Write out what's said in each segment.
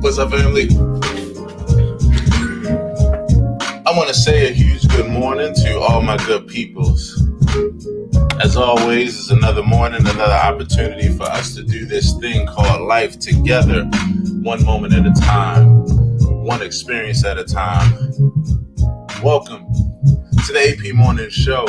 What's up, family? I want to say a huge good morning to all my good peoples. As always, it's another morning, another opportunity for us to do this thing called life together, one moment at a time, one experience at a time. Welcome to the AP Morning Show.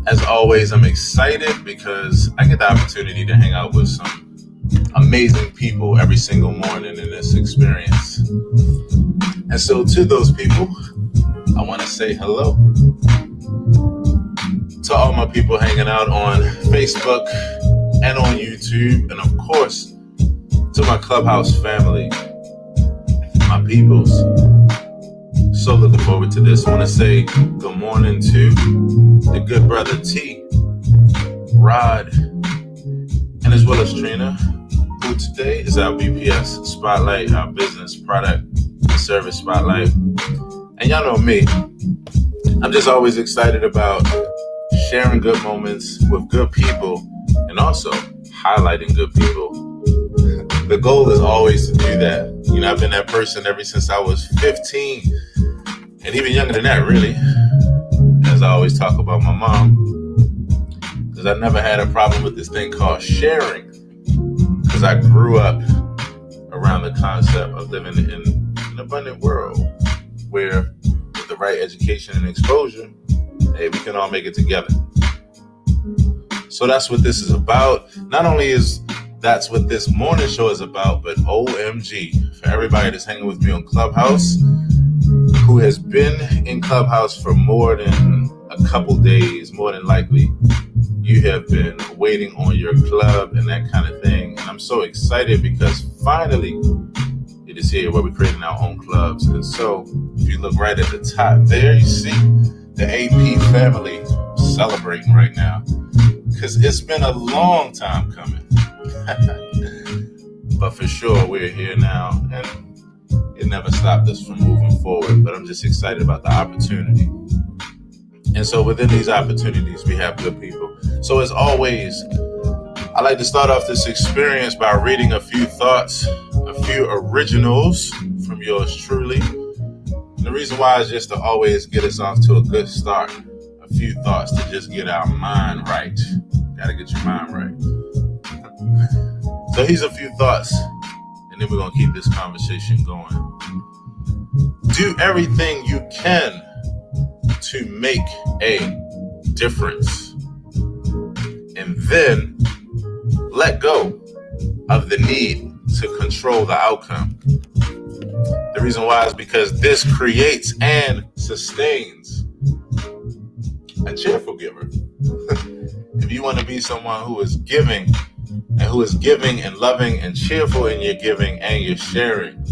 As always, I'm excited because I get the opportunity to hang out with some amazing people every single morning in this experience. And so to those people, I want to say hello. To all my people hanging out on Facebook and on YouTube, and of course, to my Clubhouse family, my peoples. So looking forward to this. I want to say good morning to the good brother T, Rod, and as well as Trina, who today is our BPS Spotlight, our business product and service spotlight. And y'all know me, I'm just always excited about sharing good moments with good people and also highlighting good people. The goal is always to do that. You know, I've been that person ever since I was 15 and even younger than that, really. As I always talk about my mom, because I never had a problem with this thing called sharing, because I grew up around the concept of living in an abundant world where with the right education and exposure, hey, we can all make it together. So that's what this is about. Not only is that's what this morning show is about, but OMG, for everybody that's hanging with me on Clubhouse, who has been in Clubhouse for more than a couple days, more than likely, you have been waiting on your club and that kind of thing. And I'm so excited because finally it is here where we're creating our own clubs. And so if you look right at the top there, you see the AP family celebrating right now, because it's been a long time coming. But for sure, we're here now, and it never stopped us from moving forward. But I'm just excited about the opportunity. And so within these opportunities, we have good people. So as always, I like to start off this experience by reading a few thoughts, a few originals from yours truly. The reason why is just to always get us off to a good start. A few thoughts to just get our mind right. Gotta get your mind right. So here's a few thoughts, and then we're gonna keep this conversation going. Do everything you can to make a difference. And then let go of the need to control the outcome. The reason why is because this creates and sustains a cheerful giver. If you want to be someone who is giving and loving and cheerful in your giving and your sharing,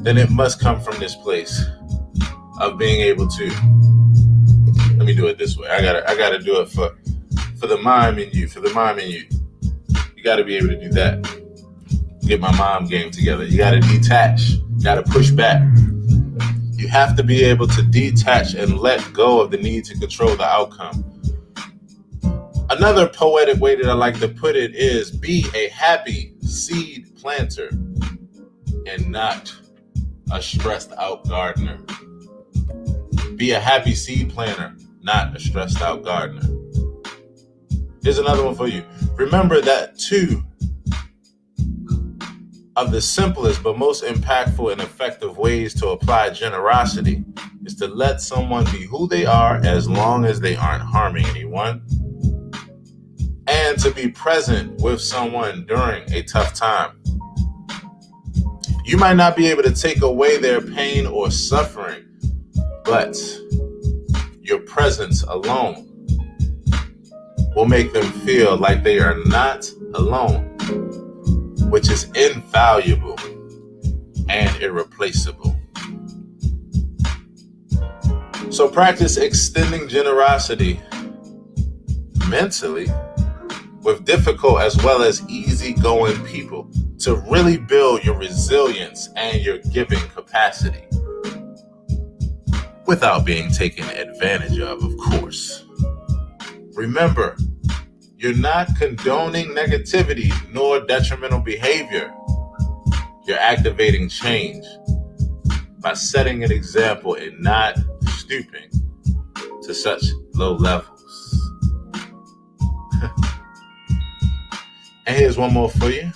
then it must come from this place of being able to, let me do it this way. I gotta do it for the mime in you, You gotta be able to do that. Get my mom game together. You gotta detach. Gotta push back. You have to be able to detach and let go of the need to control the outcome. Another poetic way that I like to put it is be a happy seed planter and not a stressed out gardener. Be a happy seed planter, not a stressed out gardener. Here's another one for you. Remember that two of the simplest but most impactful and effective ways to apply generosity is to let someone be who they are as long as they aren't harming anyone, and to be present with someone during a tough time. You might not be able to take away their pain or suffering, but your presence alone will make them feel like they are not alone, which is invaluable and irreplaceable. So practice extending generosity mentally with difficult as well as easygoing people to really build your resilience and your giving capacity without being taken advantage of course. Remember, you're not condoning negativity nor detrimental behavior. You're activating change by setting an example and not stooping to such low levels. And here's one more for you.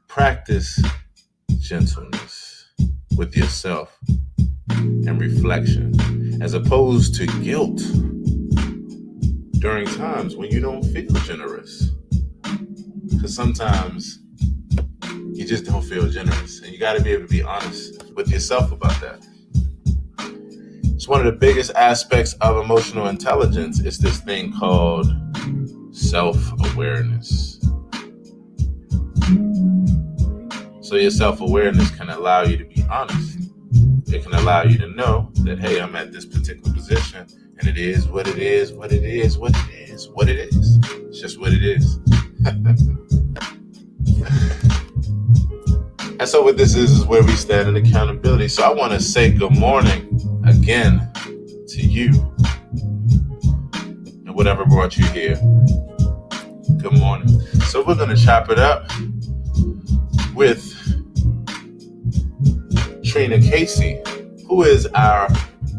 Practice gentleness with yourself and reflection, as opposed to guilt during times when you don't feel generous. Because sometimes you just don't feel generous, and you got to be able to be honest with yourself about that. It's one of the biggest aspects of emotional intelligence. It's this thing called self-awareness. So your self-awareness can allow you to be honest. It can allow you to know that, hey, I'm at this particular position, and it is what it is, what it is, what it is, what it is. It's just what it is. And so what this is where we stand in accountability. So I want to say good morning again to you and whatever brought you here. Good morning. So we're going to chop it up with Trina Casey, who is our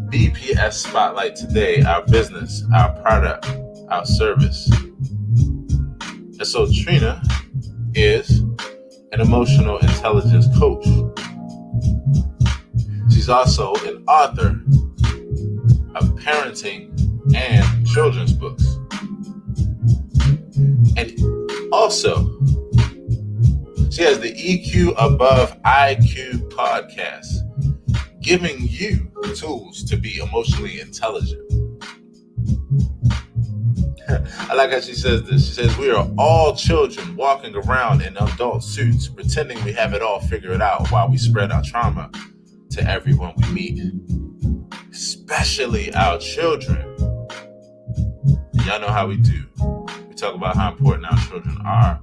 BPS spotlight today, our business, our product, our service. And so Trina is an emotional intelligence coach. She's also an author of parenting and children's books. And also, she has the EQ Above IQ podcast, giving you the tools to be emotionally intelligent. I like how she says this. She says, we are all children walking around in adult suits, pretending we have it all figured out while we spread our trauma to everyone we meet, especially our children. And y'all know how we do. We talk about how important our children are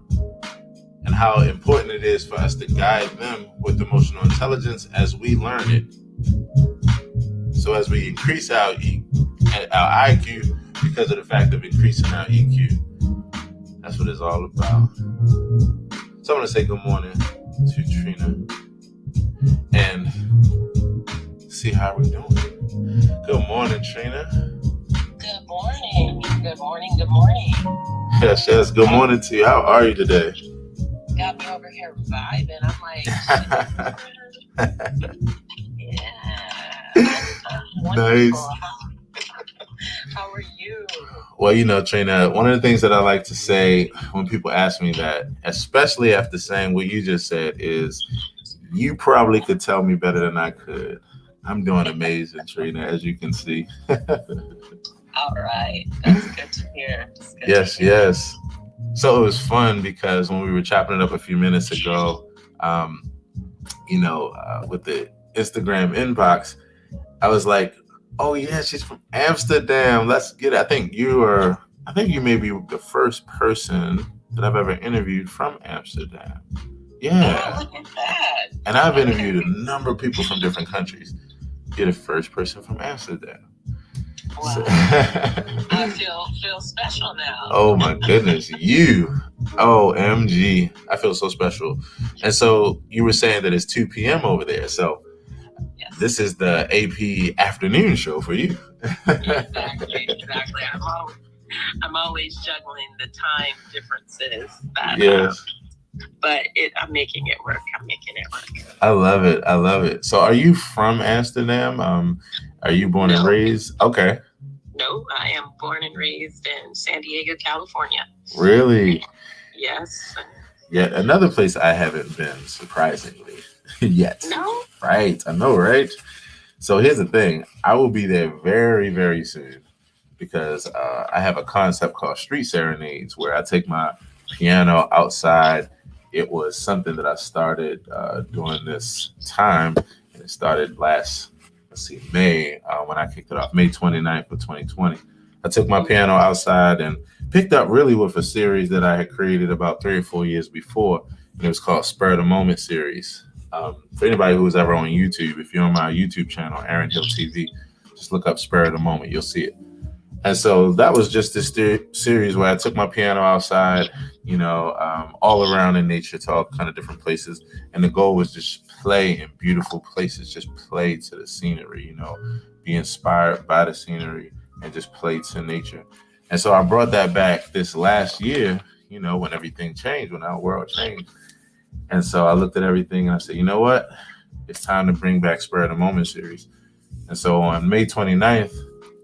and how important it is for us to guide them with emotional intelligence as we learn it. So as we increase our IQ, because of the fact of increasing our EQ. That's what it's all about. So I want to say good morning to Trina and see how we're doing. Good morning, Trina. Good morning. Good morning. Good morning. Yes. Good morning to you. How are you today? Got me over here vibing. I'm like, yeah. Nice. How are you? Well, Trina, one of the things that I like to say when people ask me that, especially after saying what you just said, is you probably could tell me better than I could. I'm doing amazing, Trina, as you can see. All right. That's good to hear. Yes. So it was fun because when we were chopping it up a few minutes ago, with the Instagram inbox, I was like, oh yeah, she's from Amsterdam. Let's get it. I think you may be the first person that I've ever interviewed from Amsterdam. Yeah. Oh, look at that. And I've interviewed a number of people from different countries. You're the first person from Amsterdam. Wow. So, I feel special now. Oh my goodness. OMG. I feel so special. And so you were saying that it's 2 p.m. over there. So yes. This is the AP afternoon show for you. Exactly. I'm always juggling the time differences. Yes. But I'm making it work. I love it. So are you from Amsterdam? Are you born and raised? Okay. No, I am born and raised in San Diego, California. Really? Yes. Yet another place I haven't been, surprisingly, yet. No? Right. I know, right? So here's the thing. I will be there very, very soon because I have a concept called Street Serenades where I take my piano outside. It was something that I started during this time, and it started May, when I kicked it off, May 29th of 2020. I took my piano outside and picked up really with a series that I had created about 3 or 4 years before, and it was called Spur of the Moment series. For anybody who was ever on YouTube, if you're on my YouTube channel, Aaron Hill TV, just look up Spur of the Moment, you'll see it. And so that was just this series where I took my piano outside, all around in nature to all kind of different places. And the goal was just play in beautiful places, just play to the scenery, be inspired by the scenery and just play to nature. And so I brought that back this last year, when everything changed, when our world changed. And so I looked at everything and I said, you know what? It's time to bring back Spur of the Moment series. And so on May 29th,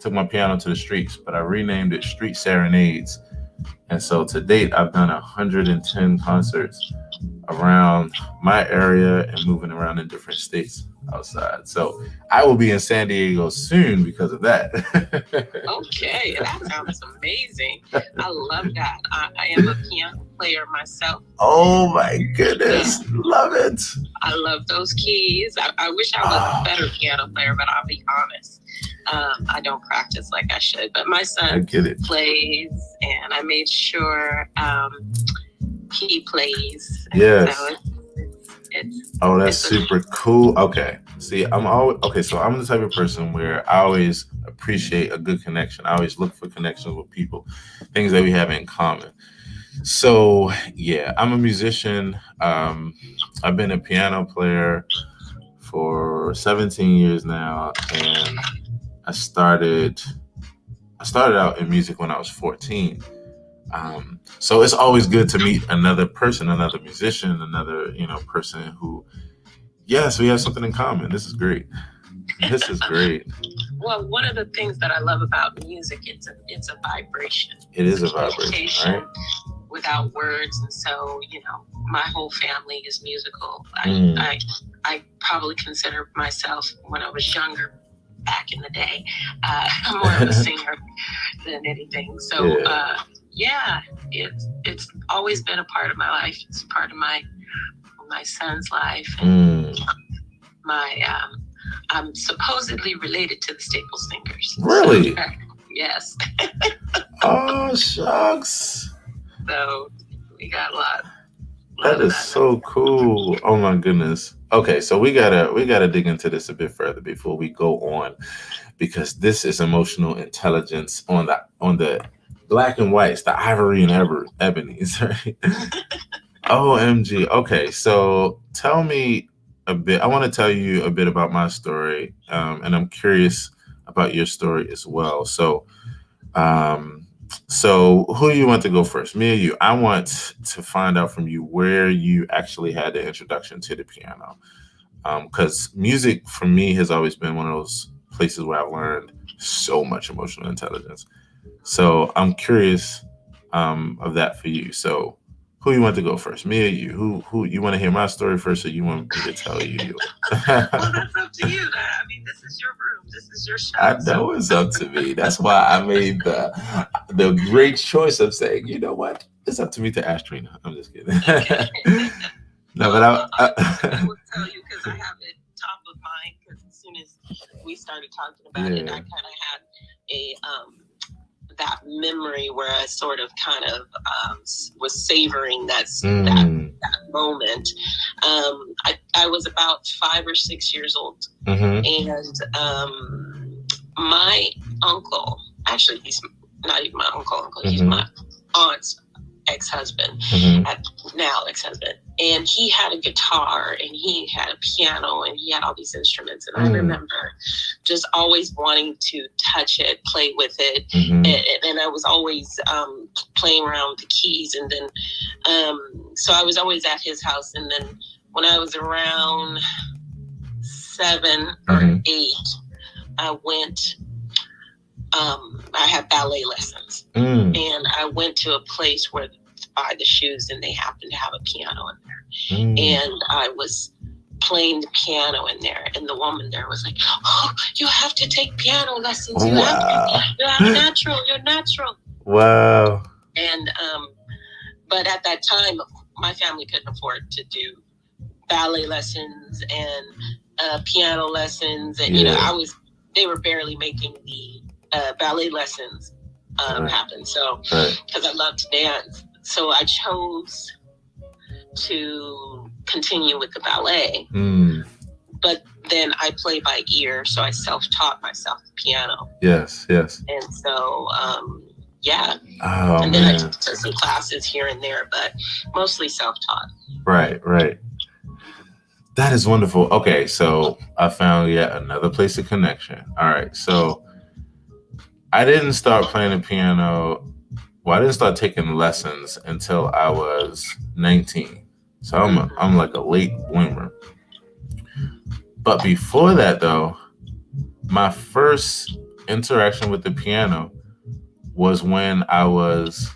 took my piano to the streets, but I renamed it Street Serenades. And so to date, I've done 110 concerts around my area and moving around in different states outside. So I will be in San Diego soon because of that. Okay, that sounds amazing. I love that. I am a piano player myself. Oh my goodness, love it. I love those keys. I wish I was a better piano player, but I'll be honest. I don't practice like I should, but my son plays, and I made sure he plays. Yes. So that's super cool. Okay. See, so I'm the type of person where I always appreciate a good connection. I always look for connections with people, things that we have in common. So yeah, I'm a musician. I've been a piano player for 17 years now, and I started out in music when I was 14. So it's always good to meet another person, another musician, another, person who, yes, we have something in common. This is great. This is great. Well, one of the things that I love about music, it's a vibration. It is a vibration, right? Without words. And so, my whole family is musical. I probably consider myself, when I was younger, back in the day, more of a singer than anything. So, it's always been a part of my life. It's part of my son's life. And I'm supposedly related to the Staple Singers. Really? So, yes. Oh, shucks. So we got a lot. That is so cool. Oh my goodness. Okay, so we gotta dig into this a bit further before we go on, because this is emotional intelligence on the black and whites, the ivory and ebonies, right? OMG. Okay, so tell me a bit. I want to tell you a bit about my story, and I'm curious about your story as well. So who do you want to go first, me or you? I want to find out from you where you actually had the introduction to the piano, because music for me has always been one of those places where I've learned so much emotional intelligence. So I'm curious of that for you. So who you want to go first, me or you? Who you want to hear my story first, or you want me to tell you? Well, that's up to you. I mean, this is your room. This is your show. I know it's up to me. That's why I made the great choice of saying, you know what? It's up to me to ask Trina. I'm just kidding. No, but I will tell you, because I have it top of mind. Because as soon as we started talking about it, I kind of had a that memory where I sort of kind of was savoring that moment. I was about 5 or 6 years old, and my uncle, actually he's not even my uncle, he's my aunt's ex-husband, now ex-husband, and he had a guitar and he had a piano and he had all these instruments, and I remember just always wanting to touch it, play with it, and I was always playing around with the keys, and then so I was always at his house. And then when I was around 7 or 8, I went I had ballet lessons, and I went to a place where to buy the shoes, and they happened to have a piano in there, and I was playing the piano in there, and the woman there was like, "Oh, you have to take piano lessons. You're natural." Wow. And but at that time, my family couldn't afford to do ballet lessons and piano lessons, and they were barely making the ballet lessons happen. So because I love to dance, so I chose to continue with the ballet. But then I play by ear, so I self-taught myself the piano. Yes. And so, yeah. Oh, and then man. I took some classes here and there, but mostly self-taught. Right. That is wonderful. Okay, so I found yet another place of connection. All right, so I didn't start playing the piano. Well, I didn't start taking lessons until I was 19. So I'm like a late bloomer. But before that, though, my first interaction with the piano was when I was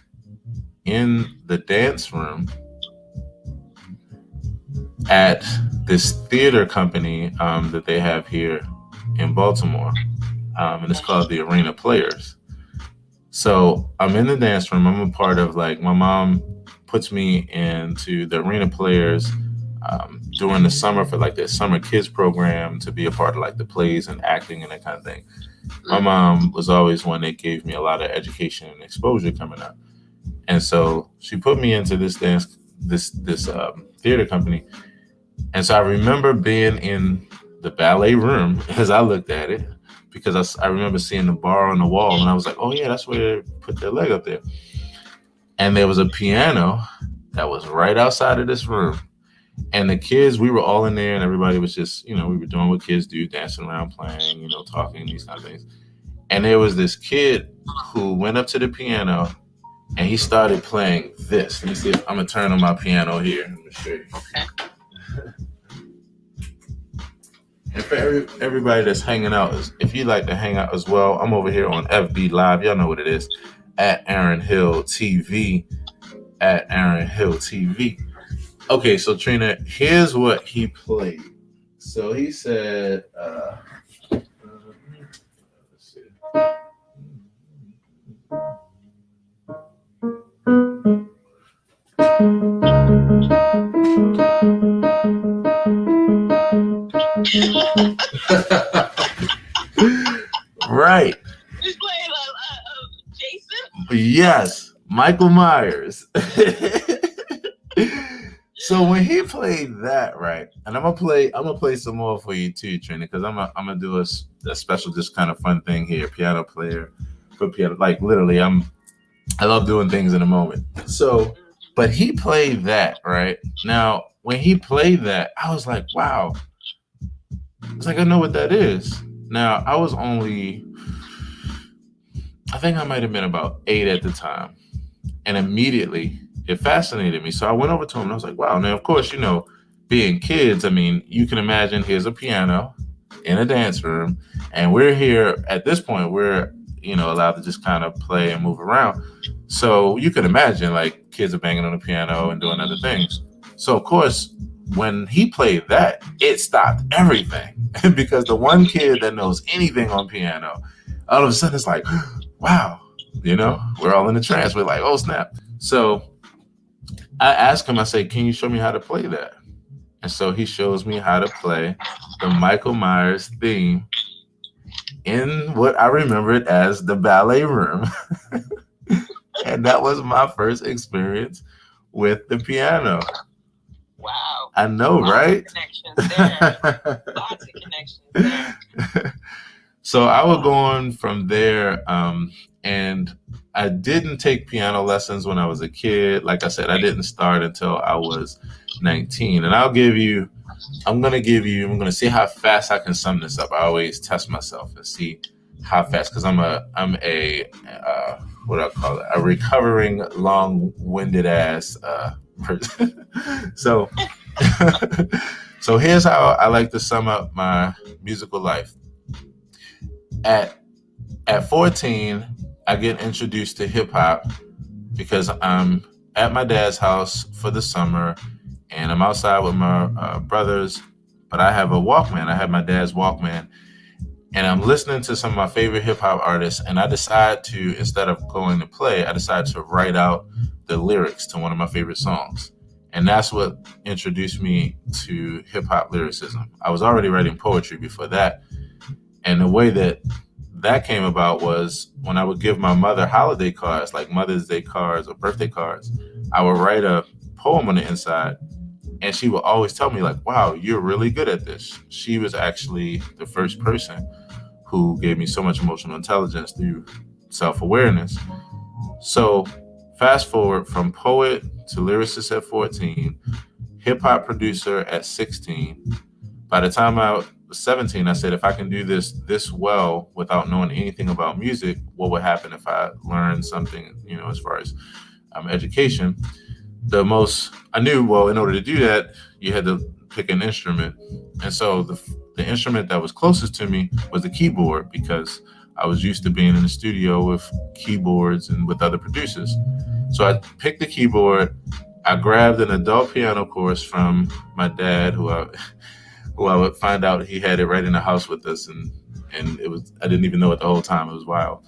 in the dance room at this theater company that they have here in Baltimore. And it's called the Arena Players. So I'm in the dance room. I'm a part of, like, my mom puts me into the Arena Players during the summer for like their summer kids program to be a part of like the plays and acting and that kind of thing. My mom was always one that gave me a lot of education and exposure coming up. And so she put me into this theater company. And so I remember being in the ballet room as I looked at it, because I remember seeing the bar on the wall, and I was like, oh yeah, that's where they put their leg up there. And there was a piano that was right outside of this room. And the kids, we were all in there, and everybody was just, we were doing what kids do, dancing around, playing, talking, these kind of things. And there was this kid who went up to the piano, and he started playing this. Let me see if I'm going to turn on my piano here. Let me show you. Okay. And for everybody that's hanging out, if you'd like to hang out as well, I'm over here on FB Live. Y'all know what it is. At Aaron Hill TV. At Aaron Hill TV. Okay, so Trina, here's what he played. So he said, let's see. Right. He's playing Jason? Yes, Michael Myers. So when he played that, right, and I'm gonna play some more for you too, Trina, because I'm gonna do a special, just kind of fun thing here, piano player for piano. Like literally, I love doing things in a moment. So, but he played that, right? Now, when he played that, I was like, wow. It's like, I know what that is. Now, I was I think I might have been about 8 at the time. And immediately it fascinated me. So I went over to him and I was like, wow. Now, of course, being kids, I mean, you can imagine here's a piano in a dance room. And we're here at this point, we're, allowed to just kind of play and move around. So you can imagine, like, kids are banging on the piano and doing other things. So, of course, when he played that, it stopped everything. Because the one kid that knows anything on piano, all of a sudden it's like, wow, we're all in a trance. We're like, oh, snap. So I asked him, I said, can you show me how to play that? And so he shows me how to play the Michael Myers theme in what I remembered as the ballet room. And that was my first experience with the piano. Wow. I know, right? Connections there. Lots of connections there. So I was going from there, and I didn't take piano lessons when I was a kid. Like I said, I didn't start until I was 19. And I'm going to see how fast I can sum this up. I always test myself and see how fast, because I'm a what do I call it? A recovering long-winded ass person. So here's how I like to sum up my musical life. At 14, I get introduced to hip hop because I'm at my dad's house for the summer, and I'm outside with my brothers. But I have a Walkman. I have my dad's Walkman, and I'm listening to some of my favorite hip hop artists. And I decide to, instead of going to play, I decide to write out the lyrics to one of my favorite songs. And that's what introduced me to hip hop lyricism. I was already writing poetry before that. And the way that came about was when I would give my mother holiday cards, like Mother's Day cards or birthday cards, I would write a poem on the inside And she would always tell me like, wow, you're really good at this. She was actually the first person who gave me so much emotional intelligence through self-awareness. So fast forward from poet to lyricist at 14, hip-hop producer at 16. By the time I was 17, I said, if I can do this well without knowing anything about music, what would happen if I learned something, as far as education? I knew, well, in order to do that, you had to pick an instrument. And so the instrument that was closest to me was the keyboard, because I was used to being in the studio with keyboards and with other producers. So I picked the keyboard. I grabbed an adult piano course from my dad, who I would find out he had it right in the house with us. And it was, I didn't even know it the whole time. It was wild.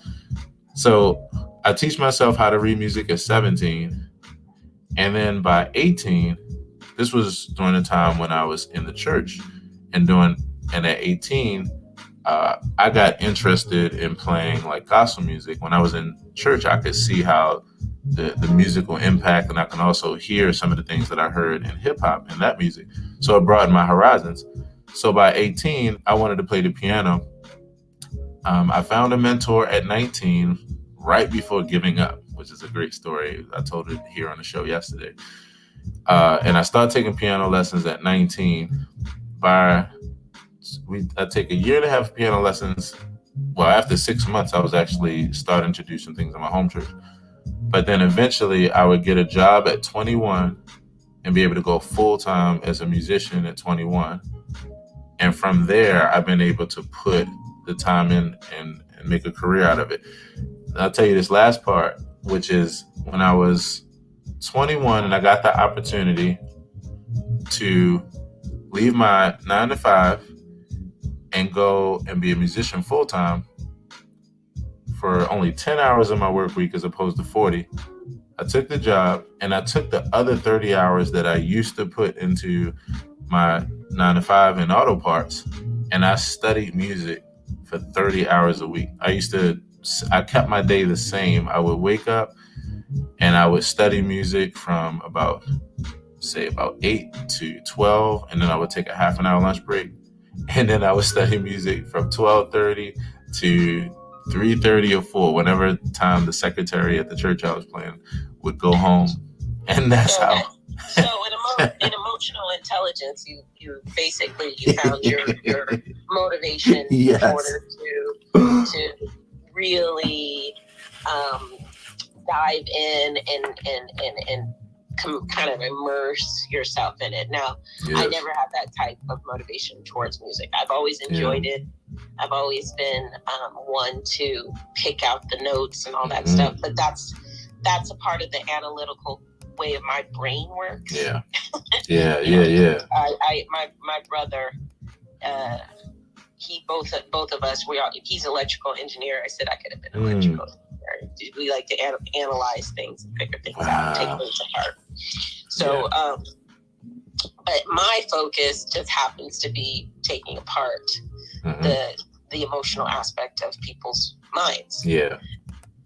So I teach myself how to read music at 17. And then by 18, this was during the time when I was in the church, and at 18, I got interested in playing like gospel music. When I was in church, I could see how the musical impact, and I can also hear some of the things that I heard in hip hop and that music. So it broadened my horizons. So by 18, I wanted to play the piano. I found a mentor at 19, right before giving up, which is a great story. I told it here on the show yesterday. And I started taking piano lessons at 19. I take a year and a half of piano lessons. Well, after 6 months, I was actually starting to do some things in my home church. But then eventually I would get a job at 21 and be able to go full time as a musician at 21. And from there, I've been able to put the time in and make a career out of it. And I'll tell you this last part, which is when I was 21 and I got the opportunity to leave my 9 to 5 and go and be a musician full time for only 10 hours of my work week as opposed to 40. I took the job, and I took the other 30 hours that I used to put into my 9 to 5 in auto parts, and I studied music for 30 hours a week. I kept my day the same. I would wake up and I would study music from about 8 to 12, and then I would take a half an hour lunch break. And then I would study music from 12:30 to 3:30 or 4, whenever time the secretary at the church I was playing would go home. And that's how. So in emotional intelligence, you basically found your motivation Yes. in order to really dive in and kind of immerse yourself in it. Now, Yes. I never had that type of motivation towards music. I've always enjoyed it. I've always been one to pick out the notes and all that stuff. But that's a part of the analytical way of my brain works. Yeah. My brother, both of us, he's electrical engineer. I said I could have been electrical engineer. We like to analyze things and figure things out, take things apart. So, but my focus just happens to be taking apart the emotional aspect of people's minds. Yeah.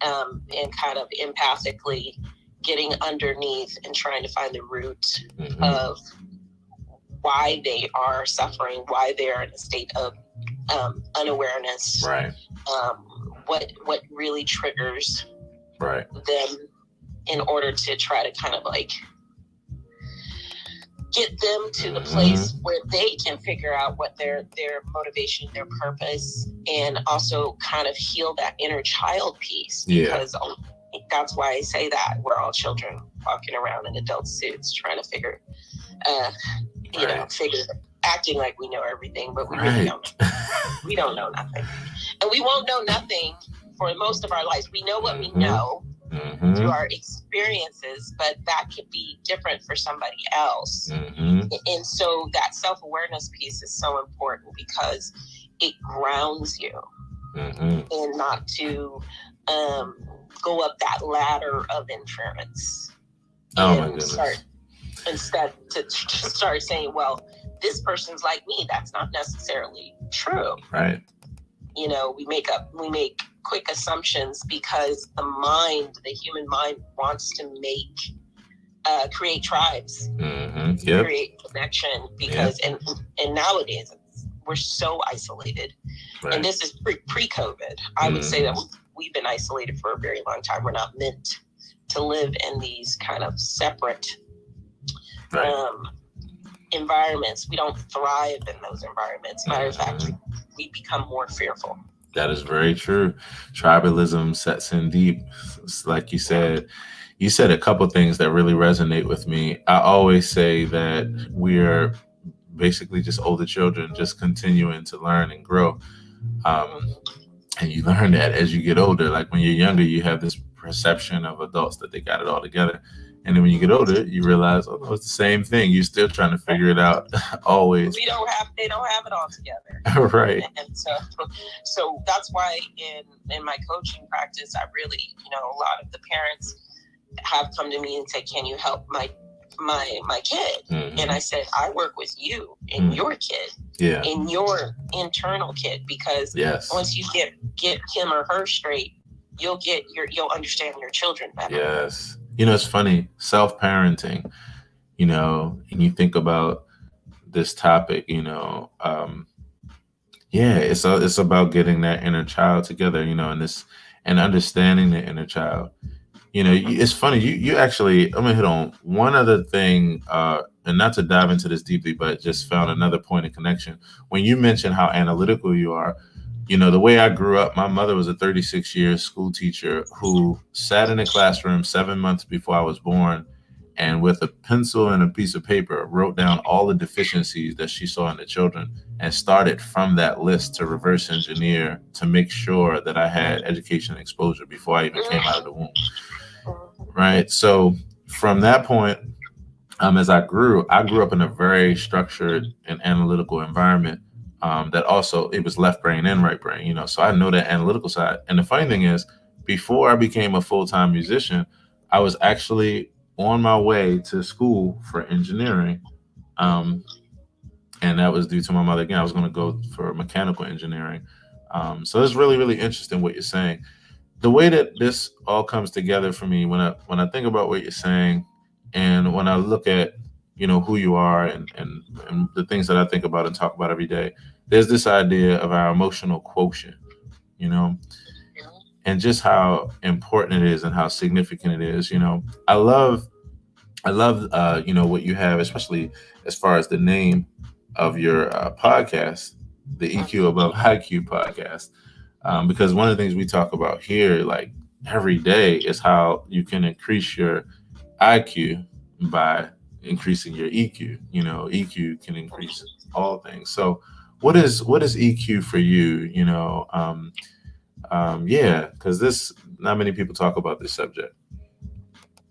And kind of empathically getting underneath and trying to find the root of why they are suffering, why they're in a state of unawareness. Right. What really triggers them in order to try to kind of like get them to the place where they can figure out what their motivation, their purpose, and also kind of heal that inner child piece. Because that's why I say that we're all children walking around in adult suits trying to figure, acting like we know everything, but we really don't. We don't know nothing. And we won't know nothing for most of our lives. We know what we know through our experiences, but that could be different for somebody else. And so that self-awareness piece is so important because it grounds you and not to go up that ladder of inference. Instead to start saying, well, this person's like me. That's not necessarily true. Right. We make quick assumptions because the human mind wants to make create tribes, Yep. create connection, because and nowadays we're so isolated. Right. And this is pre-COVID. I would say that we've been isolated for a very long time. We're not meant to live in these kind of separate environments. We don't thrive in those environments. Matter of fact, we become more fearful. That is very true. Tribalism sets in deep. It's like you said. You said a couple things that really resonate with me. I always say that we're basically just older children, just continuing to learn and grow. And you learn that as you get older. Like when you're younger, you have this perception of adults that they got it all together. And then when you get older, you realize, oh, no, it's the same thing. You're still trying to figure it out always. They don't have it all together. Right. And so that's why in my coaching practice, I really, a lot of the parents have come to me and said, can you help my kid? And I said, I work with you and your kid, and your internal kid, because once you get him or her straight, you'll understand your children better. Yes. It's funny, self-parenting, and you think about this topic, it's about getting that inner child together, and understanding the inner child. It's funny. You actually, I'm gonna hit on one other thing, and not to dive into this deeply, but just found another point of connection. When you mentioned how analytical you are, the way I grew up, my mother was a 36-year school teacher who sat in a classroom 7 months before I was born, and with a pencil and a piece of paper, wrote down all the deficiencies that she saw in the children, and started from that list to reverse engineer to make sure that I had education and exposure before I even came out of the womb. Right. So from that point, as I grew up in a very structured and analytical environment. That also, it was left brain and right brain, so I know that analytical side. And the funny thing is, before I became a full-time musician, I was actually on my way to school for engineering. And that was due to my mother. Again, I was going to go for mechanical engineering. So it's really, really interesting what you're saying. The way that this all comes together for me, when I think about what you're saying, and when I look at who you are and the things that I think about and talk about every day, there's this idea of our emotional quotient, and just how important it is and how significant it is. I love what you have, especially as far as the name of your podcast, the EQ Above IQ podcast, because one of the things we talk about here, like every day, is how you can increase your IQ by increasing your EQ. EQ can increase all things. So what is EQ for you? Because this, not many people talk about this subject.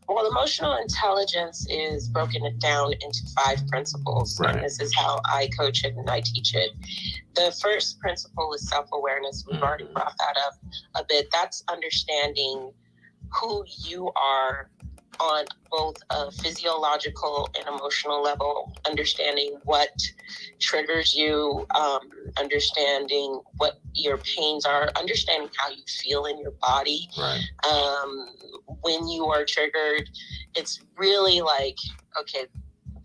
Well, emotional intelligence is broken down into 5 principles. Right. And this is how I coach it and I teach it. The first principle is self-awareness. We've already brought that up a bit. That's understanding who you are on both a physiological and emotional level, understanding what triggers you, understanding what your pains are, understanding how you feel in your body. Right. When you are triggered, it's really like, okay,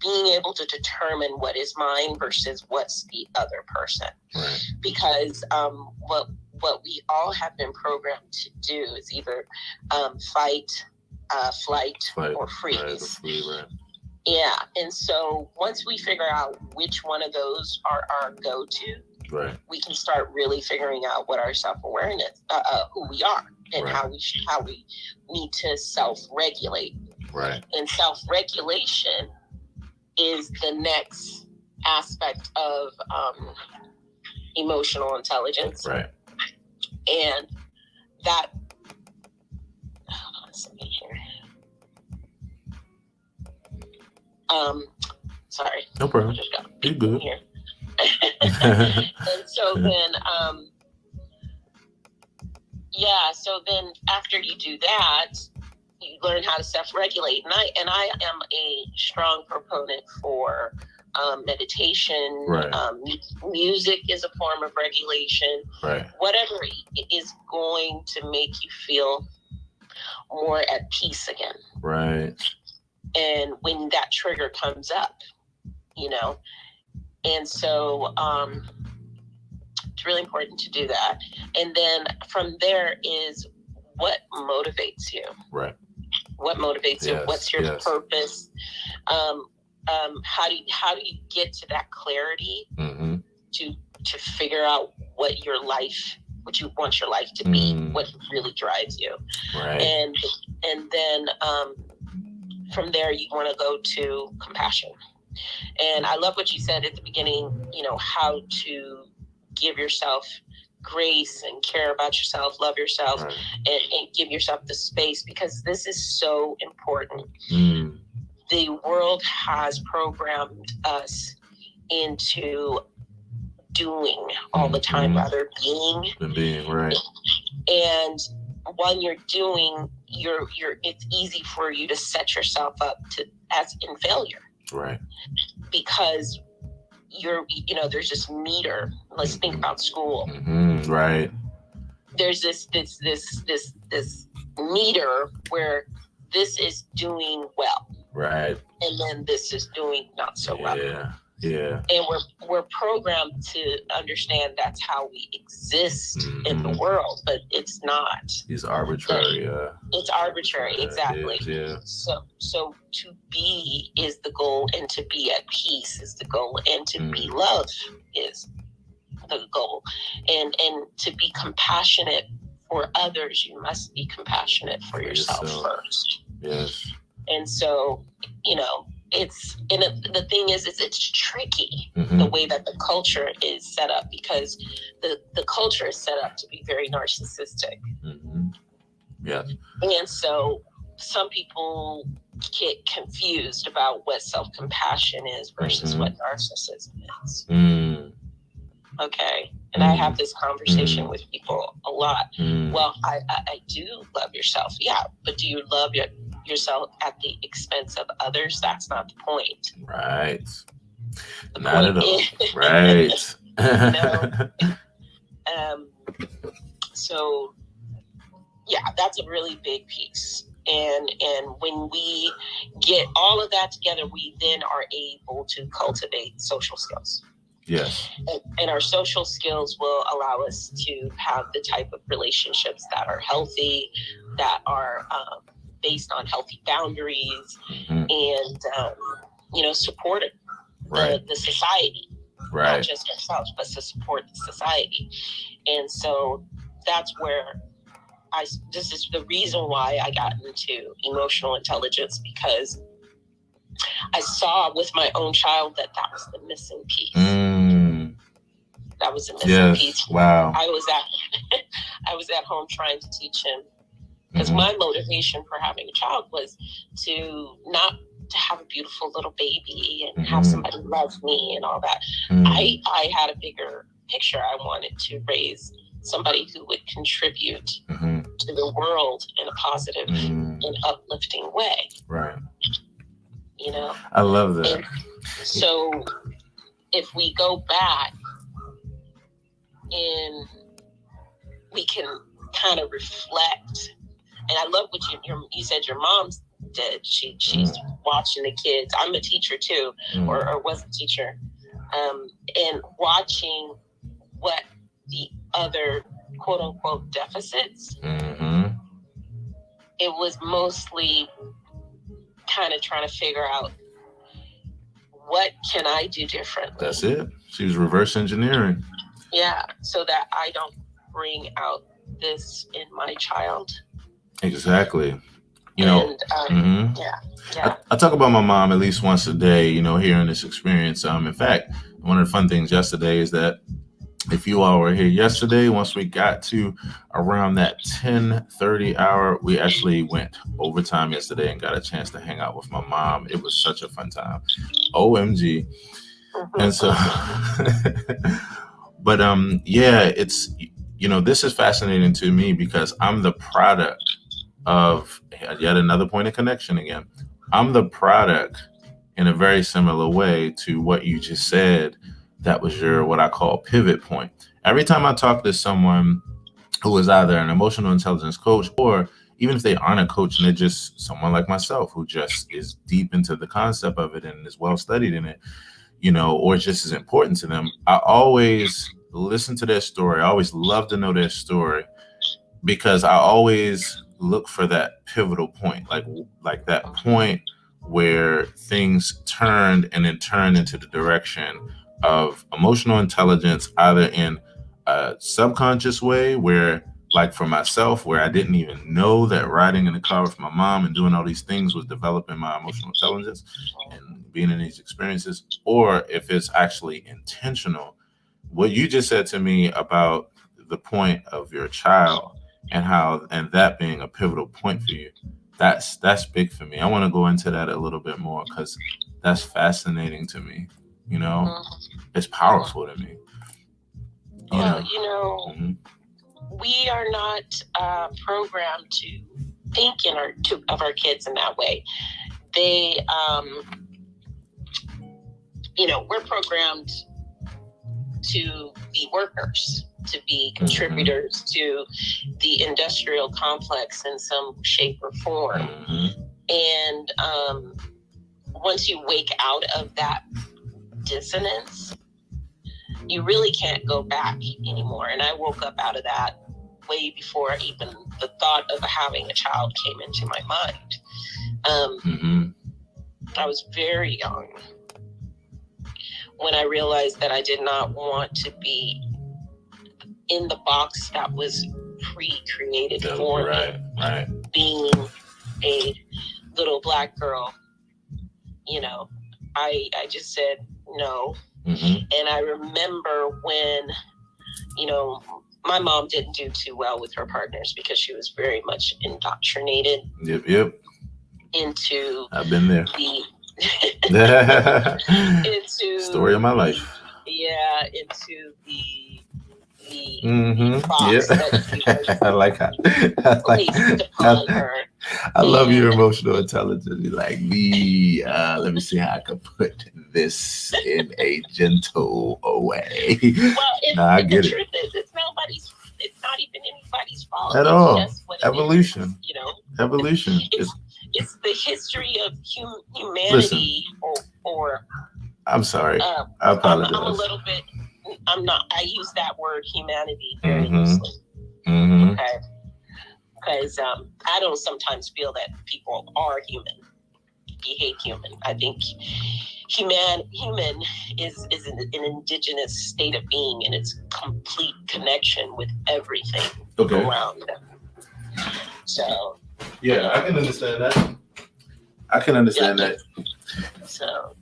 being able to determine what is mine versus what's the other person. Right. Because what we all have been programmed to do is either fight, flight, or freeze. Right. Yeah. And so once we figure out which one of those are our go-to, right, we can start really figuring out what our self-awareness, who we are, and right, how we need to self-regulate. Right. And self-regulation is the next aspect of emotional intelligence. Right. And that, hold on a second here. Sorry. No problem. You're good. Here. And so then, so then after you do that, you learn how to self-regulate. And I am a strong proponent for meditation. Right. Music is a form of regulation. Right. Whatever is going to make you feel more at peace again. Right. And when that trigger comes up, you know, and so it's really important to do that. And then from there is what motivates you. Right. What motivates you? What's your purpose? How do you get to that clarity to figure out what your life, what you want your life to be, what really drives you, right? And then from there you want to go to compassion. And I love what you said at the beginning. You know, how to give yourself grace and care about yourself, love yourself, right. and give yourself the space, because this is so important. The world has programmed us into doing all the time rather than being, right. And when you're doing, it's easy for you to set yourself up as in failure, right? Because there's this meter. Let's think about school, right? There's this meter where this is doing well, right? And then this is doing not so well. Yeah. And we're programmed to understand that's how we exist in the world, but it's not. It's arbitrary. It's arbitrary, exactly. Yeah. So to be is the goal, and to be at peace is the goal, and to be loved is the goal. And to be compassionate for others, you must be compassionate for yourself first. Yes. And so, the thing is it's tricky the way that the culture is set up, because the culture is set up to be very narcissistic. Yeah. And so some people get confused about what self-compassion is versus what narcissism is. Okay. And I have this conversation with people a lot. Well, I do love yourself. Yeah. But do you love yourself at the expense of others? That's not the point. Right. Not at all. Right. So yeah, that's a really big piece. And when we get all of that together, we then are able to cultivate social skills. Yes. And our social skills will allow us to have the type of relationships that are healthy, that are based on healthy boundaries, and support the society, right? Not just ourselves, but to support the society. And so that's where this is the reason why I got into emotional intelligence, because I saw with my own child that was the missing piece. That was the missing piece. Wow. I was at home trying to teach him, because my motivation for having a child was to not to have a beautiful little baby and have somebody love me and all that. I had a bigger picture. I wanted to raise somebody who would contribute to the world in a positive and uplifting way. Right. I love that. And so if we go back and we can kind of reflect, and I love what you said your mom's did. She's watching the kids. I'm a teacher too, or was a teacher, and watching what the other quote unquote deficits. It was mostly kind of trying to figure out, what can I do differently? That's it. She was reverse engineering. Yeah, so that I don't bring out this in my child. Exactly. Yeah. I talk about my mom at least once a day, here in this experience. In fact, one of the fun things yesterday is that if you all were here yesterday, once we got to around that 10:30 hour, we actually went overtime yesterday and got a chance to hang out with my mom. It was such a fun time. OMG. And so, but it's, this is fascinating to me, because I'm the product of yet another point of connection again. I'm the product in a very similar way to what you just said. That was your, what I call, pivot point. Every time I talk to someone who is either an emotional intelligence coach or even if they aren't a coach and they're just someone like myself who just is deep into the concept of it and is well studied in it, or just as important to them, I always listen to their story. I always love to know their story, because I always look for that pivotal point, like that point where things turned and then turned into the direction of emotional intelligence, either in a subconscious way where, like for myself, where I didn't even know that riding in the car with my mom and doing all these things was developing my emotional intelligence and being in these experiences, or if it's actually intentional. What you just said to me about the point of your child and that being a pivotal point for you, that's big for me. I want to go into that a little bit more, because that's fascinating to me. It's powerful to me. We are not programmed to think of our kids in that way. They, we're programmed to be workers, to be contributors to the industrial complex in some shape or form. And once you wake out of that dissonance, you really can't go back anymore. And I woke up out of that way before even the thought of having a child came into my mind. I was very young when I realized that I did not want to be in the box that was pre-created for me. Right. Being a little Black girl, I just said no. And I remember when, my mom didn't do too well with her partners because she was very much indoctrinated. Yep. Into I've been there. Into story of my life. Yeah, into the box that I like how I love your emotional intelligence. You're like, let me see how I can put this in a gentle way. Well, I get the truth is, it's not even anybody's fault. At all. Evolution. Evolution. It's the history of humanity. Or I'm sorry. I apologize. I'm a little bit. I'm not. I use that word humanity very loosely. Okay. Because I don't sometimes feel that people are human, behave human. I think human is an indigenous state of being in its complete connection with everything around them. So. Yeah, I can understand that. So.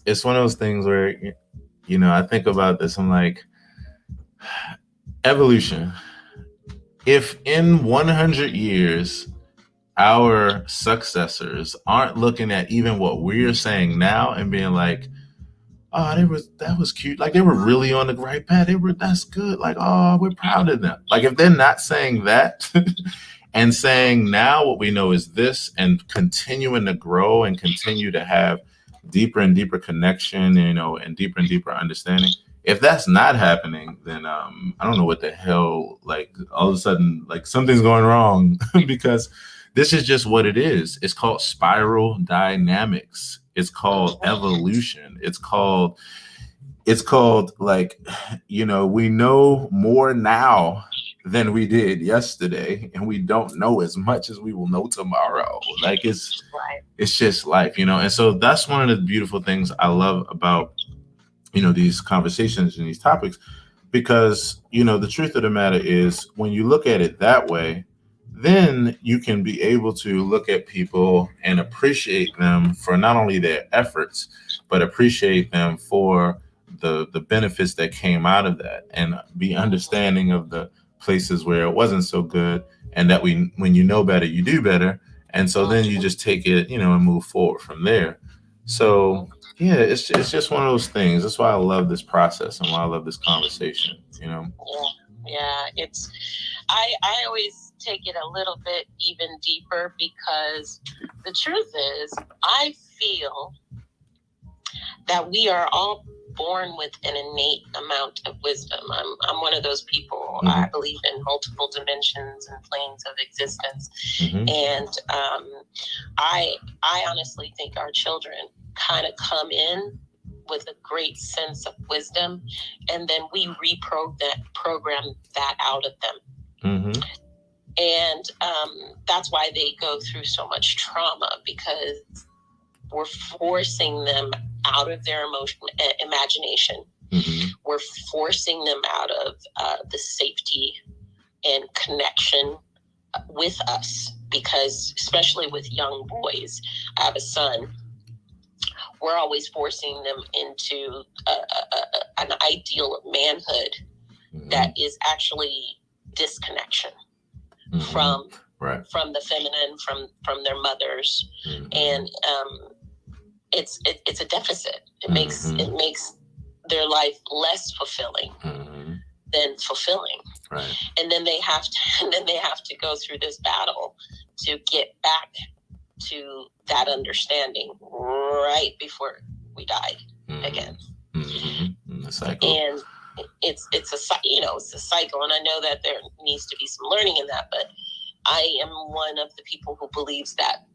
It's one of those things where, I think about this. I'm like, evolution. If in 100 years, our successors aren't looking at even what we're saying now and being like, oh, that was cute. Like, they were really on the right path. That's good. Like, oh, we're proud of them. Like, if they're not saying that and saying now what we know is this, and continuing to grow and continue to have deeper and deeper connection, and deeper understanding. If that's not happening, then I don't know what the hell, like, all of a sudden, like, something's going wrong because this is just what it is. It's called spiral dynamics. It's called evolution. It's called like, we know more now than we did yesterday, and we don't know as much as we will know tomorrow. Like, it's just life, And so that's one of the beautiful things I love about, these conversations and these topics, because, the truth of the matter is, when you look at it that way, then you can be able to look at people and appreciate them for not only their efforts, but appreciate them for the benefits that came out of that, and be understanding of the places where it wasn't so good, and that when you know better, you do better. And so then you just take it, and move forward from there. So yeah, it's just one of those things. That's why I love this process and why I love this conversation, Yeah, I always take it a little bit even deeper, because the truth is, I feel that we are all born with an innate amount of wisdom. I'm one of those people. I believe in multiple dimensions and planes of existence. And I honestly think our children kind of come in with a great sense of wisdom, and then we program that out of them. And that's why they go through so much trauma, because we're forcing them out of their imagination. We're forcing them out of the safety and connection with us, because especially with young boys, I have a son, we're always forcing them into an ideal of manhood that is actually disconnection from the feminine, from their mothers. And it's a deficit. It makes their life less fulfilling than fulfilling. And then they have to go through this battle to get back to that understanding right before we die again. The cycle. And it's a cycle, and I know that there needs to be some learning in that, but I am one of the people who believes that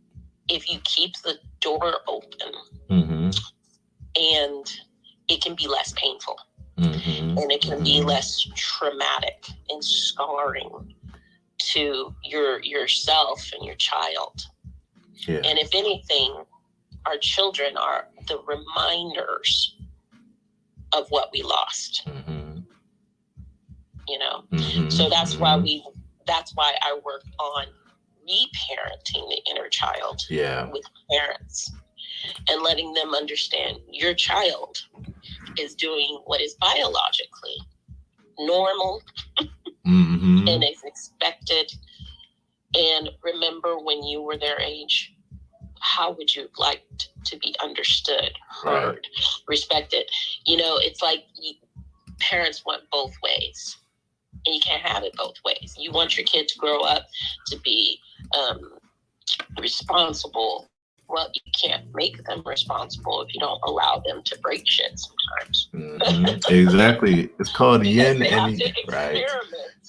if you keep the door open, and it can be less painful, and it can be less traumatic and scarring to yourself and your child. And if anything, our children are the reminders of what we lost. So that's why I work on reparenting the inner child with parents, and letting them understand your child is doing what is biologically normal and is expected. And remember, when you were their age, how would you like to be understood, heard, respected? It's like parents want both ways, and you can't have it both ways. You want your kid to grow up to be responsible. Well, you can't make them responsible if you don't allow them to break shit sometimes. Exactly. It's called yin and right.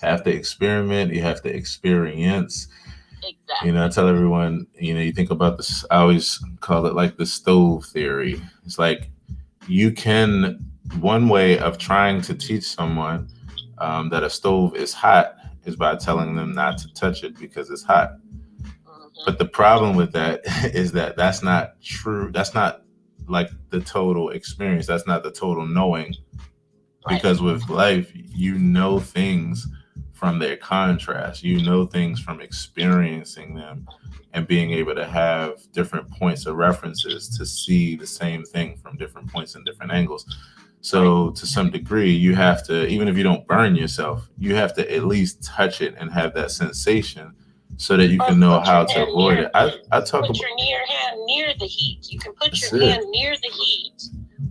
Have to experiment. You have to experience. Exactly. I tell everyone, you think about this, I always call it like the stove theory. It's like one way of trying to teach someone that a stove is hot is by telling them not to touch it because it's hot. But the problem with that is that that's not true. That's not like the total experience. That's not the total knowing. Because with life, things from their contrast, things from experiencing them and being able to have different points of references to see the same thing from different points and different angles. So to some degree, you have to, even if you don't burn yourself, you have to at least touch it and have that sensation so that you can know how to avoid it. I talk about your hand near the heat. You can put your hand near the heat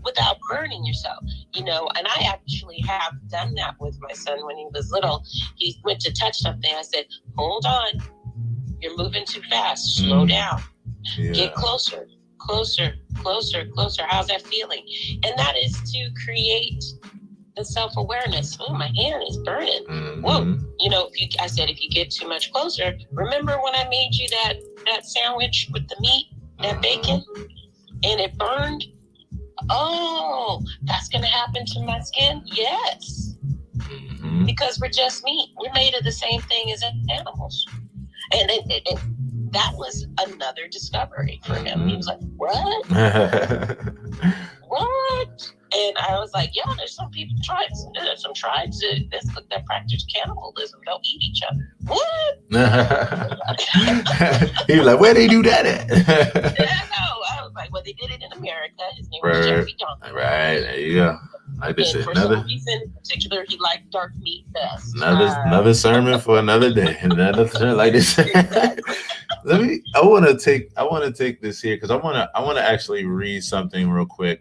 without burning yourself, and I actually have done that with my son when he was little. He went to touch something. I said, hold on, you're moving too fast. Slow down. Get closer. How's that feeling? And that is to create the self-awareness. Oh, my hand is burning. Whoa. If you get too much closer, remember when I made you that sandwich with the meat, that bacon, and it burned? Oh, that's going to happen to my skin? Yes. Because we're just meat. We're made of the same thing as animals. And that was another discovery for him. He was like, what? What? And I was like, yeah, there's some tribes that practice cannibalism. They'll eat each other. What? He was like, where they do that at? I was like, well, they did it in America. His name was Jeffrey Johnson. Right, there you go. Like this, for some reason in particular, he liked dark meat best. Another sermon for another day. Another sermon like this. I want to take this here because I want to actually read something real quick.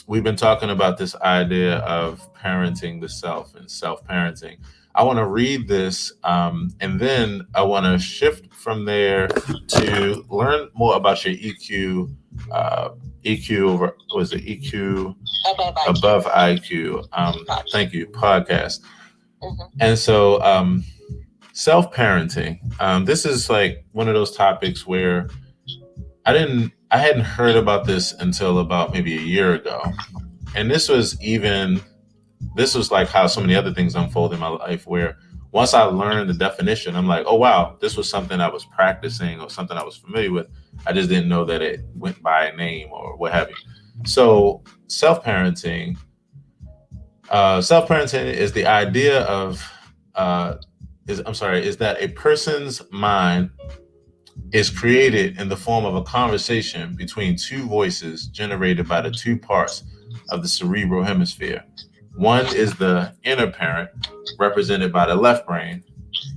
We've been talking about this idea of parenting the self and self-parenting. I want to read this, and then I want to shift from there to learn more about your EQ EQ over, was it EQ above IQ? Thank you, podcast. Mm-hmm. And so self-parenting. This is like one of those topics where I hadn't heard about this until about maybe a year ago. And this was like how so many other things unfold in my life, where once I learned the definition, I'm like, oh wow, this was something I was practicing or something I was familiar with. I just didn't know that it went by a name or what have you. So self-parenting is the idea of is that a person's mind is created in the form of a conversation between two voices generated by the two parts of the cerebral hemisphere. One is the inner parent, represented by the left brain,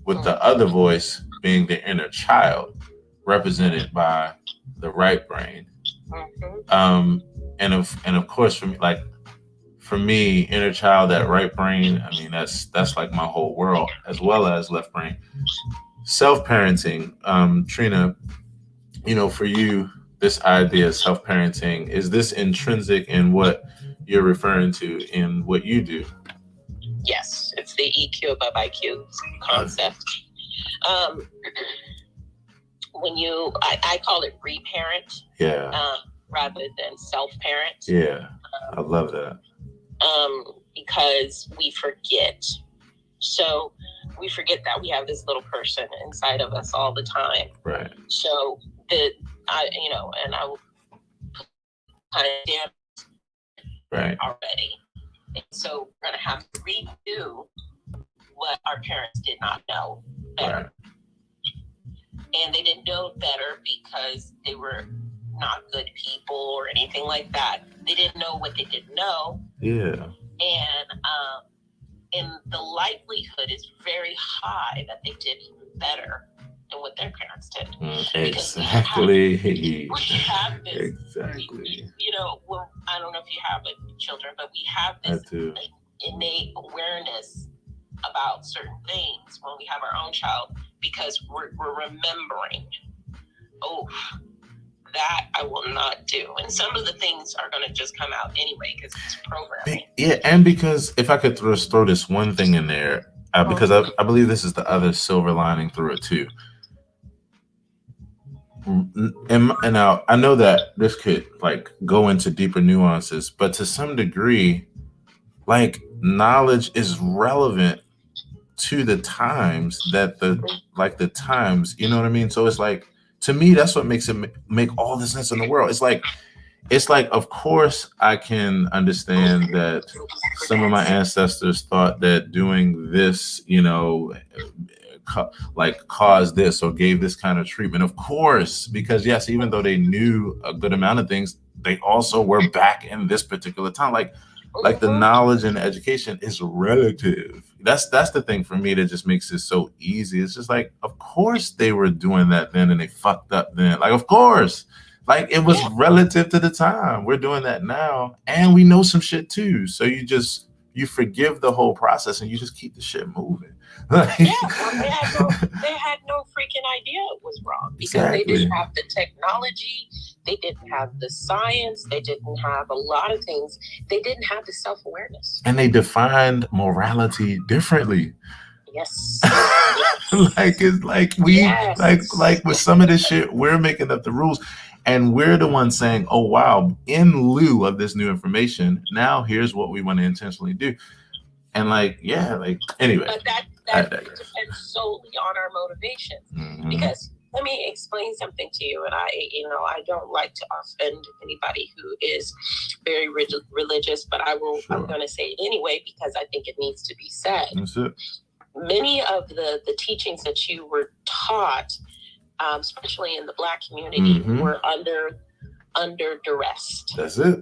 with the other voice being the inner child, represented by the right brain. And of course, for me, inner child, that right brain, I mean, that's like my whole world, as well as left brain. Self-parenting, Trina, for you, this idea of self-parenting, is this intrinsic in what you're referring to in what you do? Yes, it's the EQ above IQ concept. When I call it reparent, rather than self-parent. Yeah, I love that. Because we forget. So we forget that we have this little person inside of us all the time. Right. So I will kind of damn already. And so we're going to have to redo what our parents did not know better. Right. And they didn't know better because they were not good people or anything like that. They didn't know what they didn't know. Yeah. And the likelihood is very high that they did even better than what their parents did. Exactly. We have this. Exactly. I don't know if you have children, but we have this innate awareness about certain things when we have our own child, because we're remembering, that I will not do. And some of the things are going to just come out anyway because it's programming. Yeah, and because if I could throw this one thing in there, because I believe this is the other silver lining through it too. And now I know that this could like go into deeper nuances, but to some degree, like knowledge is relevant to the times that the times, you know what I mean? So it's like, to me, that's what makes it make all the sense in the world. It's like, of course, I can understand that some of my ancestors thought that doing this, caused this or gave this kind of treatment. Of course, because yes, even though they knew a good amount of things, they also were back in this particular time. Like the knowledge and the education is relative. That's the thing for me that just makes it so easy. It's just like, of course they were doing that then and they fucked up then. Like, of course, like it was relative to the time. We're doing that now and we know some shit too. So you forgive the whole process and you just keep the shit moving. Well, they had no freaking idea it was wrong because they didn't have the technology, they didn't have the science, they didn't have a lot of things. They didn't have the self-awareness. And they defined morality differently. Yes. It's like we like with some of this shit, we're making up the rules. And we're the ones saying, oh, wow, in lieu of this new information, now here's what we want to intentionally do. And anyway. But that depends solely on our motivations. Mm-hmm. Because let me explain something to you. And I don't like to offend anybody who is very religious, but I'm going to say it anyway, because I think it needs to be said. That's it. Many of the teachings that you were taught, especially in the Black community, were under duress. That's it.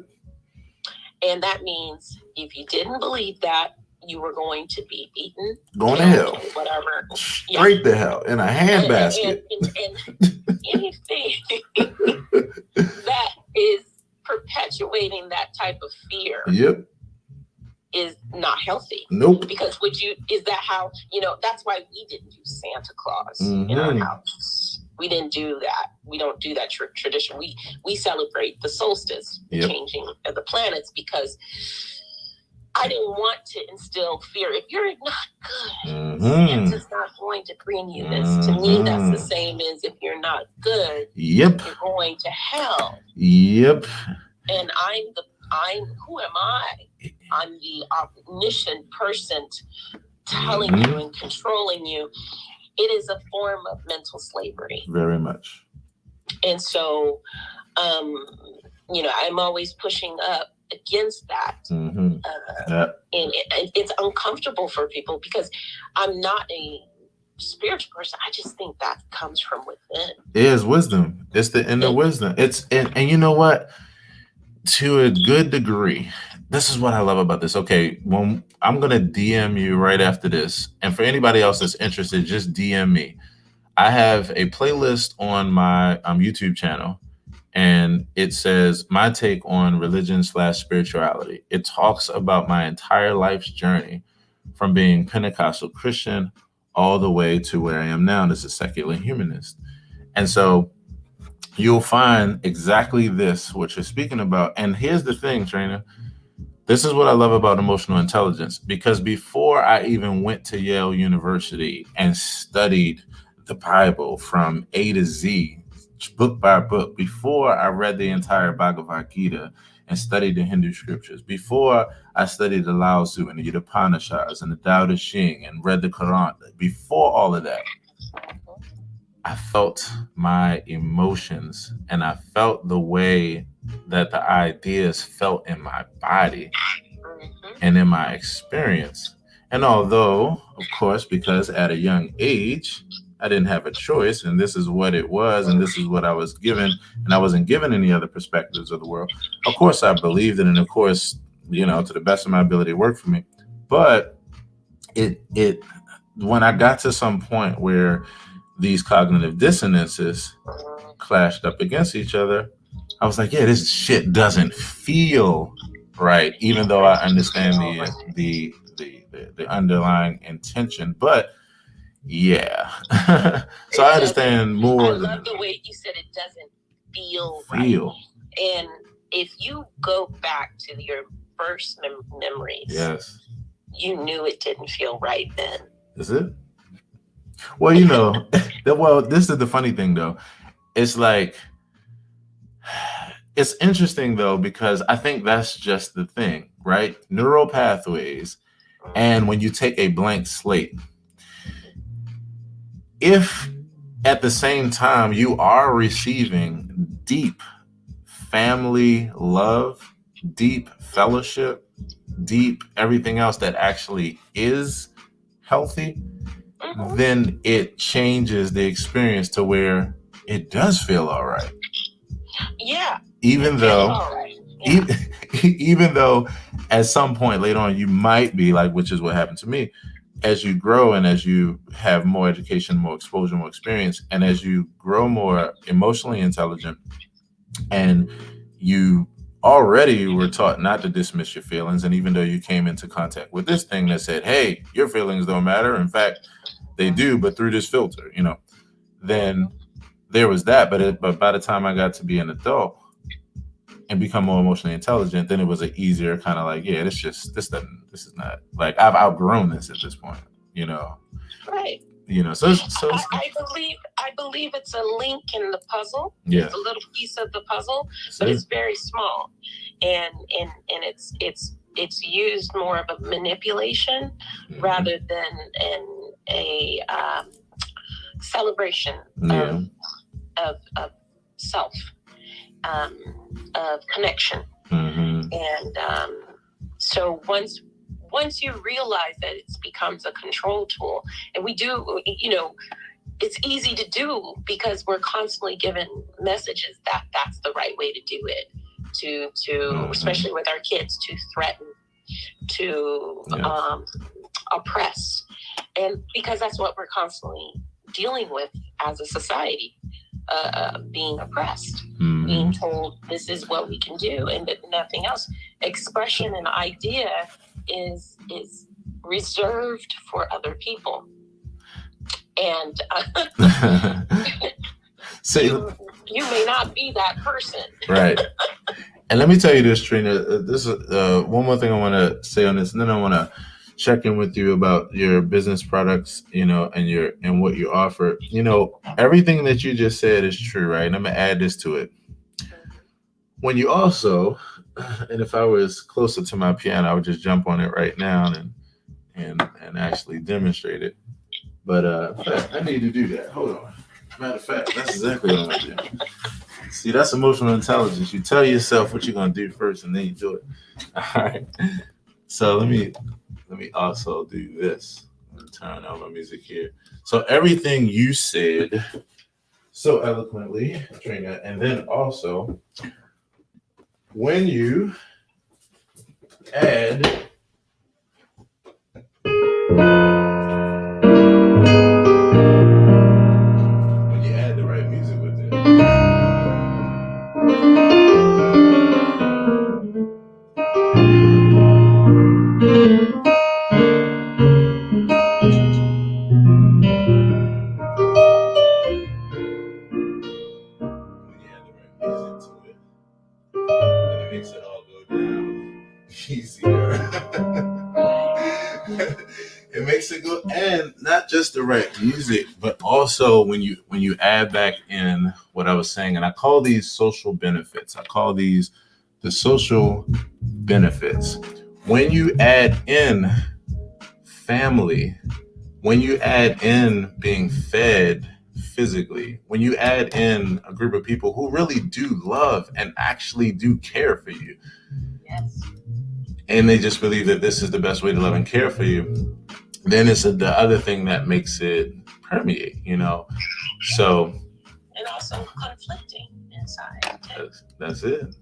And that means if you didn't believe that, you were going to be beaten, going to hell, whatever, straight to hell in a handbasket. And anything that is perpetuating that type of fear, is not healthy. Nope. Because is that how that's why we didn't do Santa Claus in our house. we didn't do that. We don't do that tradition. We celebrate the solstice, the changing of the planets, because I didn't want to instill fear. If you're not good, Santa's not going to bring you this. To me, that's the same as if you're not good, you're going to hell. And who am I? I'm the omniscient person telling you and controlling you. It is a form of mental slavery. Very much. And so, I'm always pushing up against that. And it's uncomfortable for people because I'm not a spiritual person. I just think that comes from within. It is wisdom. It's the inner wisdom. And you know what? To a good degree, this is what I love about this. Okay, when I'm gonna DM you right after this, and for anybody else that's interested, just DM me. I have a playlist on my YouTube channel, and it says my take on religion/spirituality. It talks about my entire life's journey from being Pentecostal Christian all the way to where I am now as a secular humanist. And so you'll find exactly this, what you're speaking about. And here's the thing, Trina. This is what I love about emotional intelligence, because before I even went to Yale University and studied the Bible from A to Z, book by book, before I read the entire Bhagavad Gita and studied the Hindu scriptures, before I studied the Lao Tzu and the Upanishads and the Tao Te Ching and read the Quran, before all of that, I felt my emotions and I felt the way that the ideas felt in my body and in my experience. And although, of course, because at a young age, I didn't have a choice, and this is what it was, and this is what I was given, and I wasn't given any other perspectives of the world. Of course, I believed it, and of course, to the best of my ability, it worked for me. But it when I got to some point where these cognitive dissonances clashed up against each other, I was like, yeah, this shit doesn't feel right, even though I understand the underlying intention. But yeah. So I understand more. I love the way you said it doesn't feel right. And if you go back to your first memories, yes, you knew it didn't feel right then. Is it? Well, this is the funny thing though. It's like, it's interesting though, because I think that's just the thing, right? Neural pathways. And when you take a blank slate, if at the same time you are receiving deep family love, deep fellowship, deep everything else that actually is healthy, then it changes the experience to where it does feel all right. Yeah. Even though at some point later on you might be like, which is what happened to me, as you grow and as you have more education, more exposure, more experience, and as you grow more emotionally intelligent, and you already were taught not to dismiss your feelings, and even though you came into contact with this thing that said, hey, your feelings don't matter, in fact they do, but through this filter, then there was that. But by the time I got to be an adult and become more emotionally intelligent, then it was an easier kind of like, yeah, this is not like, I've outgrown this at this point, Right. So I believe it's a link in the puzzle. Yeah. It's a little piece of the puzzle, but it's very small, and it's used more of a manipulation rather than a celebration of self, of connection. And so once you realize that it becomes a control tool, and we do, it's easy to do because we're constantly given messages that that's the right way to do it, to especially with our kids, to threaten, to oppress, and because that's what we're constantly dealing with as a society, being oppressed, being told this is what we can do and nothing else. Expression and idea is reserved for other people, and See, you may not be that person. Right. And let me tell you this, Trina. This is one more thing I want to say on this, and then I want to check in with you about your business products, and what you offer. Everything that you just said is true, right? And I'm gonna add this to it. When you also, and if I was closer to my piano, I would just jump on it right now and actually demonstrate it. But I need to do that. Hold on. Matter of fact, that's exactly what I'm gonna do. See, that's emotional intelligence. You tell yourself what you're gonna do first, and then you do it. All right. So let me also do this. Turn on my music here. So everything you said so eloquently, Trina, and then also when you add the right music with it. It makes it all go down easier. It makes it go, and not just the right music, but also when you add back in what I was saying, and I call these social benefits. I call these the social benefits. When you add in family, when you add in being fed physically, when you add in a group of people who really do love and actually do care for you, yes, and they just believe that this is the best way to love and care for you, then it's the other thing that makes it permeate, So, and also conflicting inside. That's it.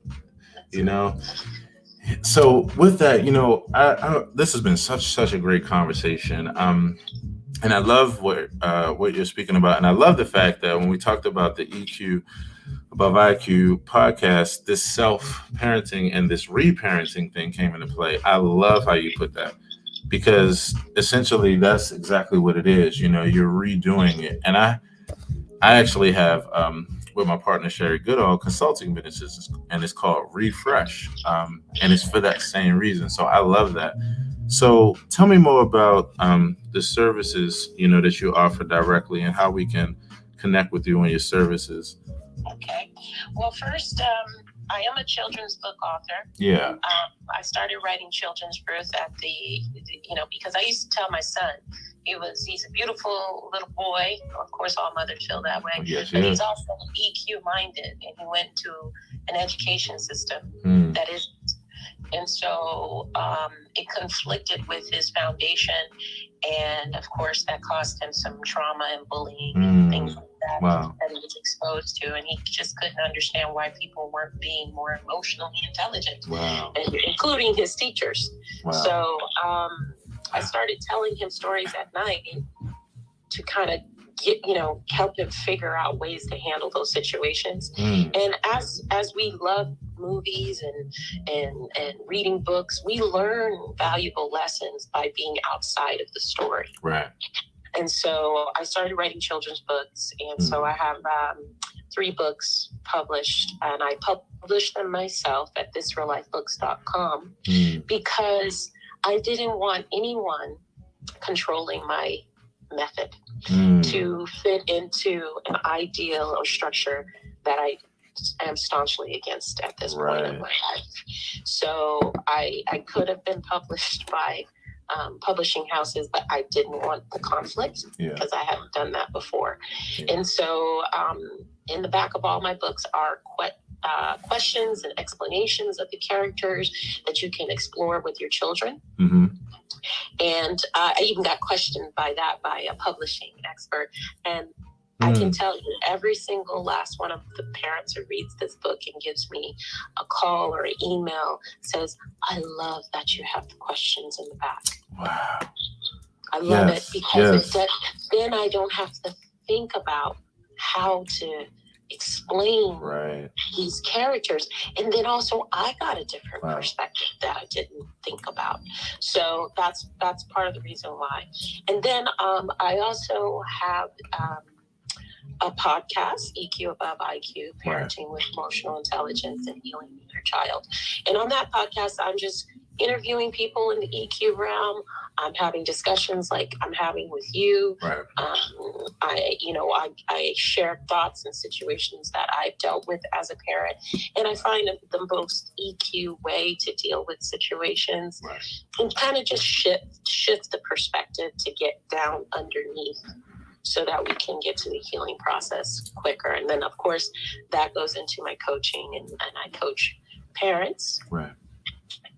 So with that, this has been such a great conversation. And I love what you're speaking about, and I love the fact that when we talked about the EQ Above IQ podcast, this self-parenting and this reparenting thing came into play. I love how you put that, because essentially that's exactly what it is. You're redoing it. And I actually have, with my partner Sherry Goodall, consulting businesses, and it's called Refresh, and it's for that same reason. So I love that. So tell me more about the services that you offer directly, and how we can connect with you on your services. Okay. Well, first, I am a children's book author. Yeah. I started writing children's prose at because I used to tell my son, he's a beautiful little boy. Of course, all mothers feel that way. Yes, but he's also EQ minded, and he went to an education system that is. And so it conflicted with his foundation. And of course, that caused him some trauma and bullying and things like that, that he was exposed to. And he just couldn't understand why people weren't being more emotionally intelligent, including his teachers. So I started telling him stories at night to kind of help him figure out ways to handle those situations. And as we love movies and reading books, we learn valuable lessons by being outside of the story. Right. And so I started writing children's books, and so I have 3 books published, and I published them myself at thisreallifebooks.com because I didn't want anyone controlling my method to fit into an ideal or structure that I am staunchly against at this point in my life. So I could have been published by publishing houses, but I didn't want the conflict because I hadn't done that before. And so in the back of all my books are questions and explanations of the characters that you can explore with your children. And I even got questioned by a publishing expert. And I can tell you, every single last one of the parents who reads this book and gives me a call or an email says, I love that you have the questions in the back. Wow. I love it because then I don't have to think about how to explain these characters. And then also I got a different perspective that I didn't think about. So that's part of the reason why. And then I also have a podcast, EQ Above IQ, Parenting with Emotional Intelligence and Healing Your Child. And on that podcast, I'm just interviewing people in the EQ realm. I'm having discussions like I'm having with you. Right. I share thoughts and situations that I've dealt with as a parent, and I find the most EQ way to deal with situations, right, and kind of just shift the perspective to get down underneath, so that we can get to the healing process quicker. And then, of course, that goes into my coaching, and I coach parents. Right.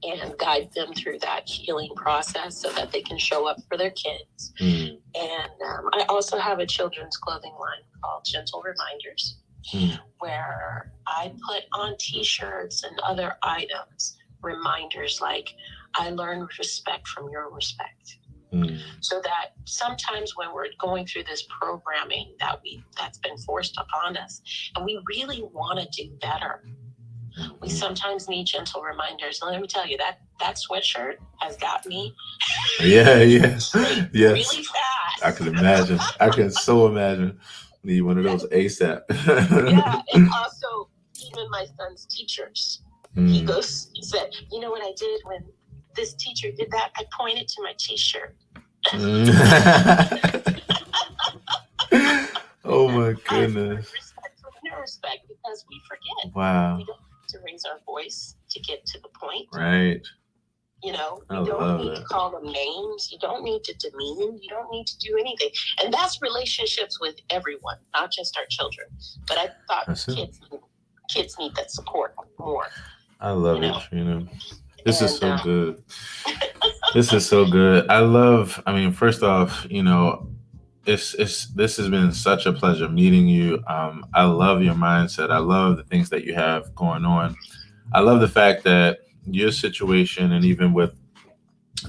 And guide them through that healing process so that they can show up for their kids. And I also have a children's clothing line called Gentle Reminders, where I put on t-shirts and other items, reminders like, I learn respect from your respect. So that sometimes when we're going through this programming that's been forced upon us, and we really want to do better, we sometimes need gentle reminders. And let me tell you, that sweatshirt has got me. Yes. Really fast. I can imagine. I can so imagine. Need one of those ASAP. Yeah, and also even my son's teachers. He said, you know what I did when this teacher did that? I pointed to my t-shirt. Oh my goodness. Respect, because we forget. Wow. We don't need to raise our voice to get to the point. Right. You don't need to call them names. You don't need to demean. You don't need to do anything. And that's relationships with everyone, not just our children. But I thought kids need that support more. I love it, Trina. This is so good. This is so good. First off, this has been such a pleasure meeting you. I love your mindset. I love the things that you have going on. I love the fact that your situation, and even with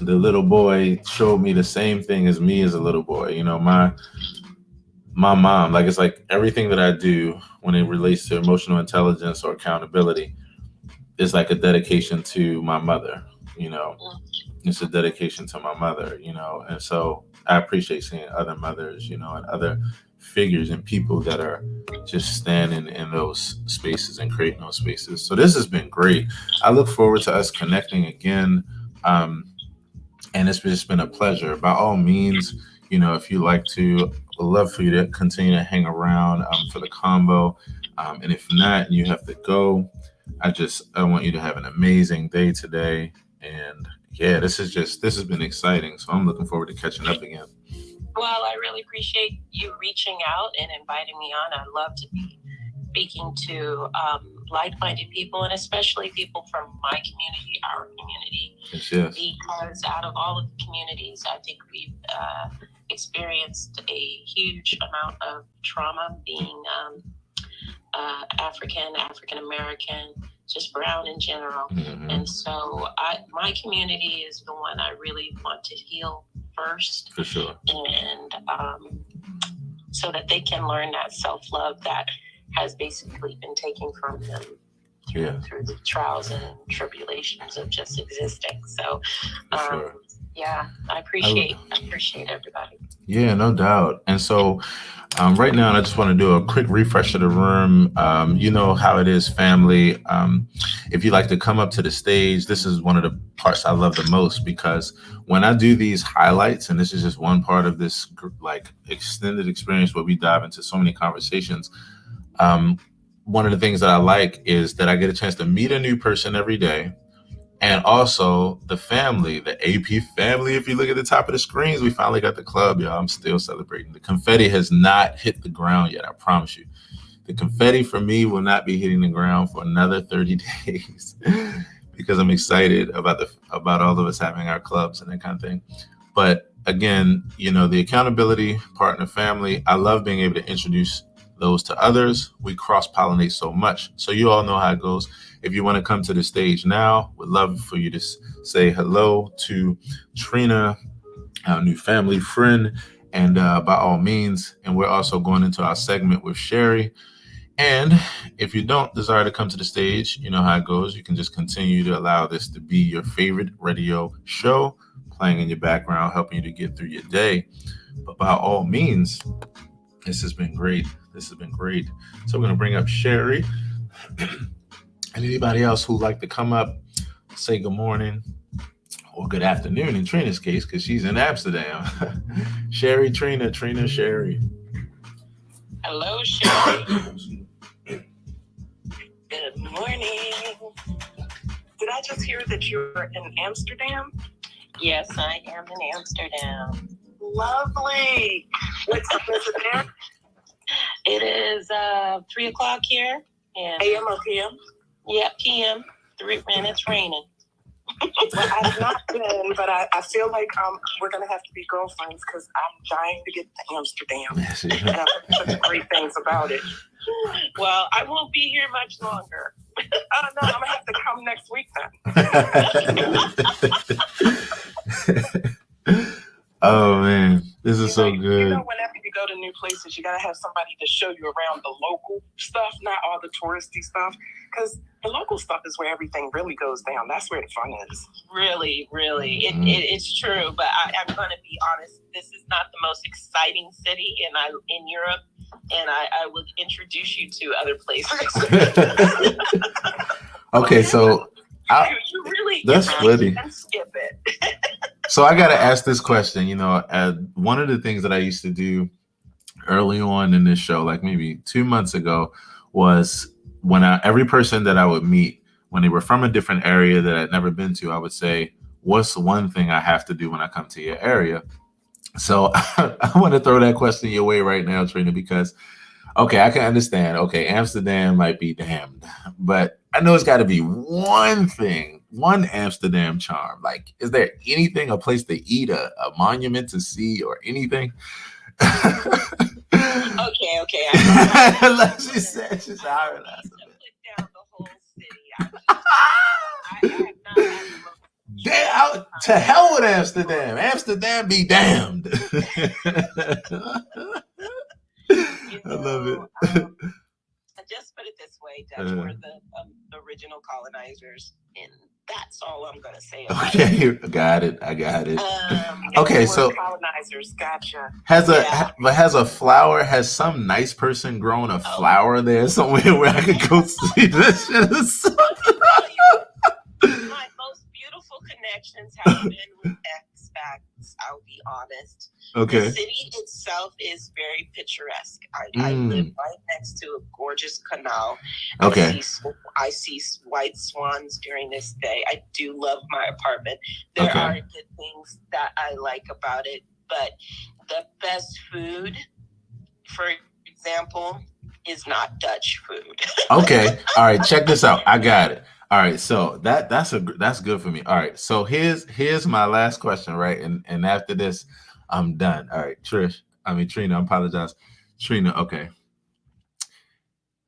the little boy, showed me the same thing as me as a little boy. My mom, it's like everything that I do when it relates to emotional intelligence or accountability is like a dedication to my mother. It's a dedication to my mother, and so I appreciate seeing other mothers, and other figures and people that are just standing in those spaces and creating those spaces. So this has been great. I look forward to us connecting again. And it's just been a pleasure. By all means, if you like to, I'd love for you to continue to hang around for the combo. And if not, you have to go. I want you to have an amazing day today. And yeah, this has been exciting. So I'm looking forward to catching up again. Well, I really appreciate you reaching out and inviting me on. I love to be speaking to like-minded people, and especially people from my community, our community. Yes. Because out of all of the communities, I think we've experienced a huge amount of trauma being African American, just brown in general. And so my community is the one I really want to heal first. For sure. And so that they can learn that self-love that has basically been taken from them through the trials and tribulations of just existing. So sure. Yeah, I appreciate everybody. Yeah, no doubt. And so right now, I just want to do a quick refresh of the room. You know how it is, family. If you'd like to come up to the stage, this is one of the parts I love the most, because when I do these highlights, and this is just one part of this extended experience where we dive into so many conversations, one of the things that I like is that I get a chance to meet a new person every day. And also the family, the AP family. If you look at the top of the screens, we finally got the club, y'all. I'm still celebrating. The confetti has not hit the ground yet, I promise you. The confetti for me will not be hitting the ground for another 30 days because I'm excited about all of us having our clubs and that kind of thing. But again, the accountability partner family, I love being able to introduce those to others. We cross-pollinate so much. So you all know how it goes. If you want to come to the stage now, we'd love for you to say hello to Trina, our new family friend, and by all means. And we're also going into our segment with Sherry. And if you don't desire to come to the stage, you know how it goes. You can just continue to allow this to be your favorite radio show, playing in your background, helping you to get through your day. But by all means, this has been great. This has been great. So I'm going to bring up Sherry and anybody else who'd like to come up, say good morning or good afternoon in Trina's case, because she's in Amsterdam. Sherry, Trina, Sherry. Hello, Sherry. Good morning. Did I just hear that you're in Amsterdam? Yes, I am in Amsterdam. Lovely. What time is it there? It is 3 o'clock here. And AM or PM? Yeah, PM. And it's raining. Well, I've not been, but I feel like we're going to have to be girlfriends because I'm dying to get to Amsterdam. And I've heard such great things about it. Well, I won't be here much longer. I don't know. I'm going to have to come next week then. Oh, man. This is so good. You know, whenever you go to new places, you got to have somebody to show you around the local stuff, not all the touristy stuff. Because the local stuff is where everything really goes down. That's where the fun is. Really, really. It's true. But I'm going to be honest. This is not the most exciting city in Europe. And I will introduce you to other places. Okay, so you really that's funny. Skip it. So I got to ask this question. You know, one of the things that I used to do early on in this show, like maybe 2 months ago, was when every person that I would meet, when they were from a different area that I'd never been to, I would say, what's one thing I have to do when I come to your area? So I want to throw that question your way right now, Trina, because, okay, I can understand. Okay, Amsterdam might be damned, but I know it's got to be one thing, one Amsterdam charm. Like, is there anything, a place to eat, a monument to see, or anything? Okay. Like she said, she's hiring us. Put down the whole city. I have not had to hell with Amsterdam. Amsterdam be damned. I love it. Just put it this way, Dutch were the original colonizers, and that's all I'm going to say about it. Okay, I got it. Okay, so colonizers, gotcha. Has some nice person grown a flower there somewhere where I could go see this shit? My most beautiful connections have been with expats, I'll be honest. Okay. The city itself is very picturesque. I live right next to a gorgeous canal. Okay. I see white swans during this day. I do love my apartment. There are good things that I like about it, but the best food, for example, is not Dutch food. Okay. All right. Check this out. I got it. All right. So that's good for me. All right. So here's my last question, right? And after this, I'm done. All right, Trina, I apologize. Trina, okay.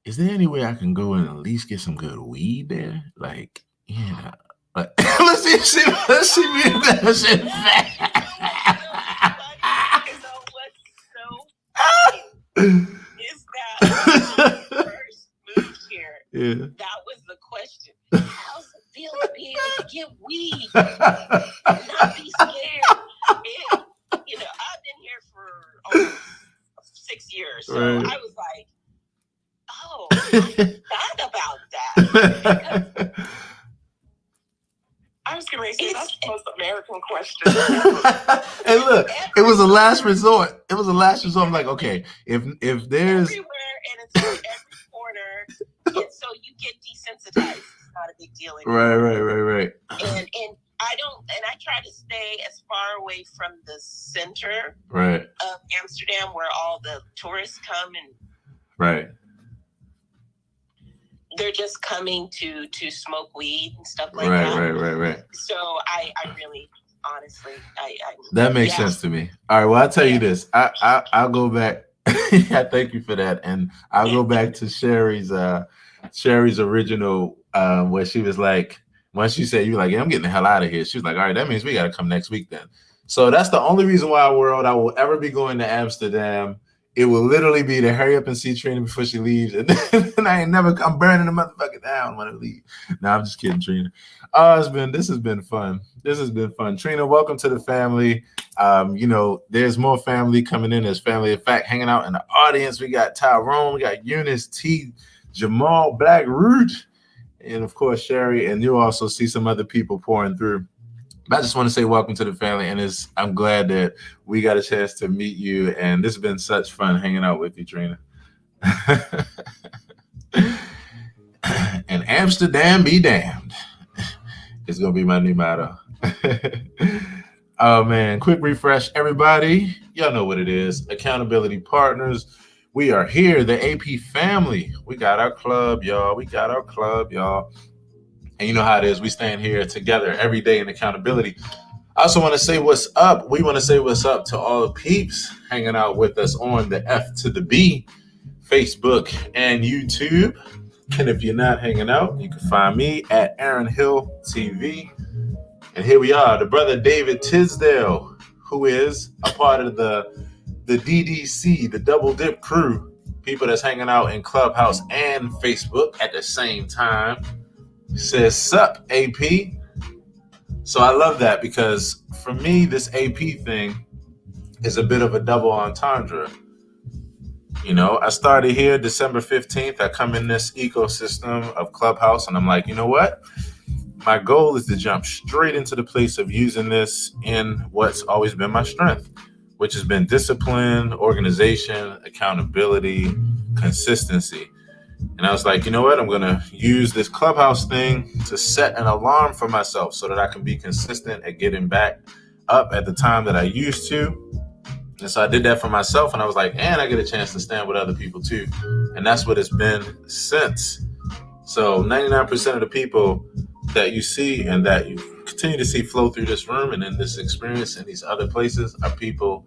Is there any way I can go and at least get some good weed there? Like, yeah. Like, let's see me that shit. Is that when I first moved here? Yeah. That was the question. How's it feel to be able to get weed and not be scared? You know, I've been here for almost 6 years, so right. I was like, "Oh, I thought about that." I was going to say that's the most American question. Hey, look, it was a last resort. I'm like, okay, if there's everywhere and it's on every corner, and so you get desensitized. It's not a big deal anymore. Right. And I try to stay as far away from the center of Amsterdam where all the tourists come and they're just coming to smoke weed and stuff like that. Right. So I really, honestly, that makes sense to me. All right, well, I'll tell you this. I'll go back. Yeah, thank you for that. And I'll go back to Sherry's original where she was like, once you said, you're like, yeah, I'm getting the hell out of here. She was like, all right, that means we got to come next week then. So that's the only reason why I will ever be going to Amsterdam it will literally be to hurry up and see Trina before she leaves. And then I'm burning the motherfucker down when I leave. No, I'm just kidding, Trina. This has been fun. Trina, welcome to the family. There's more family coming in. There's family, in fact, hanging out in the audience. We got Tyrone, we got Eunice, T, Jamal, Black Root, and of course, Sherry. And you also see some other people pouring through. I just want to say welcome to the family, and I'm glad that we got a chance to meet you, and this has been such fun hanging out with you, Trina. And Amsterdam be damned. It's going to be my new motto. Oh, man. Quick refresh, everybody. Y'all know what it is. Accountability partners. We are here, the AP family. We got our club, y'all. And you know how it is. We stand here together every day in accountability. I also want to say what's up. We want to say what's up to all the peeps hanging out with us on the F to the B, Facebook and YouTube. And if you're not hanging out, you can find me at Aaron Hill TV. And here we are, the brother David Tisdale, who is a part of the DDC, the Double Dip crew, people that's hanging out in Clubhouse and Facebook at the same time. Says, sup, AP. So I love that because for me, this AP thing is a bit of a double entendre. I started here December 15th. I come in this ecosystem of Clubhouse and I'm like, you know what? My goal is to jump straight into the place of using this in what's always been my strength, which has been discipline, organization, accountability, consistency. And I was like, you know what? I'm going to use this Clubhouse thing to set an alarm for myself so that I can be consistent at getting back up at the time that I used to. And so I did that for myself. And I was like, and I get a chance to stand with other people too. And that's what it's been since. So 99% of the people that you see and that you continue to see flow through this room and in this experience and these other places are people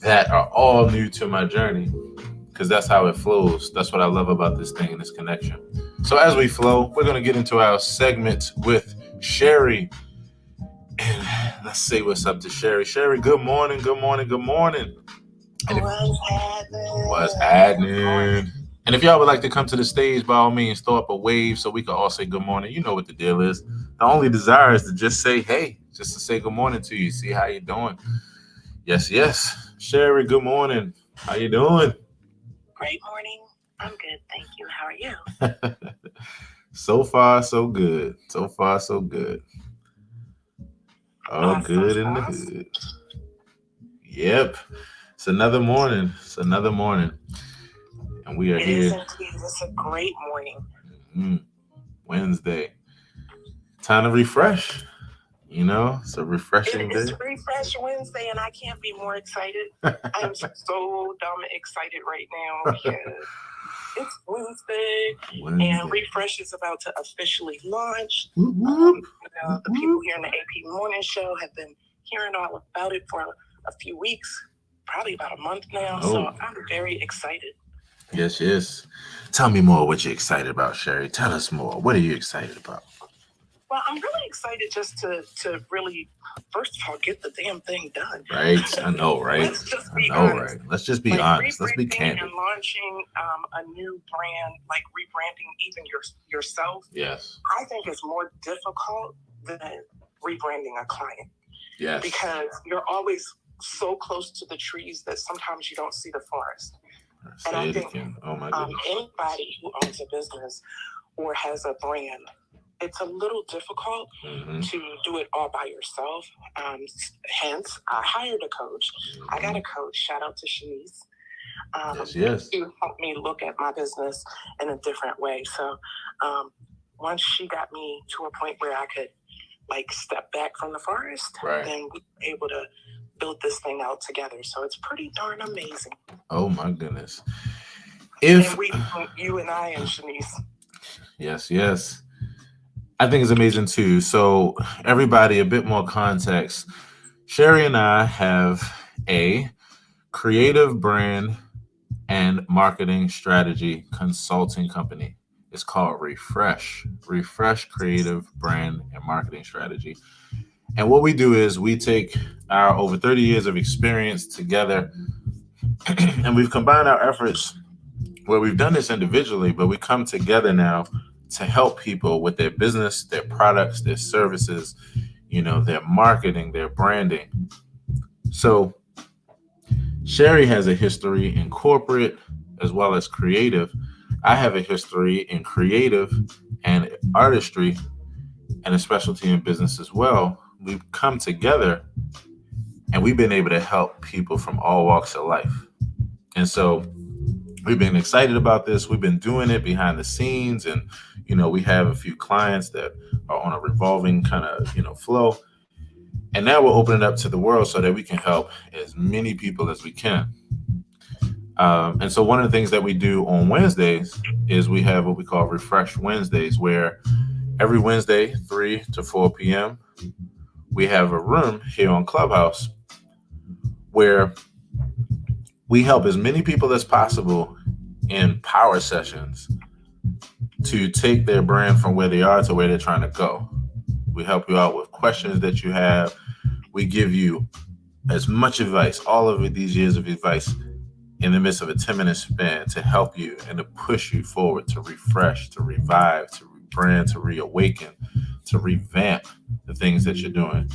that are all new to my journey. Because that's how it flows. That's what I love about this thing and this connection. So as we flow, we're going to get into our segment with Sherry. And let's say what's up to Sherry. Sherry, good morning. What's happening? And if y'all would like to come to the stage, by all means, throw up a wave so we can all say good morning. You know what the deal is. The only desire is to just say, hey, just to say good morning to you. See how you doing. Yes. Sherry, good morning. How you doing? Great morning. I'm good. Thank you. How are you? So far, so good. All good in the hood. Yep. It's another morning. And we are here. It is indeed. It's a great morning. Wednesday. Time to refresh. It's a refreshing day. It's Refresh Wednesday, and I can't be more excited. I'm so dumb excited right now because it's Wednesday, and Refresh is about to officially launch. The people here in the AP Morning Show have been hearing all about it for a few weeks, probably about a month now. So I'm very excited. Yes. Tell me more what you're excited about, Sherry. Tell us more. What are you excited about? Well, I'm really excited just to really, first of all, get the damn thing done. Right. I know, right? Let's just be honest. Let's just be honest. Let's be candid. And launching a new brand, like rebranding even yourself. Yes. I think it's more difficult than rebranding a client. Yes. Because you're always so close to the trees that sometimes you don't see the forest. And I think anybody who owns a business or has a brand, it's a little difficult to do it all by yourself. Hence, I hired a coach. I got a coach. Shout out to Shanice. Yes. To help me look at my business in a different way. So once she got me to a point where I could step back from the forest, then we were able to build this thing out together. So it's pretty darn amazing. Oh my goodness. You and I and Shanice. Yes. I think it's amazing too. So everybody, a bit more context. Sherry and I have a creative brand and marketing strategy consulting company. It's called Refresh Creative Brand and Marketing Strategy. And what we do is we take our over 30 years of experience together And we've combined our efforts where we've done this individually, but we come together now to help people with their business, their products, their services, their marketing, their branding. So Sherry has a history in corporate as well as creative. I have a history in creative and artistry and a specialty in business as well. We've come together and we've been able to help people from all walks of life. And so we've been excited about this. We've been doing it behind the scenes, and we have a few clients that are on a revolving kind of flow. And now we're opening up to the world so that we can help as many people as we can. And so one of the things that we do on Wednesdays is we have what we call Refresh Wednesdays, where every Wednesday, 3 to 4 p.m., we have a room here on Clubhouse where we help as many people as possible in power sessions to take their brand from where they are to where they're trying to go. We help you out with questions that you have. We give you as much advice, all of these years of advice in the midst of a 10-minute span to help you and to push you forward, to refresh, to revive, to rebrand, to reawaken, to revamp the things that you're doing.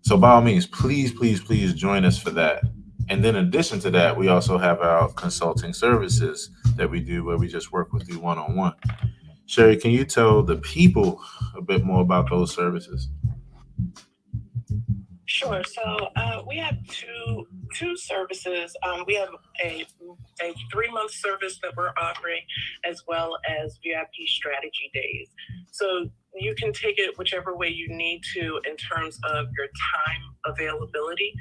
So by all means, please, please, please join us for that. And then in addition to that, we also have our consulting services that we do where we just work with you one-on-one. Sherry, can you tell the people a bit more about those services? Sure. So we have two services. We have a 3-month service that we're offering, as well as VIP strategy days. So you can take it whichever way you need to in terms of your time availability.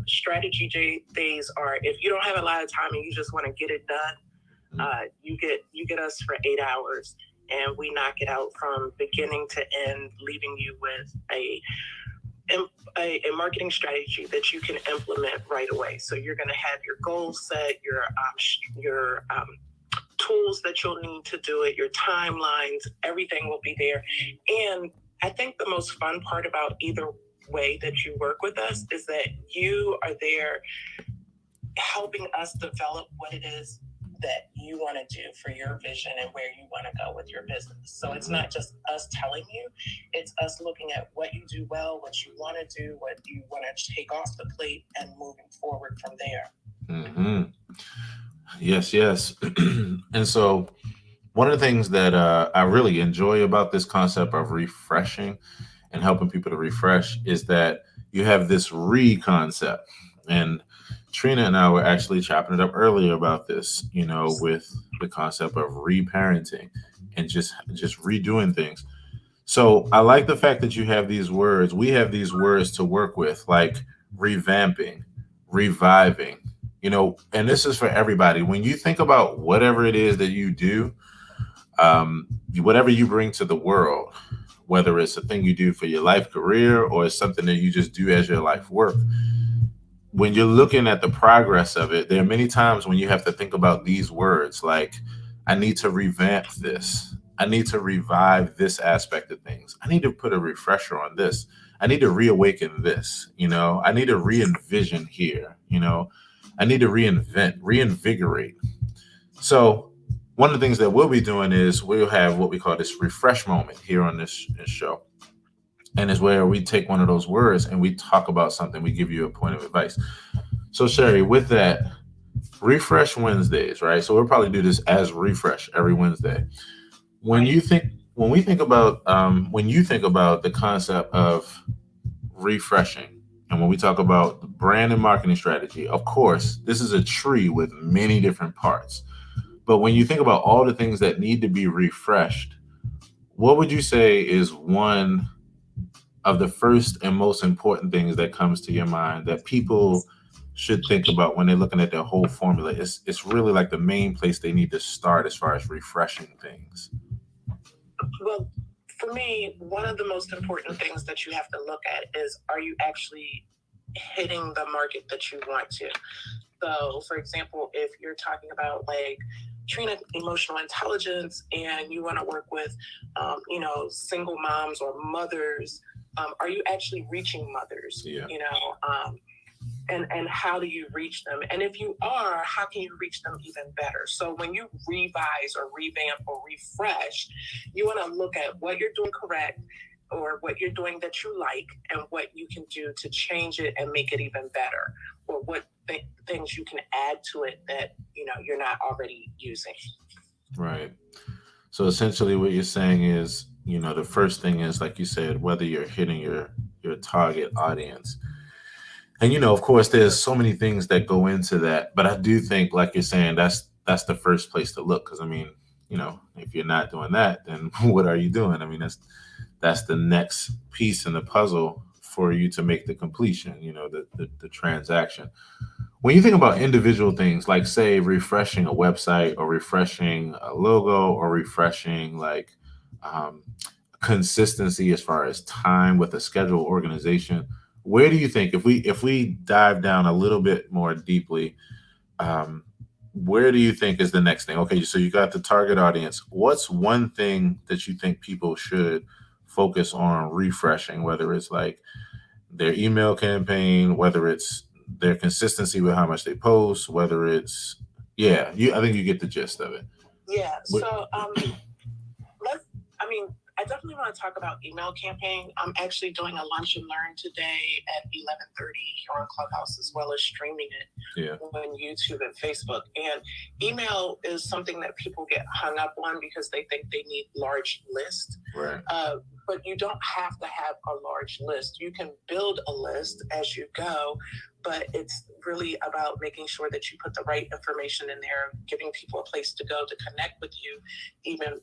Strategy days are if you don't have a lot of time and you just want to get it done, you get us for 8 hours, and we knock it out from beginning to end, leaving you with a marketing strategy that you can implement right away. So you're going to have your goals set, your tools that you'll need to do it, your timelines, everything will be there. And I think the most fun part about either way that you work with us is that you are there helping us develop what it is that you want to do for your vision and where you want to go with your business. So it's not just us telling you, it's us looking at what you do well, what you want to do, what you want to take off the plate, and moving forward from there. Mm-hmm. Yes. And so one of the things that I really enjoy about this concept of refreshing and helping people to refresh is that you have this concept. And Trina and I were actually chopping it up earlier about this, with the concept of reparenting and just redoing things. So I like the fact that you have these words. We have these words to work with, like revamping, reviving, and this is for everybody. When you think about whatever it is that you do, whatever you bring to the world, whether it's a thing you do for your life career or it's something that you just do as your life work, when you're looking at the progress of it, there are many times when you have to think about these words, like, I need to revamp this. I need to revive this aspect of things. I need to put a refresher on this. I need to reawaken this, I need to re-envision here, I need to reinvigorate. So one of the things that we'll be doing is we'll have what we call this refresh moment here on this show. And it's where we take one of those words and we talk about something. We give you a point of advice. So Sherry, with that, Refresh Wednesdays, right? So we'll probably do this as refresh every Wednesday. When you think about the concept of refreshing, and when we talk about the brand and marketing strategy, of course, this is a tree with many different parts. But when you think about all the things that need to be refreshed, what would you say is one of the first and most important things that comes to your mind that people should think about when they're looking at their whole formula? It's really like the main place they need to start as far as refreshing things. Well, for me, one of the most important things that you have to look at is, are you actually hitting the market that you want to? So, for example, if you're talking about like Trina emotional intelligence and you want to work with, single moms or mothers, are you actually reaching mothers? Yeah. and how do you reach them? And if you are, how can you reach them even better? So when you revise or revamp or refresh, you want to look at what you're doing correct or what you're doing that you like and what you can do to change it and make it even better, or what things you can add to it that, you're not already using. Right. So essentially what you're saying is, the first thing is, like you said, whether you're hitting your target audience. And, of course, there's so many things that go into that. But I do think, like you're saying, that's the first place to look. Because, if you're not doing that, then what are you doing? That's the next piece in the puzzle for you to make the completion, the transaction. When you think about individual things, like, say, refreshing a website or refreshing a logo or refreshing consistency as far as time with a schedule organization, where do you think, if we dive down a little bit more deeply, where do you think is the next thing? Okay, so you got the target audience. What's one thing that you think people should focus on refreshing, whether it's like their email campaign, whether it's their consistency with how much they post, whether it's, I think you get the gist of it. Yeah. So, I definitely want to talk about email campaign. I'm actually doing a lunch and learn today at 11:30 here on Clubhouse, as well as streaming it on YouTube and Facebook. And email is something that people get hung up on because they think they need large lists. Right. But you don't have to have a large list. You can build a list as you go, but it's really about making sure that you put the right information in there, giving people a place to go to connect with you, even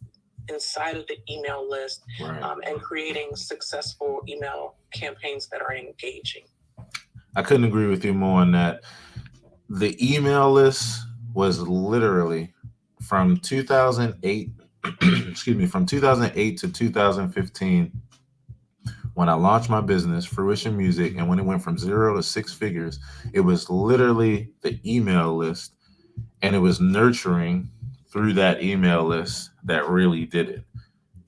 inside of the email list, right. And creating successful email campaigns that are engaging. I couldn't agree with you more on that. The email list was literally from 2008, from 2008 to 2015, when I launched my business, Fruition Music, and when it went from 0 to 6 figures, it was literally the email list, and it was nurturing through that email list that really did it.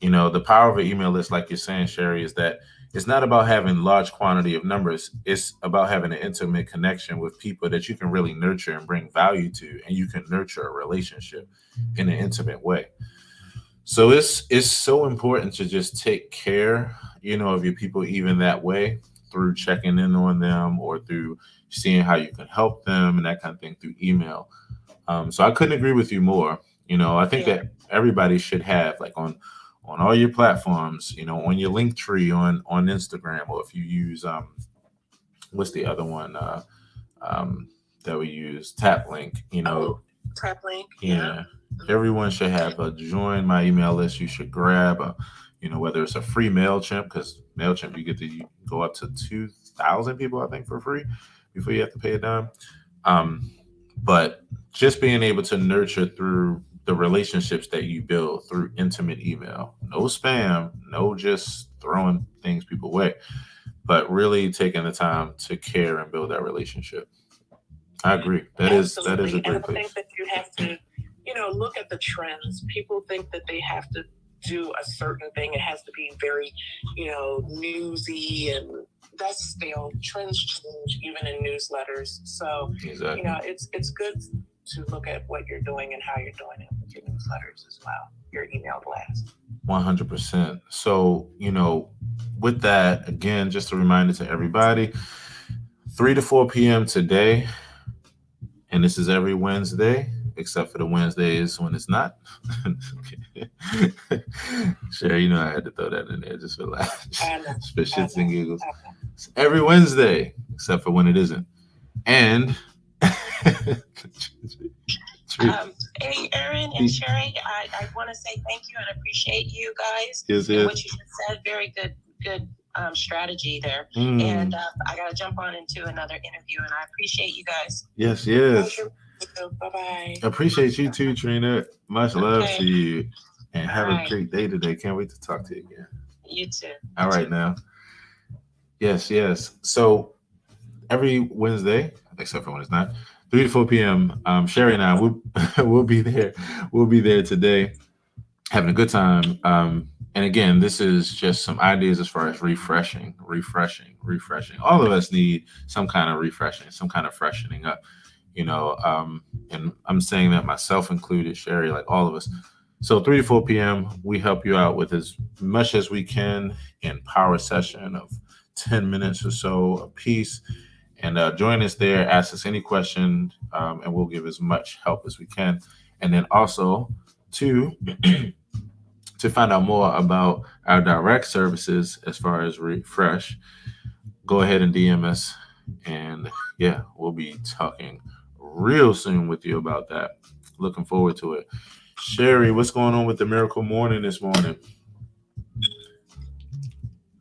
The power of an email list, like you're saying, Sherry, is that it's not about having large quantity of numbers. It's about having an intimate connection with people that you can really nurture and bring value to, and you can nurture a relationship in an intimate way. So it's so important to just take care, of your people, even that way, through checking in on them or through seeing how you can help them and that kind of thing through email. So I couldn't agree with you more. I think that everybody should have, like, on all your platforms, on your link tree on Instagram, or if you use what's the other one that we use, Tap Link, Tap Link. Yeah. Everyone should have a join my email list. You should grab whether it's a free MailChimp, because MailChimp, you go up to 2,000 people, I think, for free before you have to pay a dime. But just being able to nurture through the relationships that you build through intimate email, no spam, no just throwing things people away, but really taking the time to care and build that relationship. I agree. That is a great place. I think that you have to, look at the trends. People think that they have to do a certain thing. It has to be very, newsy, and that's stale. Trends change even in newsletters. So, exactly. It's good to look at what you're doing and how you're doing it with your newsletters as well, your email blast. 100%. So, with that, again, just a reminder to everybody, 3 to 4 p.m. today, and this is every Wednesday, except for the Wednesdays when it's not. Sure, I had to throw that in there just for laughs, for shits and giggles. It's every Wednesday, except for when it isn't. And hey, Aaron and Sherry, I want to say thank you and appreciate you guys. Yes. What you just said, very good strategy there. And I got to jump on into another interview, and I appreciate you guys. Yes. Bye-bye. Appreciate you too, Trina. Much love to you, and have a great day today. Can't wait to talk to you again. You too. All right now. Yes. So every Wednesday, except for when it's not, 3 to 4 p.m. Sherry and I we'll be there. We'll be there today, having a good time. And again, this is just some ideas as far as refreshing. All of us need some kind of refreshing, some kind of freshening up, and I'm saying that myself included, Sherry, like all of us. So 3 to 4 p.m., we help you out with as much as we can in power session of 10 minutes or so a piece. And join us there, ask us any question, and we'll give as much help as we can. And then also to find out more about our direct services as far as refresh, go ahead and DM us. And yeah, we'll be talking real soon with you about that. Looking forward to it. Sherry, what's going on with the Miracle Morning this morning?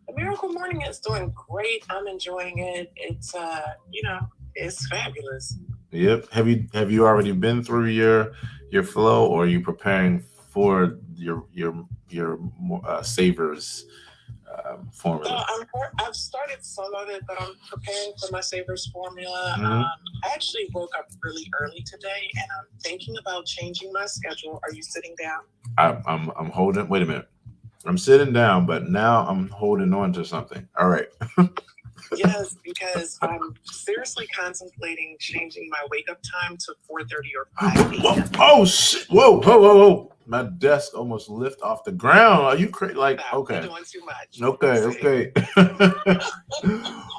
The Miracle Morning is doing great. I'm enjoying it. It's it's fabulous. Yep. Have you already been through your flow, or are you preparing for your savers formula? So I've started some of it, but I'm preparing for my savers formula. I actually woke up really early today, and I'm thinking about changing my schedule. Are you sitting down? I'm holding. Wait a minute. I'm sitting down, but now I'm holding on to something. All right. Yes, because I'm seriously contemplating changing my wake up time to 4:30 or 5 a.m. Oh shit! Whoa! My desk almost lift off the ground. Are you crazy? Like, Stop, okay. You're doing too much. Okay.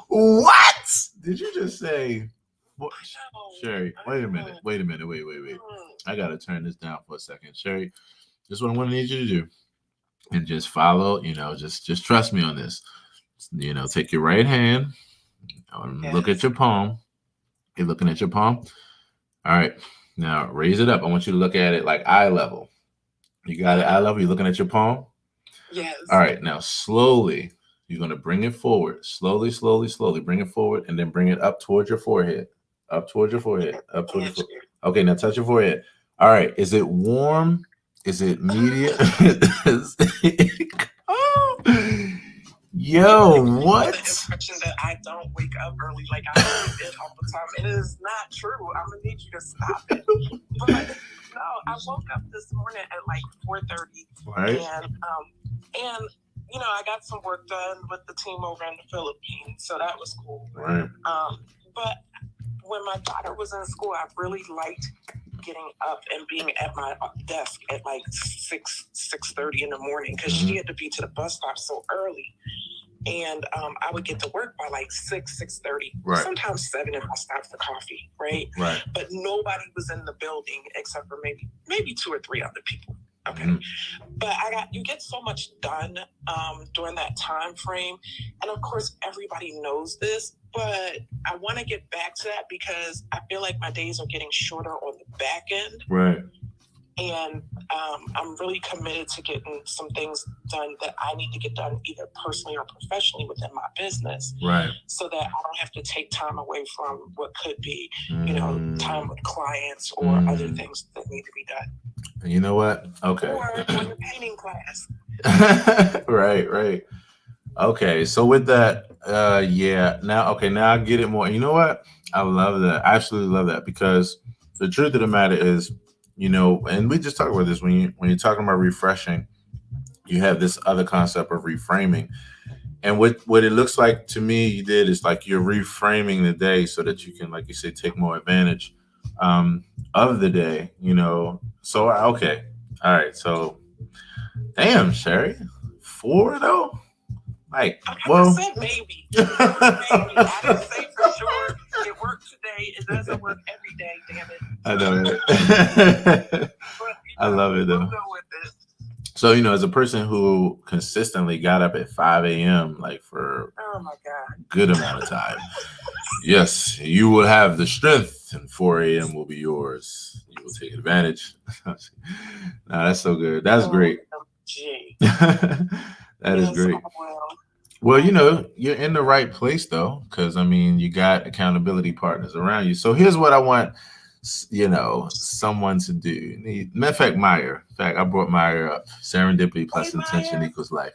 What did you just say? What? Sherry, wait a minute. Wait. I gotta turn this down for a second. Sherry, this is what I'm gonna need you to do. And just follow, just trust me on this. Take your right hand, look at your palm. You're looking at your palm. All right. Now raise it up. I want you to look at it like eye level. You got it eye level? You're looking at your palm? Yes. All right. Now slowly, you're going to bring it forward. Slowly. Bring it forward and then bring it up towards your forehead. Up towards your forehead. Okay, now touch your forehead. All right. Is it warm? Is it medium? Yo, what? The impression that I don't wake up early like I did all the time. It is not true. I'm gonna need you to stop it. But no, I woke up this morning at like 4:30, right? And I got some work done with the team over in the Philippines, so that was cool. Right. But when my daughter was in school, I really liked getting up and being at my desk at like 6:30 in the morning because she had to be to the bus stop so early. And I would get to work by like 6:30, right. Sometimes 7 if I stopped for coffee, right? But nobody was in the building except for maybe 2 or 3 other people. Okay. But you get so much done during that time frame. And of course, everybody knows this, but I want to get back to that because I feel like my days are getting shorter on the back end. Right. And I'm really committed to getting some things done that I need to get done either personally or professionally within my business. Right. So that I don't have to take time away from what could be, time with clients or other things that need to be done. You know what? Okay. Or in the painting class. Right. Okay. So with that, Now I get it more. You know what? I love that. I absolutely love that because the truth of the matter is, and we just talked about this when you're talking about refreshing, you have this other concept of reframing. And what it looks like to me you did is like you're reframing the day so that you can, like you said, take more advantage of the day, So, okay. All right. So, damn, Sherry, 4 though? Like, well. I said maybe. I didn't say for sure. It worked today. It doesn't work every day, damn it. I know it. I love it though. We'll go with it. So, as a person who consistently got up at 5 a.m. like for oh my God, good amount of time, yes, you will have the strength and 4 a.m. will be yours. You will take advantage. No, that's so good. That's great. That is great. Well, you're in the right place though, because you got accountability partners around you. So here's what I want, someone to do. Matter of fact, Meyer. In fact, I brought Meyer up. Serendipity plus intention equals life.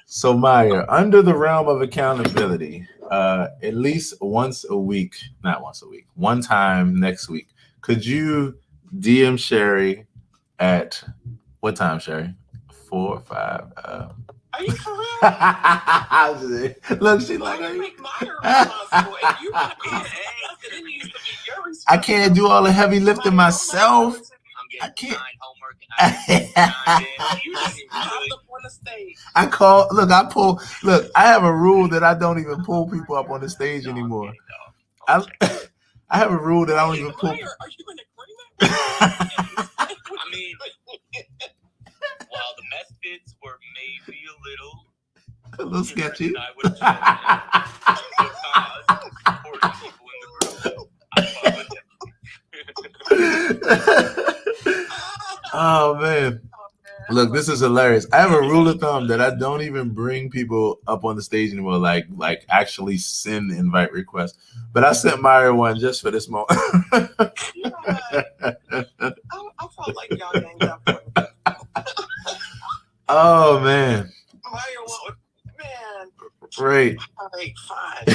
So Meyer, under the realm of accountability, at least not once a week, one time next week, could you DM Sherry at what time, Sherry? 4 or 5. Are you for real? Look, she like, you make Maya responsible. If you want to be an egg, it needs to be your responsibility. I can't do all the heavy lifting myself. I can't. Homework. You just popped up on the stage. I have a rule that I don't even pull people up on the stage anymore. I have a rule that I don't even pull. Are you in agreement? I mean, while the methods were maybe a little sketchy. I would Oh man. Look, this is hilarious. I have a rule of thumb that I don't even bring people up on the stage anymore, like actually send invite requests. But I sent Maya one just for this moment. I felt like y'all ganged up on me. Oh man. Maya one, man. Right. All right, fine.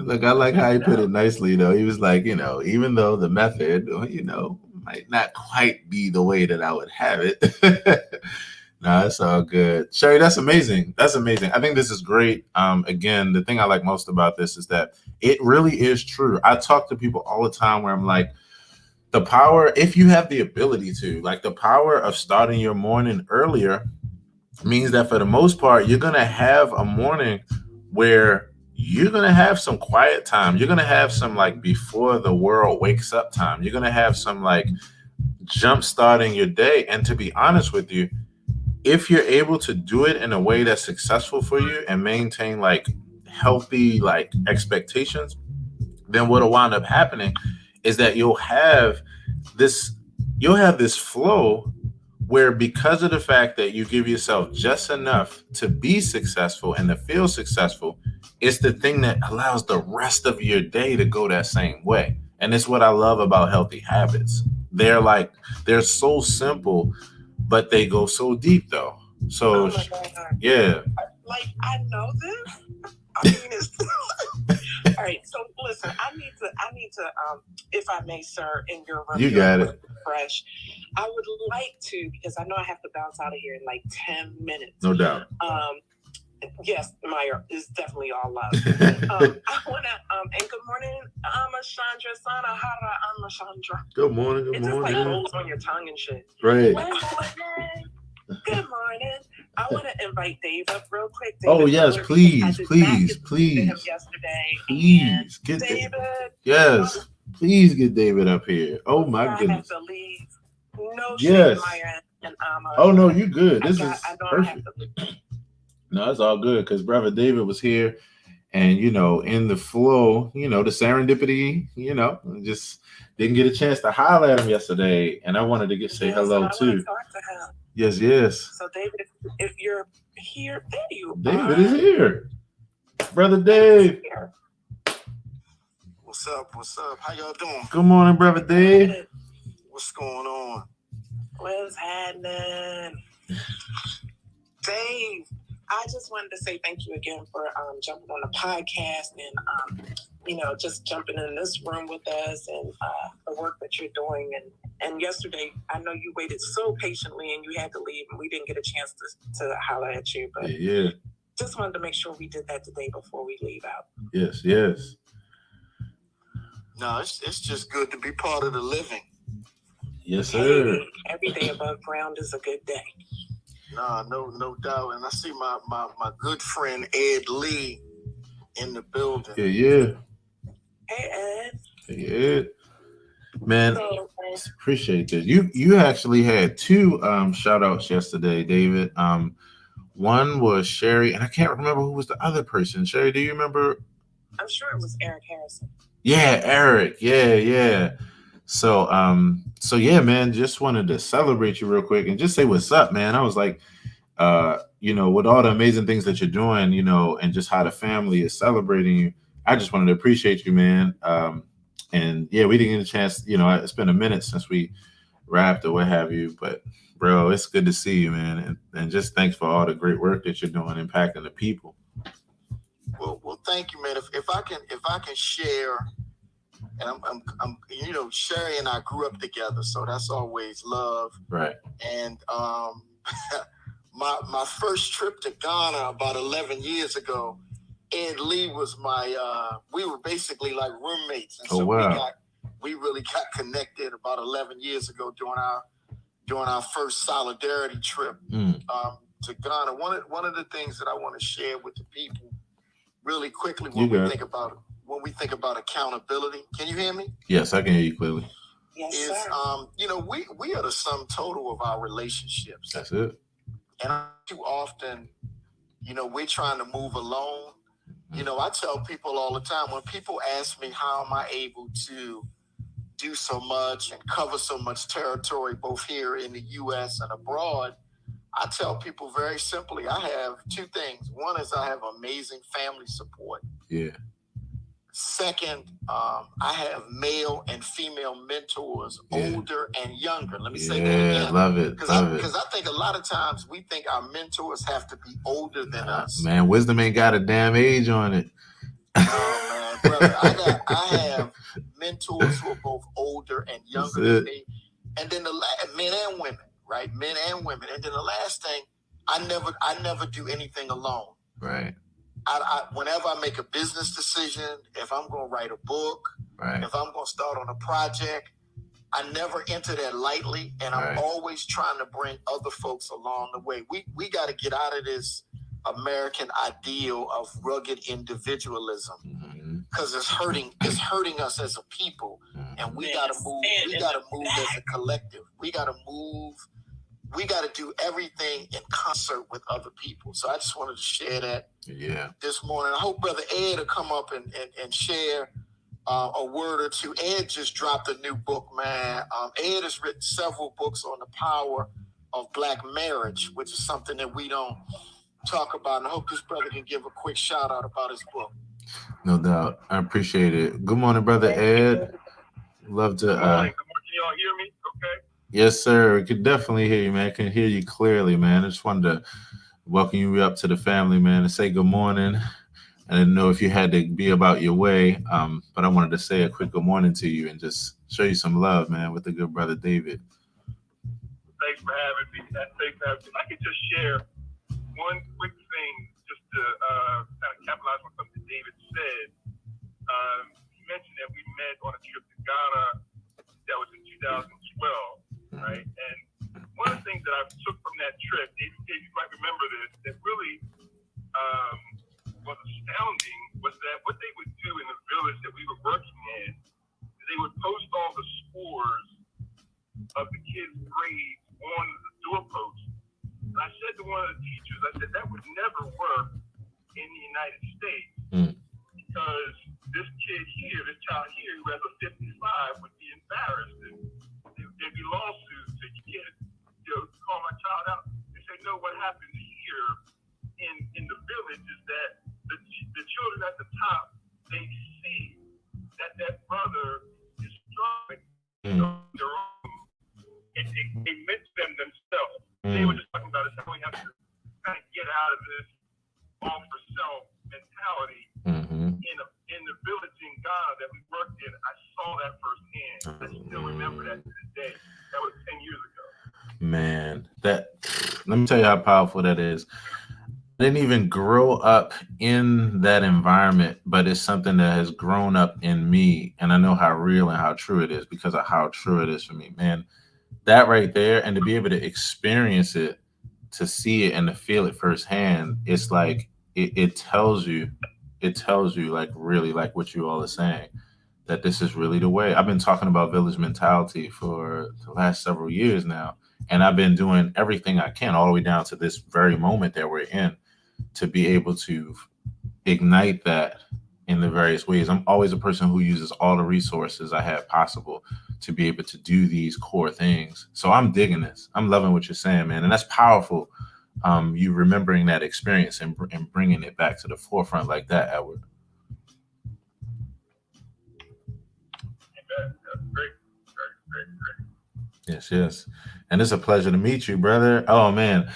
Look, I like how he put it nicely, though. He was like, even though the method, might not quite be the way that I would have it. No, it's all good. Sherry, that's amazing. That's amazing. I think this is great. Again, the thing I like most about this is that it really is true. I talk to people all the time where I'm like, the power, if you have the ability to, like the power of starting your morning earlier means that for the most part, you're going to have a morning where you're going to have some quiet time. You're going to have some like before the world wakes up time. You're going to have some like jump starting your day. And to be honest with you, if you're able to do it in a way that's successful for you and maintain like healthy like expectations, then what'll wind up happening is that you'll have this flow where, because of the fact that you give yourself just enough to be successful and to feel successful, it's the thing that allows the rest of your day to go that same way. And it's what I love about healthy habits. They're so simple, but they go so deep though. So yeah. Like, I know this. I mean, it's all right. So listen, I need to, if I may, sir, in your room. You got it. Fresh. I would like to, because I know I have to bounce out of here in like 10 minutes. No doubt. Yes, Maya is definitely all love. I want to, and good morning, Chandra, Sana, Hara, Chandra. Good morning. It just like rolls on your tongue and shit. Right. Good morning. I want to invite Dave up real quick. David, oh yes, please. Him yesterday. Please get David. Yes, please get David up here. Oh my goodness. I have to leave. No yes. shit, Maya and oh no, you good. This is perfect. I have to leave. No, it's all good because brother David was here, and in the flow, the serendipity, just didn't get a chance to holler at him yesterday, and I wanted to say hello too. Talk to him. Yes. So David, if you're here, there you are. David is here, brother Dave. What's up? How y'all doing? Good morning, brother Dave. What's going on? What's happening, Dave? I just wanted to say thank you again for jumping on the podcast and just jumping in this room with us and the work that you're doing. And yesterday, I know you waited so patiently and you had to leave, and we didn't get a chance to holler at you. But yeah, just wanted to make sure we did that today before we leave out. Yes. No, it's just good to be part of the living. Yes, sir. Every day above ground is a good day. No doubt. And I see my good friend Ed Lee in the building. Yeah. Hey, Ed. Hey, Ed. Man, appreciate this. You actually had two shout outs yesterday, David. One was Sherry, and I can't remember who was the other person. Sherry, do you remember? I'm sure it was Eric Harrison. Yeah, Eric. Yeah. So yeah, man, just wanted to celebrate you real quick and just say what's up, man. I was like, with all the amazing things that you're doing, and just how the family is celebrating you, I just wanted to appreciate you, man. And yeah, we didn't get a chance, it's been a minute since we wrapped or what have you, but bro, it's good to see you, man. And just thanks for all the great work that you're doing, impacting the people. Well, thank you, man. If I can share I'm Sherry and I grew up together, so that's always love. Right. And my first trip to Ghana about 11 years ago, Ed Lee was we were basically like roommates, and so we really got connected about 11 years ago during our first solidarity trip to Ghana. One of the things that I want to share with the people really quickly when we think about accountability. Can you hear me? Yes, I can hear you clearly. Yes, sir. We are the sum total of our relationships. That's it. And too often, we're trying to move alone. I tell people all the time, when people ask me how am I able to do so much and cover so much territory, both here in the U.S. and abroad, I tell people very simply, I have two things. One is I have amazing family support. Yeah. Second, I have male and female mentors, older and younger. Let me say that again. Yeah, love it. Because I think a lot of times we think our mentors have to be older than us. Man, wisdom ain't got a damn age on it. Oh, man, brother. I have mentors who are both older and younger than me. And then men and women, right? Men and women. And then the last thing, I never do anything alone. Right. Whenever I make a business decision, if I'm going to write a book, if I'm going to start on a project, I never enter that lightly, and I'm always trying to bring other folks along the way. We got to get out of this American ideal of rugged individualism, because it's hurting us as a people, and we got to move. We got to move as a collective. We got to move. We got to do everything in concert with other people. So I just wanted to share that this morning. I hope Brother Ed will come up and share a word or two. Ed just dropped a new book, man. Ed has written several books on the power of Black marriage, which is something that we don't talk about. And I hope this brother can give a quick shout out about his book. No doubt. I appreciate it. Good morning, Brother Ed. Love to... Good morning. Can you all hear me? Okay. Yes, sir. We can definitely hear you, man. I can hear you clearly, man. I just wanted to welcome you up to the family, man, and say good morning. I didn't know if you had to be about your way, but I wanted to say a quick good morning to you and just show you some love, man, with the good brother David. Thanks for having me. I could just share one quick thing just to kind of capitalize on something David said. He mentioned that we met on a trip to Ghana that was in 2012. Right, and one of the things that I took from that trip, Dave, you might remember this, that really was astounding was that what they would do in the village that we were working in, they would post all the scores of the kids' grades on the doorpost. And I said to one of the teachers, I said, that would never work in the United States because this child here who has a 55 would be embarrassed and there'd be lawsuits and you can't call my child out. They say, no, what happens here in the village is that the children at the top, they see that brother is struggling their own, and they mention them themselves. They were just talking about how we have to kind of get out of this all for self mentality. In the village in Ghana that we worked in, I saw that firsthand. I still remember that to this day. That was 10 years ago. Man, let me tell you how powerful that is. I didn't even grow up in that environment, but it's something that has grown up in me. And I know how real and how true it is because of how true it is for me, man. That right there, and to be able to experience it, to see it and to feel it firsthand, it's like it tells you like really like what you all are saying, that this is really the way. I've been talking about village mentality for the last several years now, and I've been doing everything I can all the way down to this very moment that we're in to be able to ignite that in the various ways. I'm always a person who uses all the resources I have possible to be able to do these core things. So I'm digging this. I'm loving what you're saying, man. And that's powerful. You remembering that experience and bringing it back to the forefront like that, Edward. Great. Yes. And it's a pleasure to meet you, brother. Oh, man.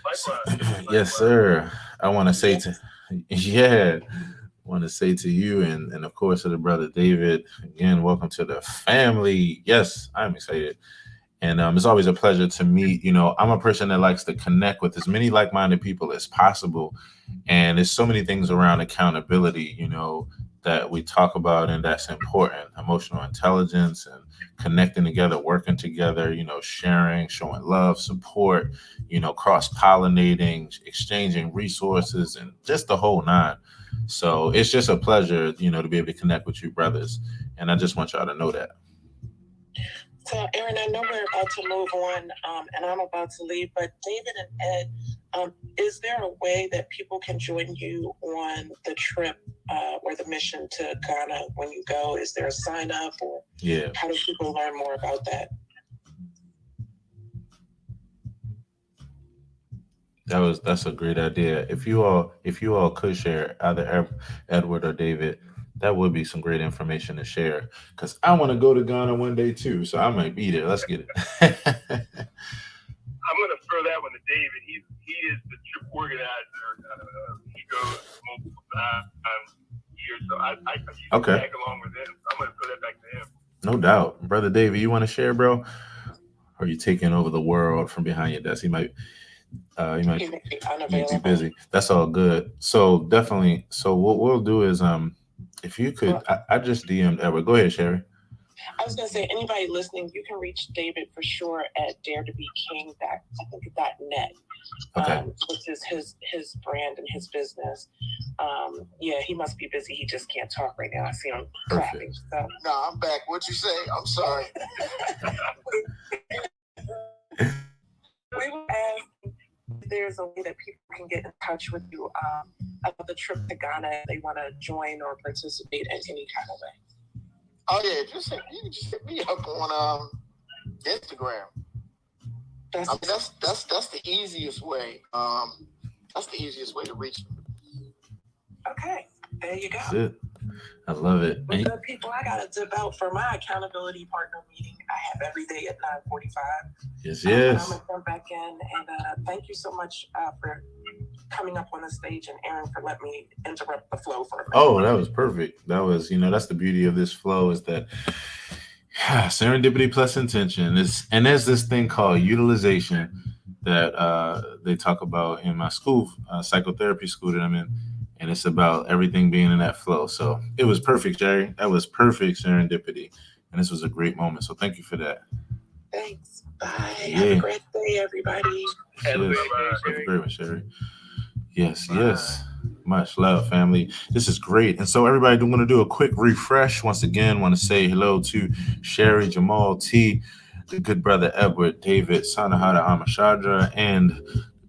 Likewise. Yes, sir. I want to say want to say to you and of course to the brother David, again, welcome to the family. Yes, I'm excited. And it's always a pleasure to meet. I'm a person that likes to connect with as many like-minded people as possible. And there's so many things around accountability, that we talk about, and that's important. Emotional intelligence and connecting together, working together, sharing, showing love, support, cross-pollinating, exchanging resources, and just the whole nine. So it's just a pleasure, to be able to connect with you brothers. And I just want y'all to know that. So, Aaron, I know we're about to move on, and I'm about to leave, but David and Ed, is there a way that people can join you on the trip or the mission to Ghana when you go? Is there a sign up, or how do people learn more about that? That's a great idea. If you all could share, either Edward or David, that would be some great information to share. Because I want to go to Ghana one day too, so I might be there. Let's get it. I'm going to throw that one to David. He is the trip organizer. He goes multiple times a year, so I usually tag along with him. I'm going to throw that back to him. No doubt, brother David. You want to share, bro? Or are you taking over the world from behind your desk? He might be busy. That's all good. So definitely. So what we'll do is, if you could, I just DM'd Edward. Go ahead, Sherry. I was going to say, anybody listening, you can reach David for sure at dareToBeKing.net, which is his brand and his business. He must be busy. He just can't talk right now. I see him clapping. So. No, I'm back. What'd you say? I'm sorry. We will ask if there's a way that people can get in touch with you about the trip to Ghana if they want to join or participate in any kind of way. Oh yeah, you can just hit me up on Instagram. That's the easiest way. That's the easiest way to reach me. Okay, there you go. That's it. I love it. Well, good people, I got to dip out for my accountability partner meeting. I have every day at 9:45. Yes. I'm going to jump back in, and thank you so much for coming up on the stage, and Aaron for letting me interrupt the flow for a minute. Oh, that was perfect. That was, that's the beauty of this flow, is that serendipity plus intention. And there's this thing called utilization that they talk about in my school, psychotherapy school that I'm in. And it's about everything being in that flow. So it was perfect, Jerry. That was perfect serendipity. And this was a great moment. So thank you for that. Thanks. Bye. Have a great day, everybody. Have a great one, Sherry. Yes. Much love, family. This is great. And so everybody, I'm going to do a quick refresh. Once again, want to say hello to Sherry, Jamal, T, the good brother Edward, David, Sanahada Amashadra, and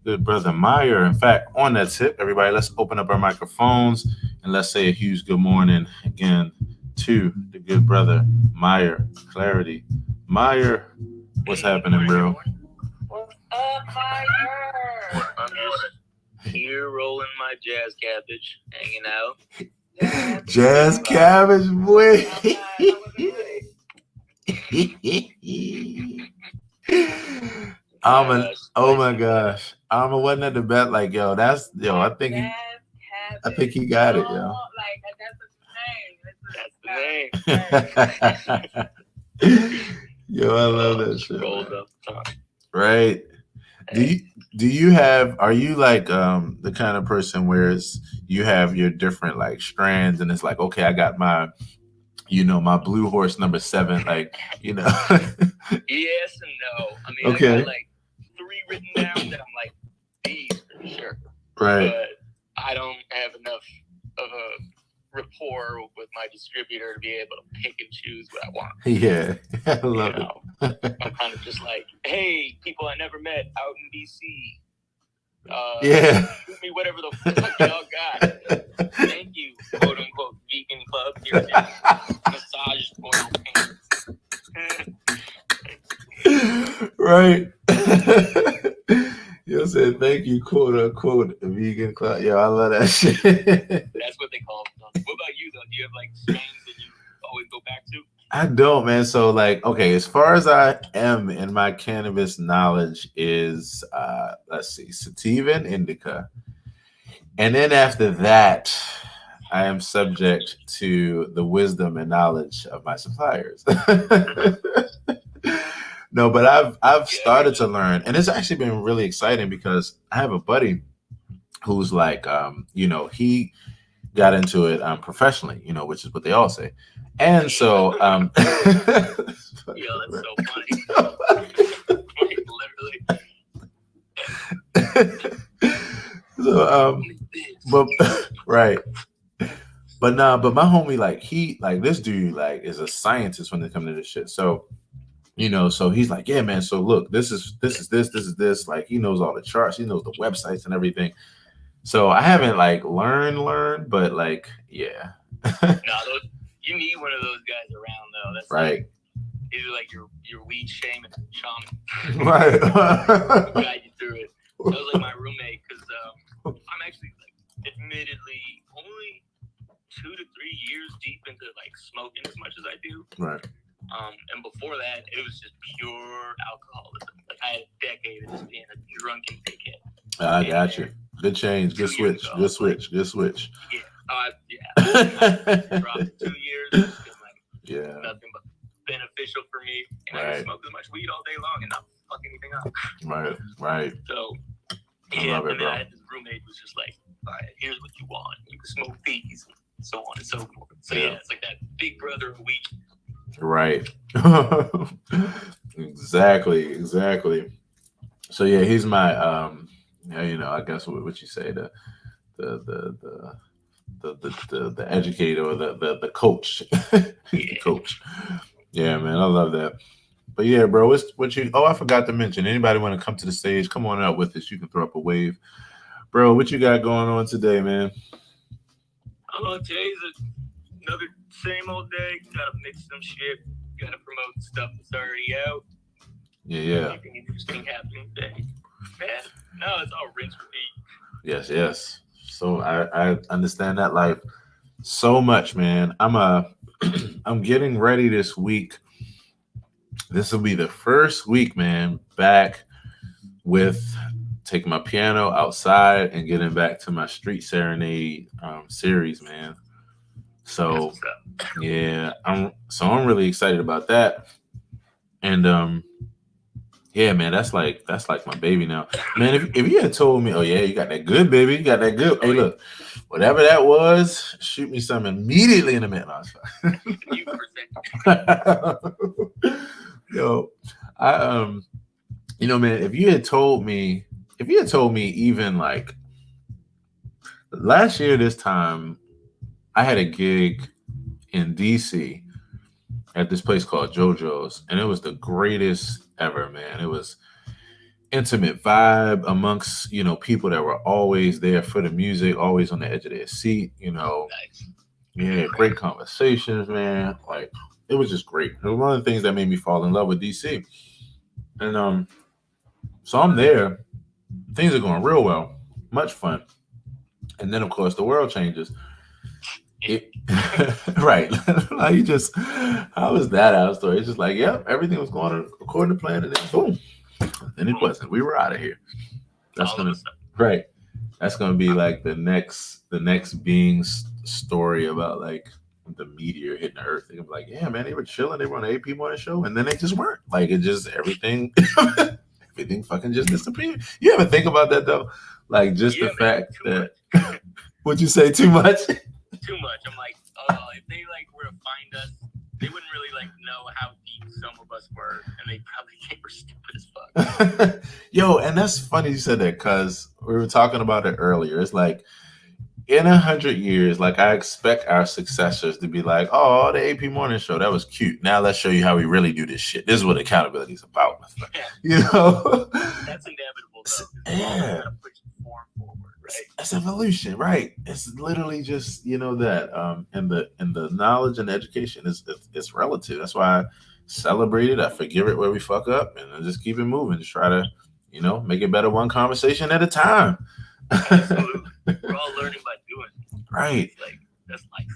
good brother Meyer. In fact, on that tip, everybody, let's open up our microphones and let's say a huge good morning again to the good brother Meyer. Clarity. Meyer, what's happening, bro? What's up, Meyer? I'm just here rolling my jazz cabbage, hanging out. Jazz cabbage, boy. Oh my gosh. Alma wasn't at the bet like, I think he got it, yo. That's the name. Yo, I love that shit. Rolled up top. Right. Are you like the kind of person where you have your different like strands and it's like, okay, I got my my blue horse number 7, like, Yes and no. I mean, okay. I got like 3 written down that I'm like, these for sure. Right. But I don't have enough of a rapport with my distributor to be able to pick and choose what I want. Yeah. I love it. I'm kind of just like, hey, people I never met out in DC. Shoot me whatever the fuck y'all got. Thank you, quote unquote vegan club. Here's your massage oil pants. Right. You said thank you, quote unquote vegan club. Yeah, I love that shit. That's what they call it. What about you though? Do you have like strains that you always go back to? I don't, man. So like, okay, as far as I am in my cannabis knowledge is let's see, sativa and indica. And then after that, I am subject to the wisdom and knowledge of my suppliers. No, but I've started to learn, and it's actually been really exciting because I have a buddy who's like, he got into it professionally, which is what they all say. And so, Yo, that's so funny. Literally. So, but right. But but my homie, like this dude, like is a scientist when it comes to this shit. So, so he's like, yeah, man. So look, this is this. Like he knows all the charts, he knows the websites and everything. So I haven't like learned, but like, yeah. You need one of those guys around though. That's right. Like, either like your weed shaman shaman. Right. Guide you through it. That was like my roommate because I'm actually like admittedly only 2 to 3 years deep into like smoking as much as I do. Right. And before that, it was just pure alcoholism. Like I had a decade of just being a drunken dickhead. I got you. Good change. Good switch. Ago, good switch. Good switch. Yeah. Yeah. Dropped 2 years. It's been like nothing but beneficial for me. And I just smoke as much weed all day long and not fuck anything up. Right. Right. So I love it, bro. I had this roommate who was just like, all right, here's what you want. You can smoke these, and so on and so forth. So yeah, it's like that big brother of weed. Right. Exactly. So yeah, he's my I guess what you say, the educator or the coach. The coach. Yeah, man, I love that. But yeah, bro, I forgot to mention, anybody want to come to the stage, come on out with us. You can throw up a wave. Bro, what you got going on today, man? Today's another same old day. Gotta mix some shit. Gotta promote stuff that's already out. Yeah. Anything interesting happening today. Man, no, it's all rinse repeat. Yes. So I understand that life so much, man. I'm getting ready this week. This will be the first week, man, back with taking my piano outside and getting back to my street serenade series, man. So yeah, I'm really excited about that. And yeah, man, that's like my baby now. Man, if you had told me, oh yeah, you got that good, baby, you got that good. Hey, look, whatever that was, shoot me some immediately in the minute. Yo, man, if you had told me even like last year this time, I had a gig in DC at this place called JoJo's, and it was the greatest ever, man. It was intimate vibe amongst, people that were always there for the music, always on the edge of their seat, Nice. Yeah, great conversations, man. Like, it was just great. It was one of the things that made me fall in love with DC. And so I'm there. Things are going real well. Much fun. And then, of course, the world changes. Right. Like, how was that our story? It's just like, everything was going according to plan, and then boom. And it wasn't. We were out of here. That's gonna be like the next being's story about like the meteor hitting the earth. They're gonna be like, yeah, man, they were chilling, they were on the AP morning show, and then they just weren't. Like, it just everything fucking just disappeared. You ever think about that though? Like, just the fact that would you say too much? Too much. I'm like, if they like were to find us, they wouldn't really like know how deep some of us were, and they probably think we're stupid as fuck. Yo, and that's funny you said that, because we were talking about it earlier. It's like, in 100 years, like, I expect our successors to be like, oh, the AP morning show, that was cute. Now let's show you how we really do this shit. This is what accountability is about. That's inevitable though. Yeah. It's evolution, right? It's literally just that, and the knowledge and education is relative. That's why I celebrate it. I forgive it where we fuck up, and I just keep it moving. Just try to, make it better one conversation at a time. Absolutely, we're all learning by doing. Right. Like, that's life.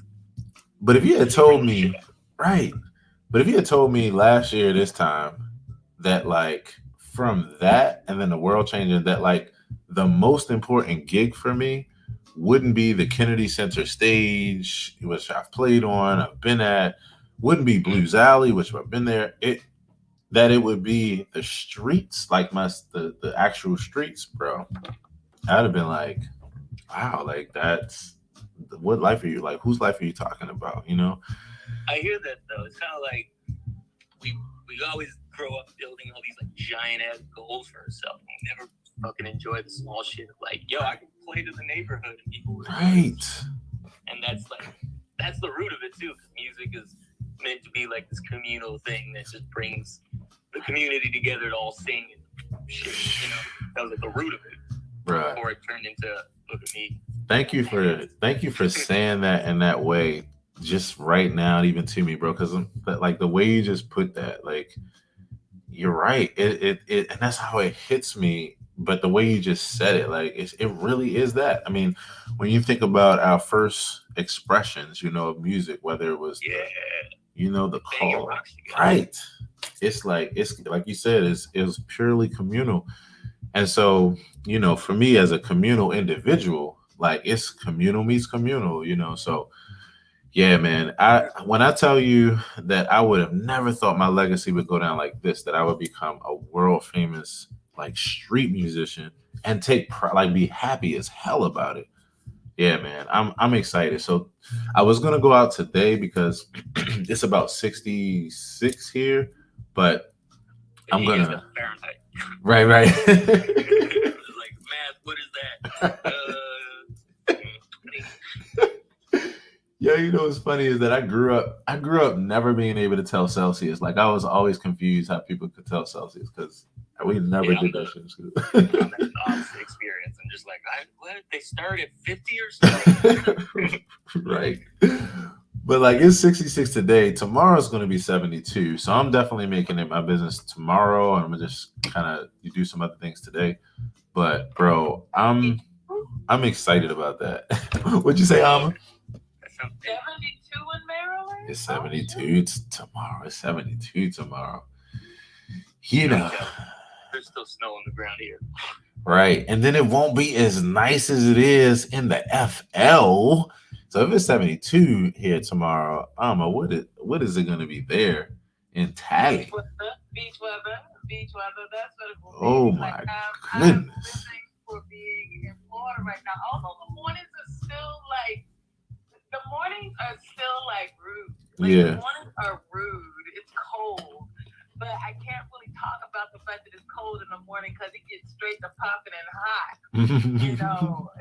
But if you had told me, last year this time that like from that and then the world changing, that like the most important gig for me wouldn't be the Kennedy Center stage, which I've played on, I've been at, wouldn't be Blues Alley, which I've been there. It would be the streets, like the actual streets, bro. I'd have been like, wow, like that's what life are you like? Whose life are you talking about? You know? I hear that though. It's kind of like we always grow up building all these like giant ass goals for ourselves. We never fucking enjoy the small shit of like, yo, I can play to the neighborhood and people would right. And that's the root of it too, because music is meant to be like this communal thing that just brings the community together to all sing and shit. You know, that was like the root of it. Right. Before it turned into look at me. Thank you for saying that in that way, just right now, even to me, bro. Because like the way you just put that, like you're right. It and that's how it hits me. But the way you just said it, like it really is that. I mean, when you think about our first expressions, you know, of music, whether it was the call, right? It's like you said, it was purely communal. And so, you know, for me as a communal individual, like it's communal meets communal, you know. So yeah, man. When I tell you that I would have never thought my legacy would go down like this, that I would become a world famous like street musician and be happy as hell about it. Yeah, man. I'm excited. So I was gonna go out today because it's about 66 here, but I'm gonna right. Like math, what is that? Yeah, you know what's funny is that I grew up never being able to tell Celsius. Like I was always confused how people could tell Celsius because we never did that shit. I'm the opposite experience. I'm just like, what? They start at 50 or something? Right. But like it's 66 today. Tomorrow's going to be 72. So I'm definitely making it my business tomorrow. I'm gonna just kind of do some other things today. But bro, I'm excited about that. What'd you say, Alma? 72 in Maryland? It's 72 tomorrow. It's 72 tomorrow. You know. There's still snow on the ground here. Right. And then it won't be as nice as it is in the FL. So if it's 72 here tomorrow, Alma, what is it going to be there in Tally? Beach weather. That's what it will be. Oh my goodness. I'm listening for being in Florida right now. Although the mornings are still rude. Yeah. The mornings are rude. It's cold. But I can't really talk about the fact that it's cold in the morning because it gets straight to popping and hot. You know,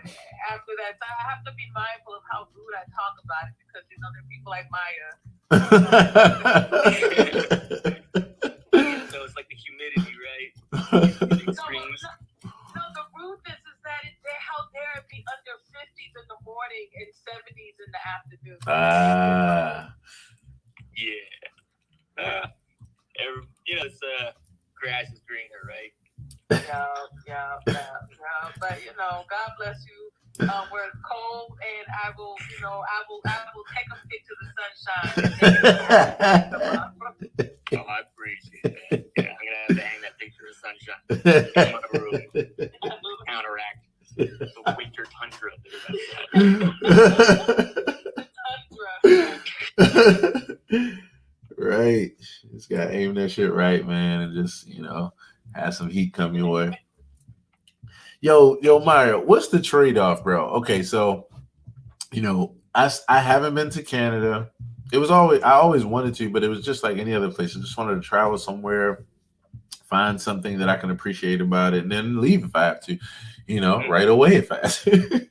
after that. So I have to be mindful of how rude I talk about it because, you know, there are people like Maya. So it's like the humidity, right? No, the rudeness is that how dare it be under 50s in the morning and 70s in the afternoon. It's grass is greener, right? Yeah. But you know, God bless you. Where it's cold, and I will take a picture of the sunshine. Oh, I appreciate that. Yeah, I'm gonna have to hang that picture of sunshine in my room. Counteract the winter tundra Tundra. Right. Just gotta aim that shit right, man, and just, you know, have some heat come your way. Yo, Maya, what's the trade-off, bro? Okay, so, you know, I haven't been to Canada. I always wanted to, but it was just like any other place. I just wanted to travel somewhere, find something that I can appreciate about it, and then leave if I have to, you know, right away if I have to.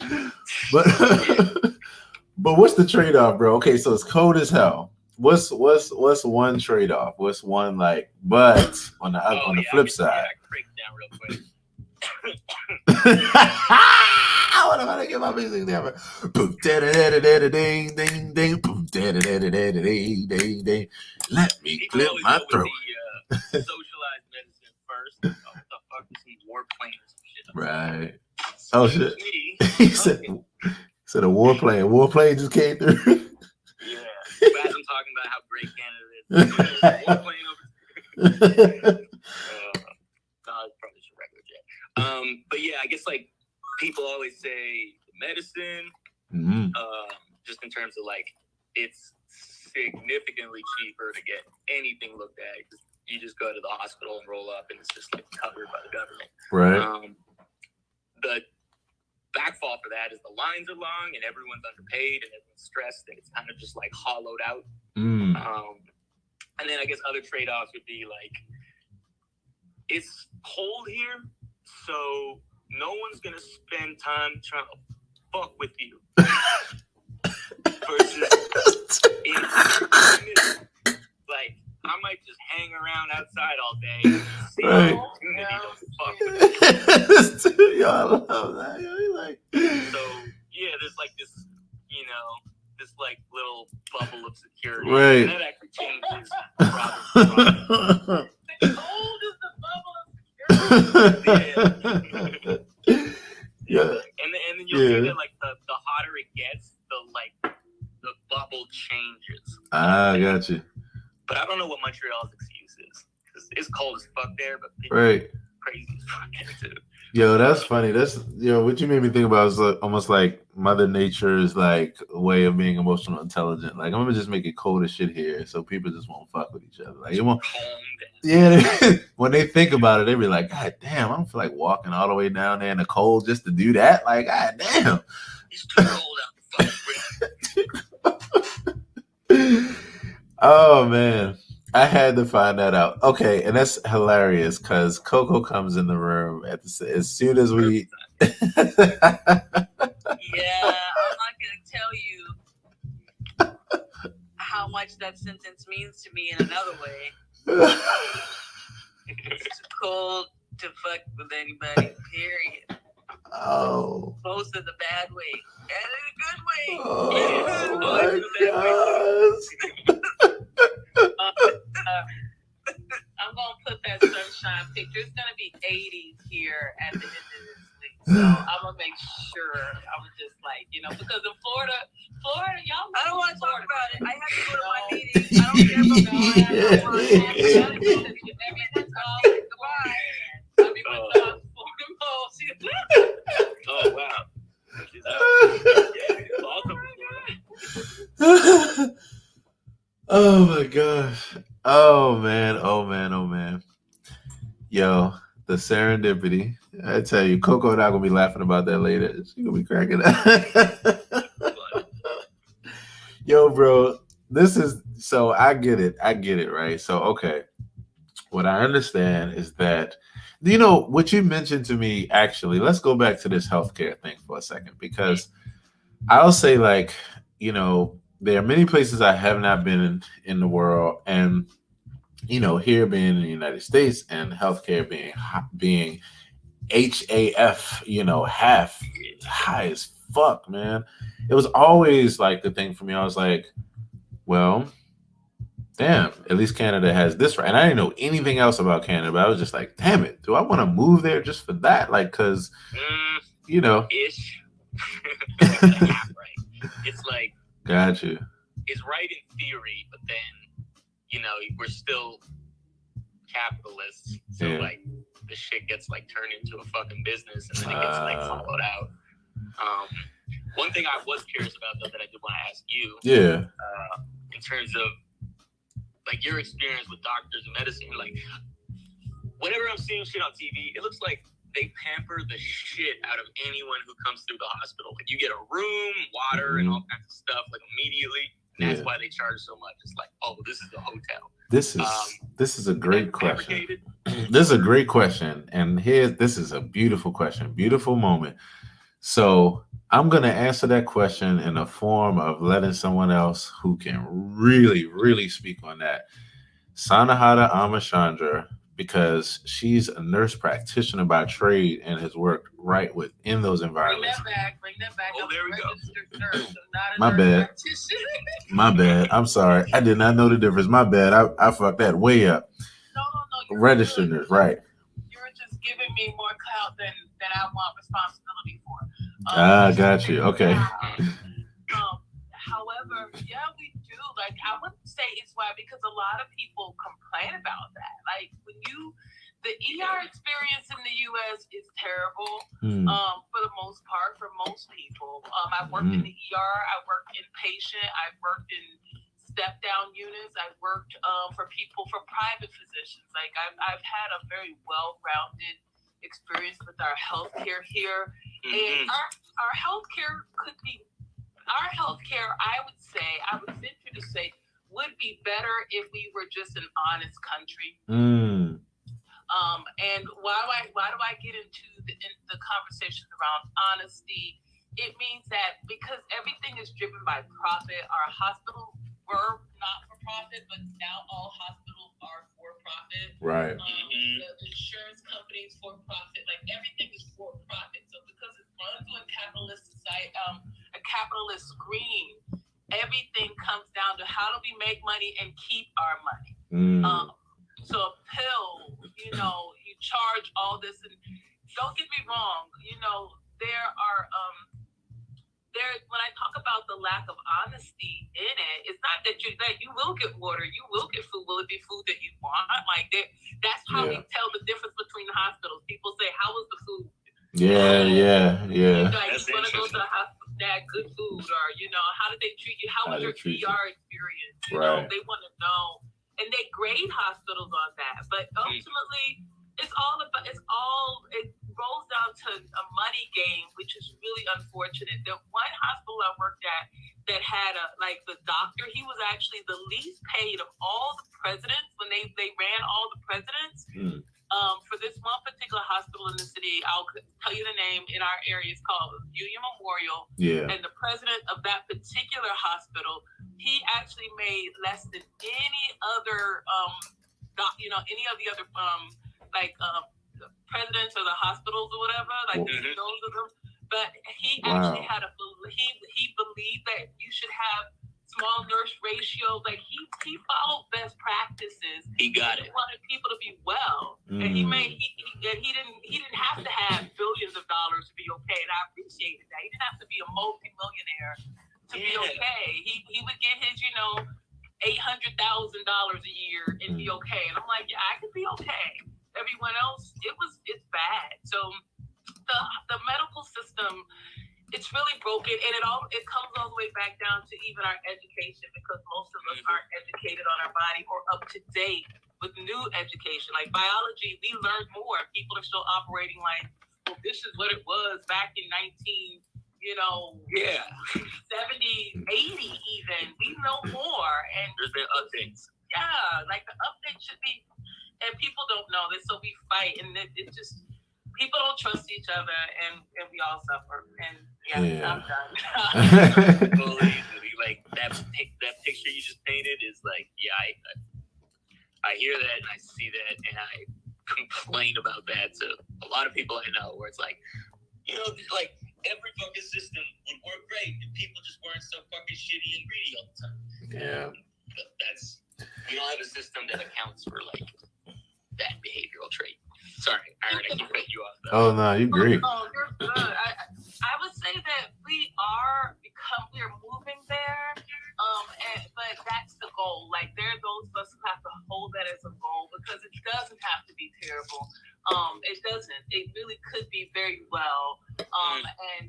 But what's the trade-off, bro? Okay, so it's cold as hell. What's one trade-off? What's one like? But on the flip side, I can break it down real quick. What am I gonna get my music there? Boom, da da da da da ding ding ding. Boom, da da da da da ding ding ding. Let me clear my throat. Socialized medicine first. What the fuck is some warplane or some shit? Right. Oh shit. He said a warplane. Warplane just came through. Yeah. As I'm talking about how great Canada is. Warplane over. Probably just a regular jet. But yeah, I guess like people always say medicine terms of like, it's significantly cheaper to get anything looked at. You just go to the hospital and roll up, and it's just like covered by the government. Right. The backfall for that is the lines are long and everyone's underpaid and everyone's stressed and it's kind of just like hollowed out. And then I guess other trade-offs would be like, it's cold here, so no one's gonna spend time trying to fuck with you. Versus like, I might just hang around outside all day and see an opportunity to fuck with you. Yo, I love that. Yo, like... So yeah, there's like this, you know, this like little bubble of security. Right. And that actually changes problem. The cold is the bubble of security. Yeah. And then you'll see that like the hotter it gets, the bubble changes. I got you. But I don't know what Montreal's excuse is. Because it's cold as fuck there, but it's crazy as fuck there too. Yo, that's funny. That's what you made me think about is like, almost like Mother Nature's like way of being emotional intelligent. Like, I'm gonna just make it cold as shit here, so people just won't fuck with each other. Like, it won't. Yeah, when they think about it, they be like, God damn, I don't feel like walking all the way down there in the cold just to do that. Like, God damn. It's too cold out the fucking Oh man, I had to find that out. Okay, and that's hilarious because Coco comes in the room as soon as we. Yeah, I'm not gonna tell you how much that sentence means to me in another way. It's too cold to fuck with anybody, period. Oh. Both in the bad way and in a good way. Oh my gosh. I'm gonna put that sunshine picture. It's gonna be 80s here at the end of this week, so I'm gonna make sure I'm just like, because in Florida, y'all. I don't want to talk about it. I have to go to my meeting. I don't care about everything's all goodbye. I'll be with the Florida Post. Oh wow. Oh my gosh. Oh man. Yo, the serendipity. I tell you, Coco and I gonna be laughing about that later. She's gonna be cracking up. Yo, bro, so I get it, right? So okay. What I understand is that, what you mentioned to me, actually, let's go back to this healthcare thing for a second, because I'll say, like, there are many places I have not been in the world, and, here being in the United States and healthcare being HAF, half high as fuck, man. It was always like the thing for me. I was like, well, damn, at least Canada has this, right? And I didn't know anything else about Canada, but I was just like, damn it, do I want to move there just for that? Like, because, Ish. Right. It's like, got you. It's right in theory, but then, we're still capitalists. So, like, the shit gets, like, turned into a fucking business, and then it gets, like, followed out. One thing I was curious about, though, that I did want to ask you. Yeah. In terms of, like, your experience with doctors and medicine, like, whenever I'm seeing shit on TV, it looks like they pamper the shit out of anyone who comes through the hospital. Like, you get a room, water, and all kinds of stuff, like, immediately. And that's why they charge so much. It's like, oh, this is a hotel. This is a great question. This is a great question. And this is a beautiful question. Beautiful moment. So I'm going to answer that question in the form of letting someone else who can really, really speak on that. Sanahata Amachandra, because she's a nurse practitioner by trade and has worked right within those environments. Bring that back. Oh, there we go. Nurse, My bad. I'm sorry. I did not know the difference. My bad. I fucked that way up. No. Registered nurse, right. You're just giving me more clout than I want responsibility for. Got you. Okay. However, yeah, we do. Like, I wouldn't say it's why, because a lot of people complain about that. Like, when you The ER experience in the U.S. is terrible for the most part, for most people. I've worked in the ER, I worked inpatient, I've worked in step-down units, I've worked for people, for private physicians. Like, I've had a very well-rounded experience with our healthcare here. And our healthcare I would venture to say, would be better if we were just an honest country. And why do I get into the conversations around honesty? It means that because everything is driven by profit, our hospitals were not for profit, but now all hospitals are for profit. Right. The insurance companies for profit, like everything is for profit. So because it runs on a capitalist society, a capitalist screen, everything comes down to how do we make money and keep our money. So a pill, you charge all this, and don't get me wrong, there are when I talk about the lack of honesty in it, it's not that you will get water, you will get food. Will it be food that you want? Like that's how we tell the difference between the hospitals. People say, "How was the food?" Yeah. Like, you want to go to the hospital, that good food, or how did they treat you? How was your ER experience? They want to know, and they grade hospitals on that. But ultimately, it rolls down to a money game, which is really unfortunate. The one hospital I worked at that had the doctor, he was actually the least paid of all the presidents when they ran all the presidents. For this one particular hospital in the city, I'll tell you the name in our area. It's called Union Memorial. Yeah. And the president of that particular hospital, he actually made less than any other, any of the other presidents of the hospitals or whatever, like those of them. But he actually had he believed that you should have small nurse ratios. Like he followed best practices. He got it. He wanted people to be well, and he didn't have to have billions of dollars to be okay. And I appreciated that. He didn't have to be a multi-millionaire to be okay. He would get his $800,000 a year and be okay. And I'm like, yeah, I could be okay. Everyone else, it's bad. So the medical system, it's really broken, and it comes all the way back down to even our education, because most of us aren't educated on our body or up to date with new education. Like biology, we learned more. People are still operating like, well, this is what it was back in 70, 80 even. We know more, and there's been updates. Yeah, like the update should be. And people don't know this, so we fight, and it just, people don't trust each other, and we all suffer. And I'm done. Like that picture you just painted is like, I hear that and I see that, and I complain about that to a lot of people I know, where it's like, like every fucking system would work great if people just weren't so fucking shitty and greedy all the time. Yeah. We don't have a system that accounts for like that behavioral trait. Sorry, Aaron, I keep cutting you off though. Oh no, you agree. Oh, you're good. I would say that we are moving there. But that's the goal. Like, there are those of us who have to hold that as a goal, because it doesn't have to be terrible. It doesn't. It really could be very well. And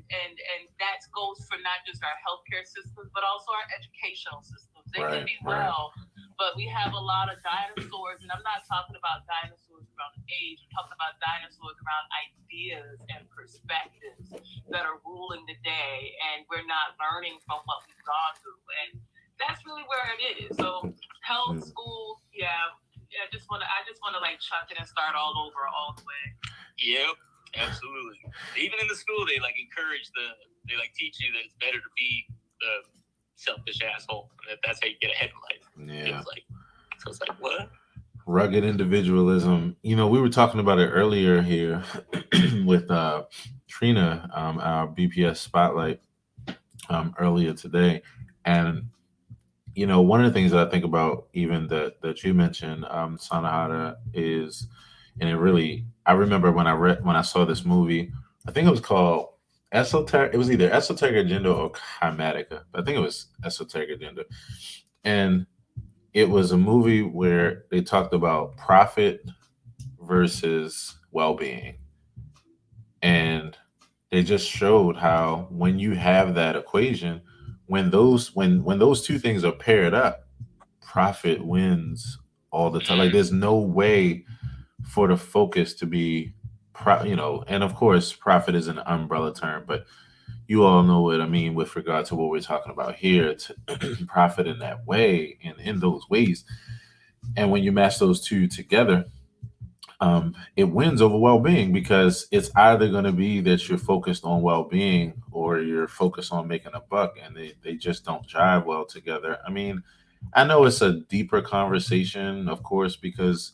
that goes for not just our healthcare systems, but also our educational systems. They could be well. But we have a lot of dinosaurs, and I'm not talking about dinosaurs around age. I'm talking about dinosaurs around ideas and perspectives that are ruling the day, and we're not learning from what we've gone through. And that's really where it is. So health, schools, I just want to like chuck it and start all over all the way. Yep, absolutely. Even in the school, they like encourage they like teach you that it's better to be the selfish asshole, and that's how you get ahead in life. Yeah. So it's like, what? Rugged individualism. We were talking about it earlier here with Trina, our BPS Spotlight, earlier today. And, one of the things that I think about, even that you mentioned, Sanahata, is, and it really, I remember when I saw this movie, I think it was called Esoteric. It was either Esoteric Agenda or Chimatica. I think it was Esoteric Agenda. And it was a movie where they talked about profit versus well-being. And they just showed how when you have that equation, when those two things are paired up, profit wins all the time. Like there's no way for the focus to be and of course profit is an umbrella term, but you all know what I mean with regard to what we're talking about here, to profit in that way and in those ways. And when you match those two together, it wins over well-being, because it's either going to be that you're focused on well-being or you're focused on making a buck, and they just don't jive well together. I mean, I know it's a deeper conversation, of course, because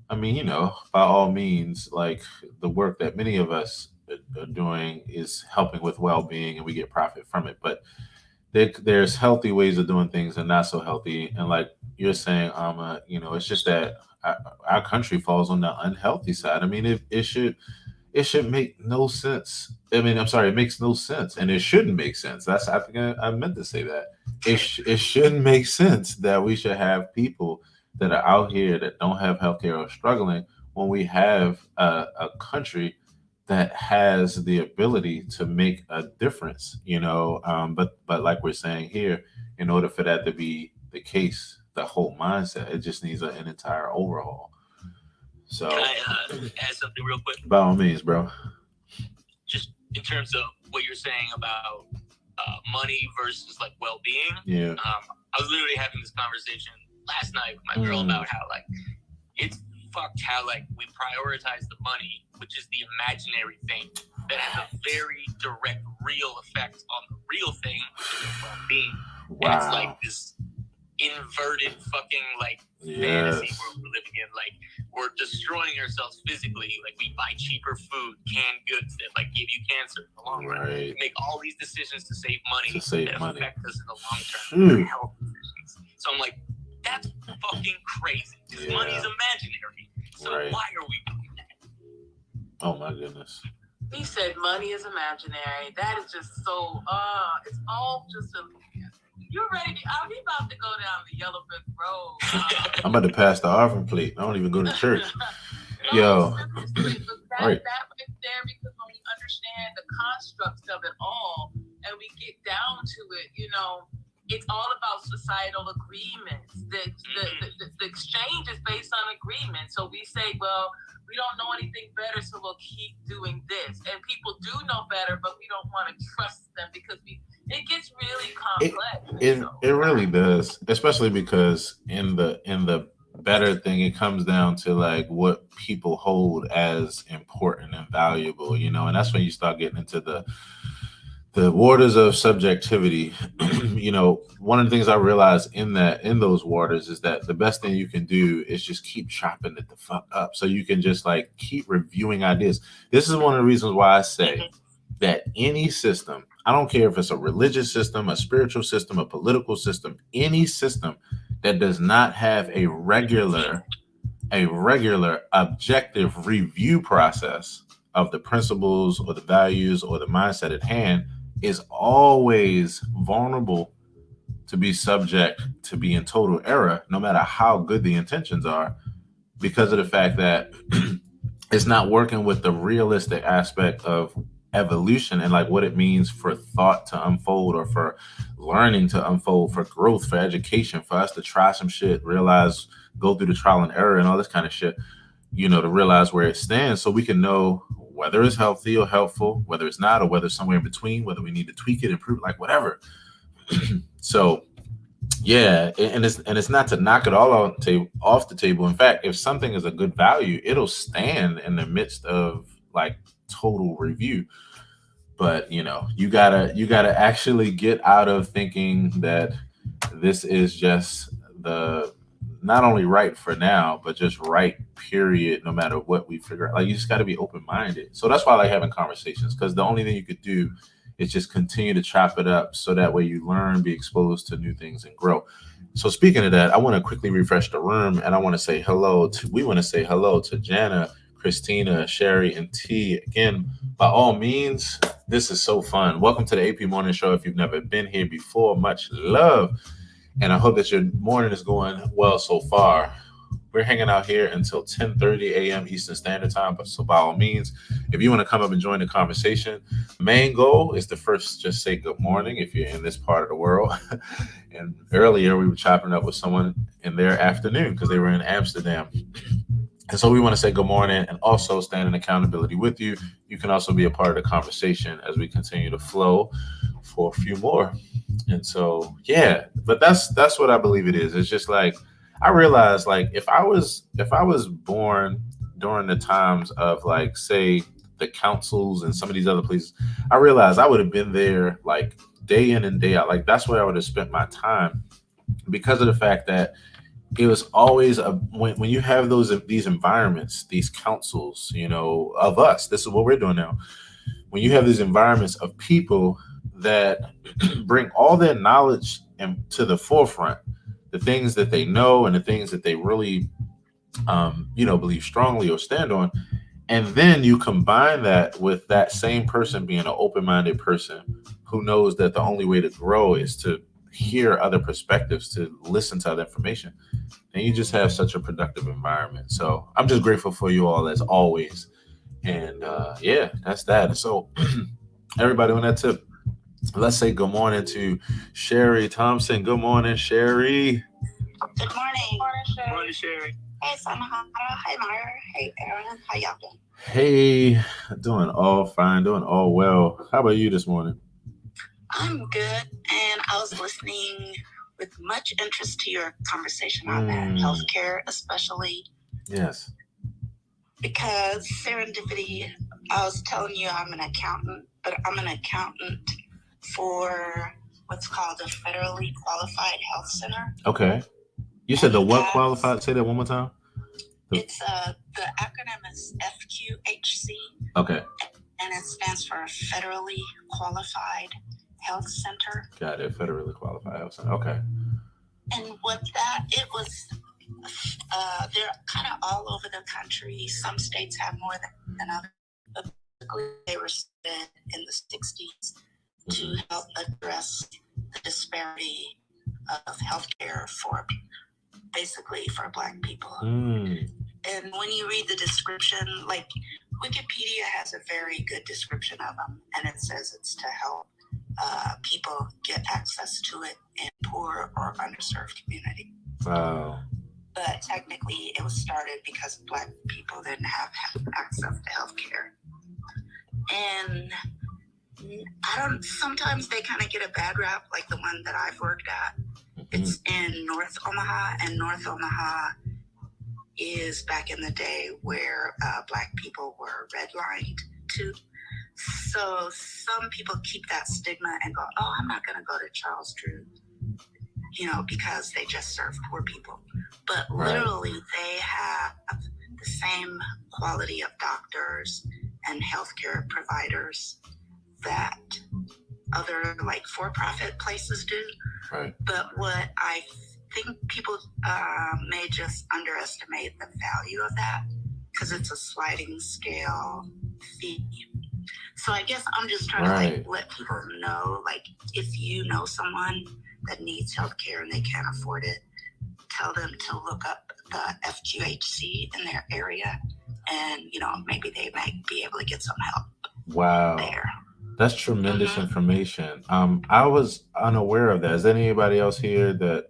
I mean, by all means, like the work that many of us are doing is helping with well-being and we get profit from it. But there's healthy ways of doing things and not so healthy. And like you're saying, it's just that our country falls on the unhealthy side. I mean, it should make no sense. I mean, I'm sorry, it makes no sense, and it shouldn't make sense. I think I meant to say that. It shouldn't make sense that we should have people that are out here that don't have healthcare or struggling when we have a country that has the ability to make a difference, but like we're saying here, in order for that to be the case, the whole mindset, it just needs an entire overhaul. So can I add something real quick? By all means, bro. Just in terms of what you're saying about money versus like well-being. Yeah. I was literally having this conversation last night with my girl about how like it's fucked how like we prioritize the money, which is the imaginary thing that has a very direct real effect on the real thing, which is well-being. Wow. And it's like this inverted fucking like fantasy world we're living in. Like we're destroying ourselves physically. Like we buy cheaper food, canned goods that like give you cancer in the long run. We make all these decisions to save money that affect us in the long term. Health decisions. So I'm like, that's fucking crazy. Because money is imaginary. So why are we doing that? Oh my goodness. He said money is imaginary. That is just so it's all just a you're ready to, are we about to go down the yellow brick road? I'm about to pass the offering plate. I don't even go to church. Yo. That right there, because when we understand the constructs of it all and we get down to it, it's all about societal agreements. The exchange is based on agreement. So we say, well, we don't know anything better, so we'll keep doing this. And people do know better, but we don't want to trust them because it gets really complex. It really does, especially because in the better thing, it comes down to like what people hold as important and valuable, and that's when you start getting into the waters of subjectivity. One of the things I realized in those waters is that the best thing you can do is just keep chopping it the fuck up, so you can just like keep reviewing ideas. This is one of the reasons why I say that any system, I don't care if it's a religious system, a spiritual system, a political system, any system that does not have a regular objective review process of the principles or the values or the mindset at hand is always vulnerable to be subject to be in total error, no matter how good the intentions are, because of the fact that it's not working with the realistic aspect of evolution and like what it means for thought to unfold, or for learning to unfold, for growth, for education, for us to try some shit, realize, go through the trial and error and all this kind of shit, to realize where it stands, so we can know whether it's healthy or helpful, whether it's not, or whether it's somewhere in between, whether we need to tweak it, improve, like whatever. So yeah, and it's not to knock it all off the table. In fact, if something is a good value, it'll stand in the midst of like total review. But you gotta actually get out of thinking that this is just the not only right for now, but just right, period, no matter what we figure out. Like, you just got to be open-minded. So that's why I like having conversations, because the only thing you could do is just continue to chop it up, so that way you learn, be exposed to new things, and grow. So speaking of that, I want to quickly refresh the room, and I want to say hello to Jana, Christina, Sherry, and T. Again, by all means, this is so fun. Welcome to the AP Morning Show. If you've never been here before, much love. And I hope that your morning is going well so far. We're hanging out here until 10:30 a.m. Eastern Standard Time. But so by all means, if you want to come up and join the conversation, the main goal is to first just say good morning if you're in this part of the world. And earlier we were chopping up with someone in their afternoon because they were in Amsterdam. And so we want to say good morning and also stand in accountability with you. You can also be a part of the conversation as we continue to flow for a few more. And so, yeah, but that's what I believe it is. It's just like, I realized, like, if I was born during the times of, like, say, the councils and some of these other places, I realized I would have been there like day in and day out. Like, that's where I would have spent my time, because of the fact that it was always when you have these environments, these councils, of us. This is what we're doing now. When you have these environments of people that bring all their knowledge to the forefront, the things that they know and the things that they really, believe strongly or stand on, and then you combine that with that same person being an open-minded person who knows that the only way to grow is to hear other perspectives, to listen to other information, and you just have such a productive environment. So I'm just grateful for you all as always. And yeah, that's that. So everybody on that tip, let's say good morning to Sherry Thompson. Good morning, Sherry. Good morning. Good morning, Sherry. Hey, Samahara. Hey, Myra. Hey, Aaron. How y'all doing? Hey, doing all fine, doing all well. How about you this morning? I'm good, and I was listening with much interest to your conversation on that healthcare, especially. Yes. Because serendipity, I was telling you I'm an accountant, but I'm an accountant for what's called a federally qualified health center. Okay. You said the what qualified? Say that one more time. It's the acronym is FQHC. Okay. And it stands for Federally Qualified Health Center. Got it. Federally Qualified Health Center. Okay. And what that, it was, they're kind of all over the country. Some states have more than others. But basically, they were started in the 60s to help address the disparity of healthcare for Black people. And when you read the description, like Wikipedia has a very good description of them, and it says it's to help people get access to it in poor or underserved community. Wow. But technically, it was started because Black people didn't have access to healthcare. And sometimes they kind of get a bad rap, like the one that I've worked at. It's in North Omaha, and North Omaha is back in the day where Black people were redlined too. So some people keep that stigma and go, oh, I'm not going to go to Charles Drew, because they just serve poor people. But literally, they have the same quality of doctors and healthcare providers that other for-profit places do. Right. But what I think people may just underestimate the value of that, because it's a sliding scale fee. So I guess I'm just trying to let people know, if you know someone that needs healthcare and they can't afford it, tell them to look up the FQHC in their area, and maybe they might be able to get some help. Wow. There. That's tremendous information. I was unaware of that. Is anybody else here that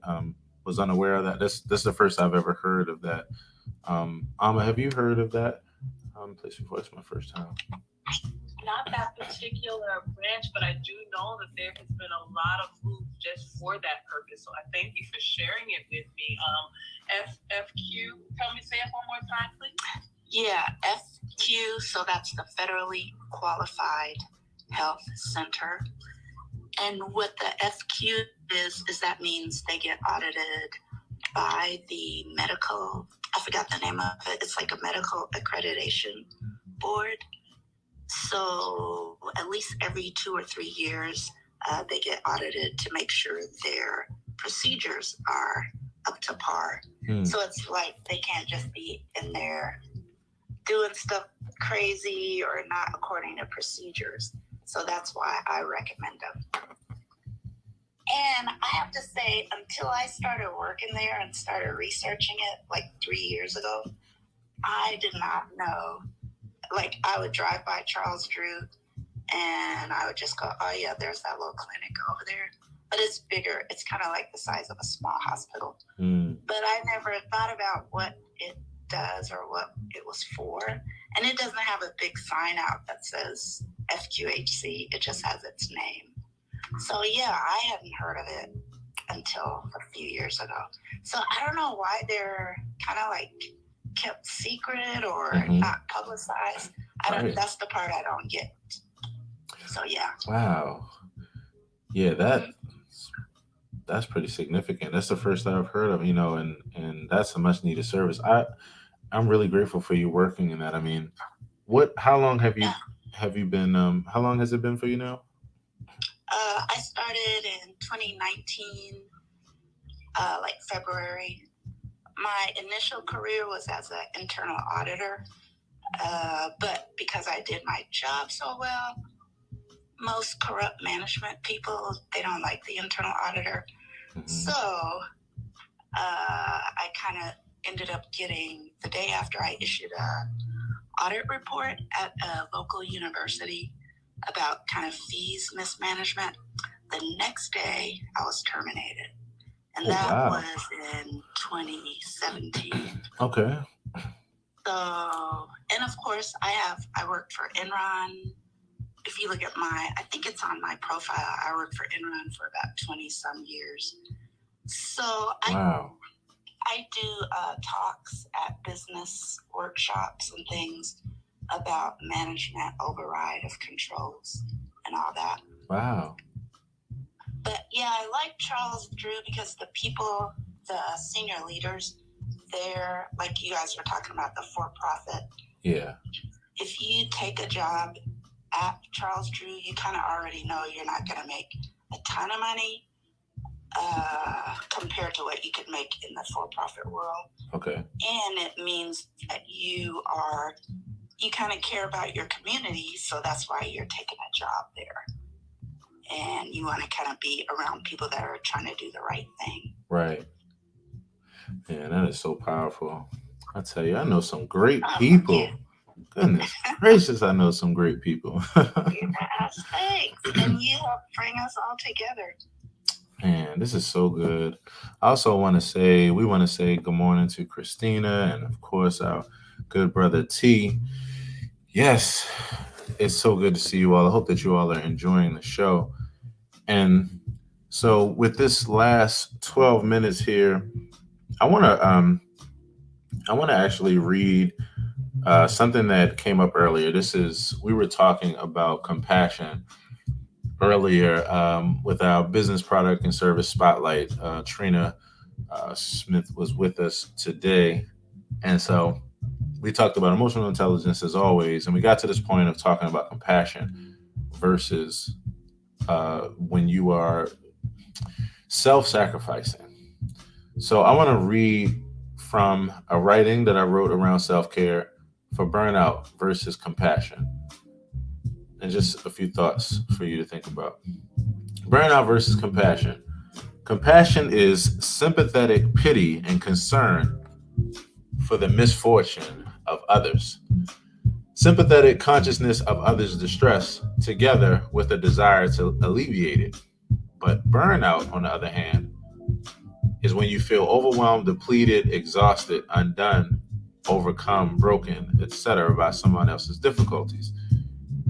was unaware of that? This is the first I've ever heard of that. Have you heard of that? Place before, it's my first time. Not that particular branch, but I do know that there has been a lot of moves just for that purpose. So I thank you for sharing it with me. FQ, tell me, say it one more time, please. Yeah, FQ, so that's the Federally Qualified Health Center. And what the FQ is that means they get audited by the medical, I forgot the name of it, it's like a medical accreditation board. So at least every 2 or 3 years, they get audited to make sure their procedures are up to par. So it's like they can't just be in there doing stuff crazy or not according to procedures. So that's why I recommend them. And I have to say, until I started working there and started researching it 3 ago, I did not know. Like, I would drive by Charles Drew and I would just go, oh yeah, there's that little clinic over there. But it's bigger. It's kind of like the size of a small hospital. But I never thought about what it does or what it was for. And it doesn't have a big sign out that says FQHC. It just has its name. So yeah, I hadn't heard of it until a few years ago. So I don't know why they're kind of like kept secret or not publicized. That's the part I don't get. So yeah. Wow. Yeah, that's pretty significant. That's the first that I've heard of, and that's a much needed service. I'm really grateful for you working in that. I mean, how long have you been how long has it been for you now? I started in 2019, like February. My initial career was as an internal auditor, but because I did my job so well, most corrupt management people, they don't like the internal auditor. So I kind of ended up getting, the day after I issued an audit report at a local university about kind of fees mismanagement, the next day I was terminated. And that was in 2017. Okay. So, and of course I worked for Enron. If you look at I think it's on my profile, I worked for Enron for about 20 some years. So I do talks at business workshops and things about management override of controls and all that. Wow. But yeah, I like Charles Drew because the people, the senior leaders, they're, like you guys were talking about, the for-profit. Yeah. If you take a job at Charles Drew, you kind of already know you're not going to make a ton of money compared to what you could make in the for-profit world. Okay. And it means that you kind of care about your community, so that's why you're taking a job there. And you want to kind of be around people that are trying to do the right thing. Right. Yeah, that is so powerful. I tell you, I know some great people. Yeah. Goodness gracious, I know some great people. Yes, thanks. And you help bring us all together. Man, this is so good. I also want to say good morning to Christina and, of course, our good brother T. Yes, it's so good to see you all. I hope that you all are enjoying the show. And so with this last 12 minutes here, I want to actually read something that came up earlier. We were talking about compassion earlier with our business product and service spotlight. Trina Smith was with us today. And so we talked about emotional intelligence as always. And we got to this point of talking about compassion versus when you are self-sacrificing. So I want to read from a writing that I wrote around self-care for burnout versus compassion. And just a few thoughts for you to think about. Burnout versus compassion. Compassion is sympathetic pity and concern for the misfortune of others. Sympathetic consciousness of others' distress together with a desire to alleviate it. But burnout, on the other hand, is when you feel overwhelmed, depleted, exhausted, undone, overcome, broken, etc. by someone else's difficulties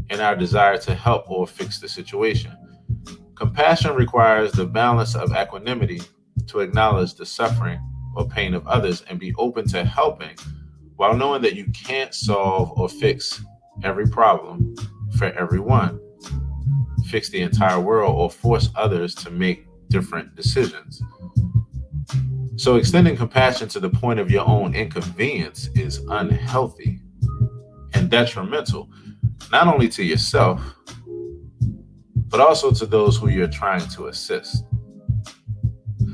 and our desire to help or fix the situation. Compassion requires the balance of equanimity to acknowledge the suffering or pain of others and be open to helping while knowing that you can't solve or fix every problem for everyone, fix the entire world, or force others to make different decisions. So extending compassion to the point of your own inconvenience is unhealthy and detrimental, not only to yourself, but also to those who you're trying to assist.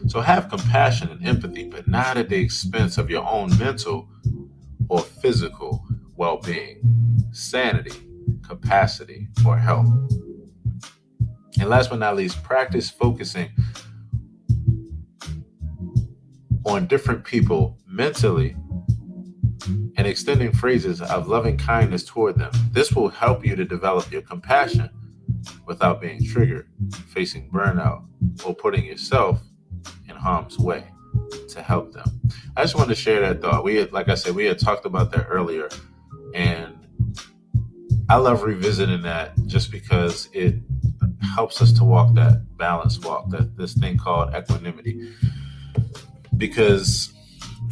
So have compassion and empathy, but not at the expense of your own mental or physical well-being, sanity, capacity, or health. And last but not least, practice focusing on different people mentally extending phrases of loving kindness toward them. This will help you to develop your compassion without being triggered, facing burnout, or putting yourself in harm's way to help them. I just wanted to share that thought. Like I said, we had talked about that earlier, and I love revisiting that just because it helps us to walk that balance walk, that this thing called equanimity. Because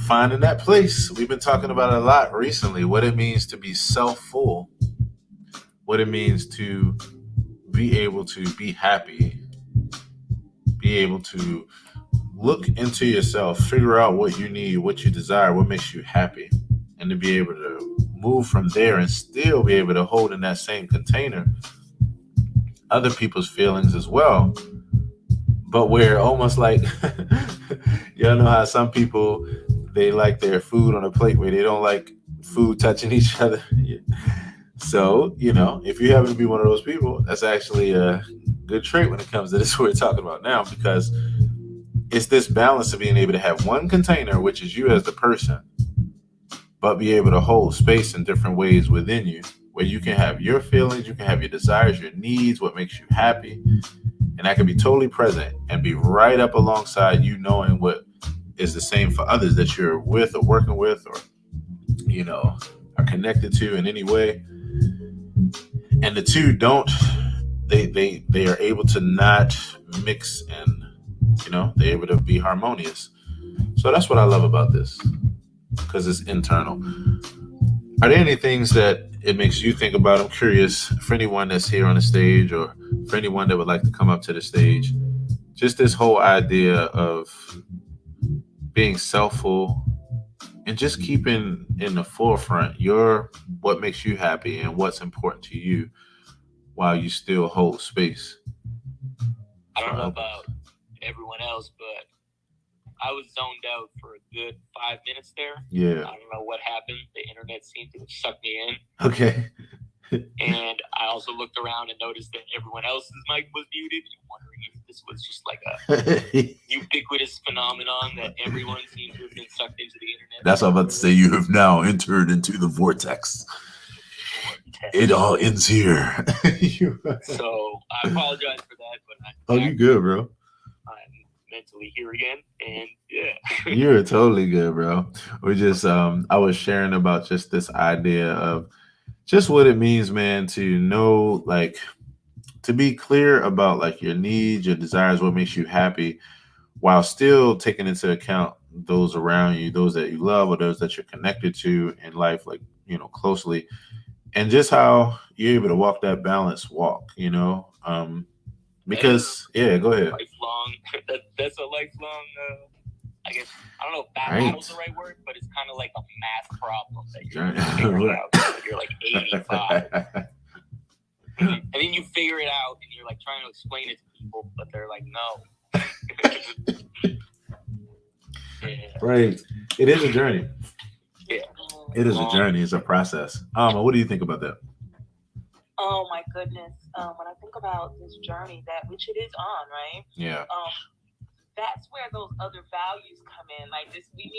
finding that place, we've been talking about it a lot recently, what it means to be self-full, what it means to be able to be happy, be able to look into yourself, figure out what you need, what you desire, what makes you happy, and to be able to move from there and still be able to hold in that same container other people's feelings as well. But we're almost like, y'all know how some people, they like their food on a plate where they don't like food touching each other. So, if you happen to be one of those people, that's actually a good trait when it comes to this we're talking about now, because it's this balance of being able to have one container, which is you as the person, but be able to hold space in different ways within you, where you can have your feelings, you can have your desires, your needs, what makes you happy. And that can be totally present and be right up alongside you, knowing what is the same for others that you're with or working with or, are connected to in any way. And the two they are able to not mix and, they're able to be harmonious. So that's what I love about this, because it's internal. Are there any things that it makes you think about? I'm curious for anyone that's here on the stage or for anyone that would like to come up to the stage, just this whole idea of being self-full and just keeping in the forefront what makes you happy and what's important to you while you still hold space. I don't know about everyone else, but I was zoned out for a good 5 minutes there. Yeah. I don't know what happened. The internet seemed to have sucked me in. Okay. And I also looked around and noticed that everyone else's mic was muted. I'm wondering if this was just like a ubiquitous phenomenon that everyone seemed to have been sucked into the internet. That's what I'm about to say. You have now entered into the vortex. It all ends here. So I apologize for that, but you good, bro. I'm mentally here again, and yeah. You're totally good, bro. We just I was sharing about just this idea of just what it means, man, to know, like, to be clear about like your needs, your desires, what makes you happy, while still taking into account those around you, those that you love or those that you're connected to in life, like, closely, and just how you're able to walk that balanced walk, because go ahead. Lifelong. That's a lifelong. I guess I don't know if battle's the right word, but it's kind of like a math problem that you're figuring out. You're like 85, and then you figure it out, and you're like trying to explain it to people, but they're like, no. Yeah. Right. It is a journey. Yeah. It is a journey. It's a process. What do you think about that? Oh my goodness. When I think about this journey which it is on, right? Yeah. That's where those other values come in. Like this, we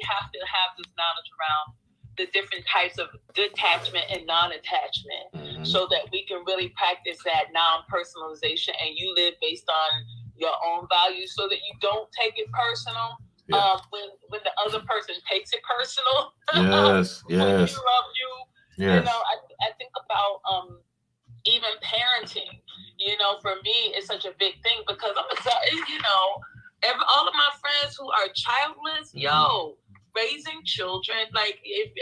have to have this knowledge around the different types of detachment and non-attachment, so that we can really practice that non-personalization and you live based on your own values, so that you don't take it personal. Yeah. When the other person takes it personal. Yes. When you love you. Yes. I think about even parenting. For me, it's such a big thing because I'm gonna tell all of my friends who are childless, raising children, like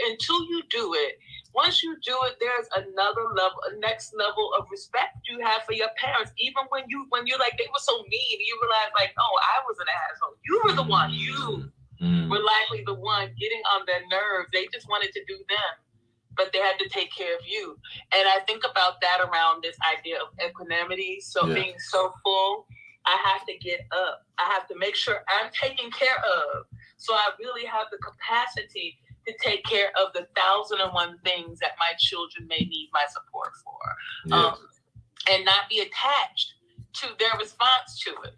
until you do it, once you do it, there's another level, a next level of respect you have for your parents. Even when you're like, they were so mean, you realize like, no, I was an asshole. You were the one. You were likely the one getting on their nerves. They just wanted to do them, but they had to take care of you. And I think about that around this idea of equanimity. So being so full, I have to get up. I have to make sure I'm taken care of. So I really have the capacity to take care of the 1,001 things that my children may need my support for. Yes. And not be attached to their response to it.